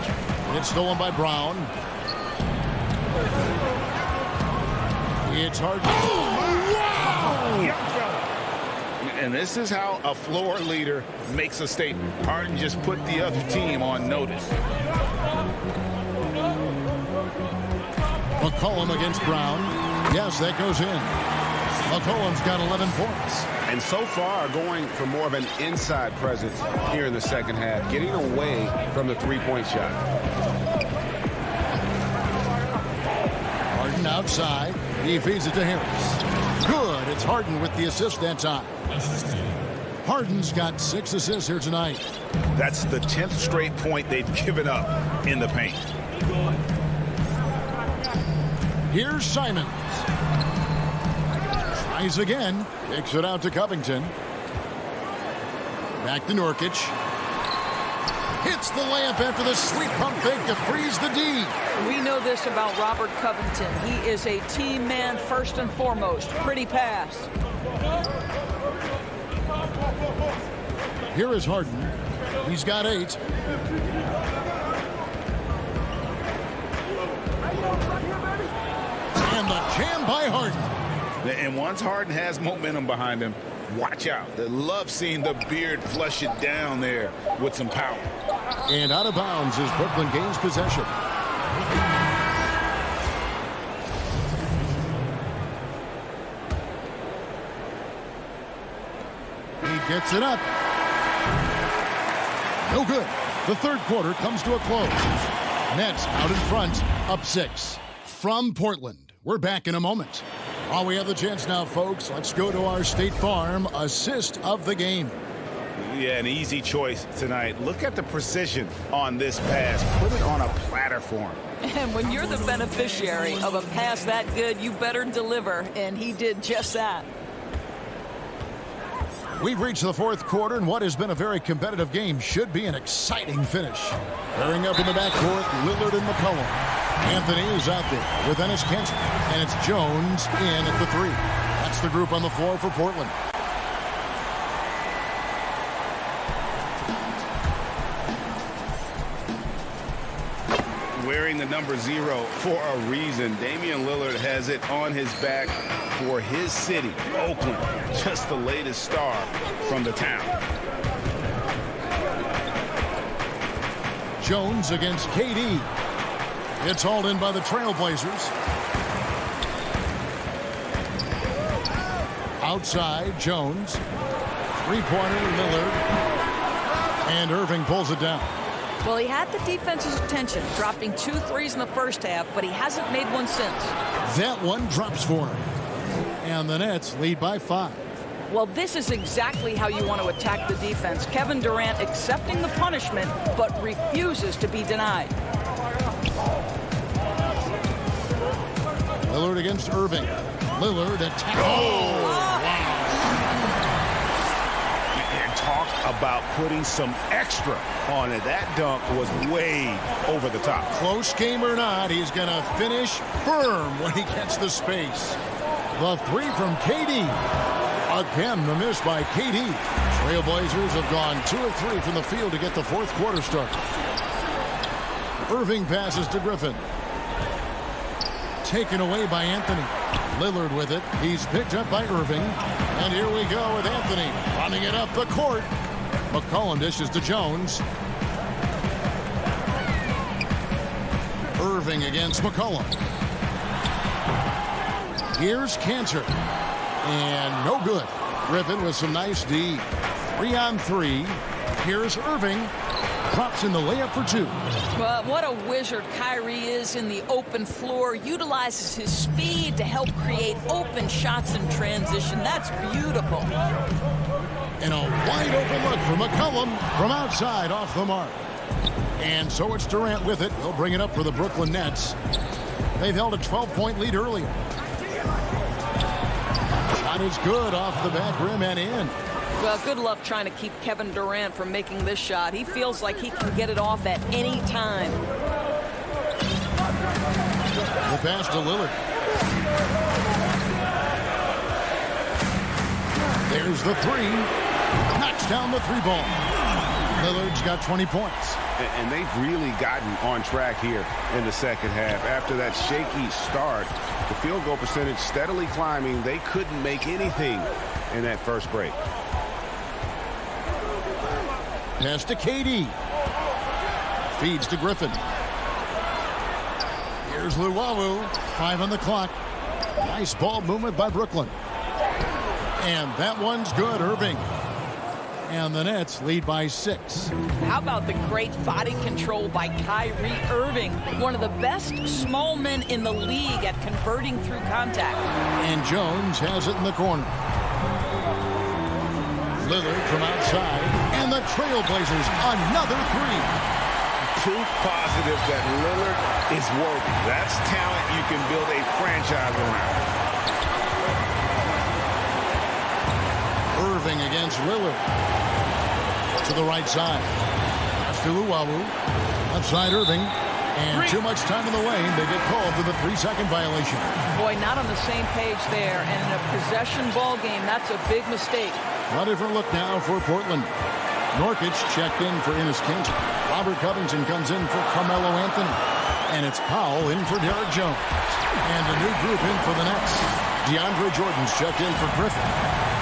It's stolen by Brown. It's Harden. Wow! And this is how a floor leader makes a statement. Harden just put the other team on notice. McCollum against Brown. Yes, that goes in. McCollum's got 11 points. And so far going for more of an inside presence here in the second half, getting away from the 3-point shot. Harden outside. He feeds it to Harris. Good. It's Harden with the assist that time. Harden's got 6 assists here tonight. That's the 10th straight point they've given up in the paint. Here's Simons. Tries again. Kicks it out to Covington. Back to Nurkic. Hits the layup after the sweet pump fake to freeze the D. We know this about Robert Covington. He is a team man first and foremost. Pretty pass. Here is Harden. He's got 8. And the jam by Harden. And once Harden has momentum behind him, watch out. They love seeing the beard flush it down there with some power. And out of bounds as Brooklyn gains possession. He gets it up. No good. The third quarter comes to a close. Nets out in front, up 6. From Portland, we're back in a moment. While we have the chance now, folks, let's go to our State Farm assist of the game. Yeah, an easy choice tonight. Look at the precision on this pass. Put it on a platter for him. And when you're the beneficiary of a pass that good, you better deliver, and he did just that. We've reached the fourth quarter, and what has been a very competitive game should be an exciting finish. Pairing up in the backcourt, Lillard and McCollum. Anthony is out there with Enes Kanter, and it's Jones in at the 3. That's the group on the floor for Portland. Wearing the number 0 for a reason. Damian Lillard has it on his back for his city, Oakland. Just the latest star from the town. Jones against KD. It's hauled in by the Trailblazers. Outside, Jones. Three-pointer, Lillard. And Irving pulls it down. Well, he had the defense's attention, dropping 2 threes in the first half, but he hasn't made one since. That one drops for him. And the Nets lead by 5. Well, this is exactly how you want to attack the defense. Kevin Durant accepting the punishment, but refuses to be denied. Lillard against Irving. Lillard attack. Oh, wow. And talk about putting some extra on it. That dunk was way over the top. Close game or not, he's going to finish firm when he gets the space. The 3 from KD. Again, the miss by KD. Trailblazers have gone 2 of 3 from the field to get the fourth quarter started. Irving passes to Griffin. Taken away by Anthony. Lillard with it. He's picked up by Irving. And here we go with Anthony running it up the court. McCollum dishes to Jones. Irving against McCollum. Here's Kanter. And no good. Griffin with some nice D. 3 on 3. Here's Irving. Drops in the layup for 2. Well, what a wizard Kyrie is in the open floor. Utilizes his speed to help create open shots in transition. That's beautiful. And a wide open look for McCollum from outside off the mark. And so it's Durant with it. He'll bring it up for the Brooklyn Nets. They've held a 12-point lead earlier. Shot is good off the back rim and in. Well, good luck trying to keep Kevin Durant from making this shot. He feels like he can get it off at any time. The pass to Lillard. There's the 3. Knocks down the 3-ball. Lillard's got 20 points. And they've really gotten on track here in the second half. After that shaky start, the field goal percentage steadily climbing. They couldn't make anything in that first break. Pass to KD. Feeds to Griffin. Here's Luwawu. 5 on the clock. Nice ball movement by Brooklyn. And that one's good, Irving. And the Nets lead by 6. How about the great body control by Kyrie Irving? One of the best small men in the league at converting through contact. And Jones has it in the corner. Lillard from outside. And the Trailblazers, another 3. Proof positive that Lillard is working. That's talent you can build a franchise around. Irving against Lillard. to the right side. Pass to Luwawu. Outside Irving. And too much time in the lane. They get called for the 3-second violation. Boy, not on the same page there. And in a possession ball game, that's a big mistake. A different look now for Portland. Norkic checked in for Enes Kanter. Robert Covington comes in for Carmelo Anthony. And it's Powell in for Derek Jones. And a new group in for the Nets. DeAndre Jordan's checked in for Griffin.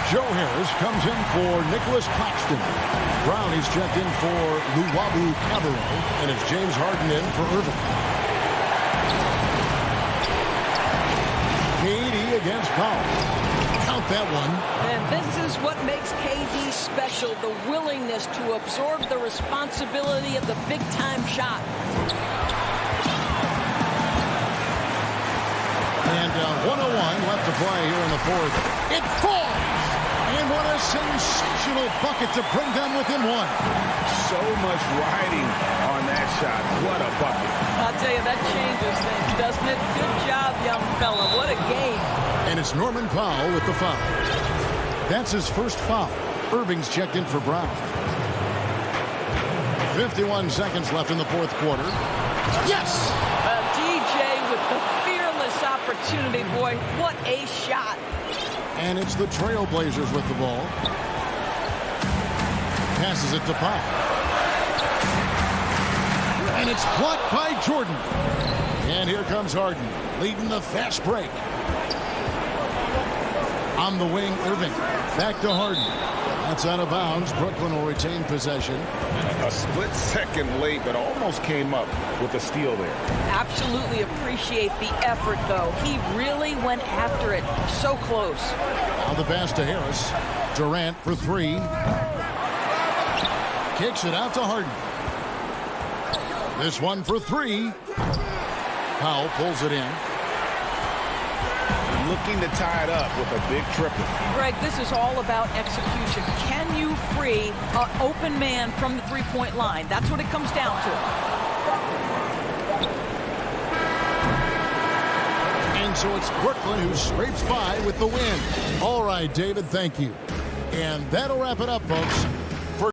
Joe Harris comes in for Nicholas Claxton. Brownie's checked in for Luwawu Cabarrot. And it's James Harden in for Irving. KD against Powell. Count that one. And this is what makes KD special, the willingness to absorb the responsibility of the big-time shot. And 101 left to play here in the fourth. It falls! And what a sensational bucket to bring them within one. So much riding on that shot. What a bucket. I'll tell you, that changes things, doesn't it? Good job, young fella. What a game. And it's Norman Powell with the foul. That's his first foul. Irving's checked in for Brown. 51 seconds left in the fourth quarter. Yes! DJ with the fearless opportunity, boy. What a shot. And it's the Trailblazers with the ball. Passes it to Powell. And it's blocked by Jordan. And here comes Harden, leading the fast break. On the wing, Irving. Back to Harden. That's out of bounds. Brooklyn will retain possession. A split second late, but almost came up with a steal there. Absolutely appreciate the effort, though. He really went after it. So close. Now the pass to Harris. Durant for three. Kicks it out to Harden. This one for three. Powell pulls it in. Looking to tie it up with a big triple. Greg, this is all about execution. Can you free an open man from the three-point line? That's what it comes down to. And so it's Brooklyn who scrapes by with the win. All right, David, thank you. And that'll wrap it up, folks.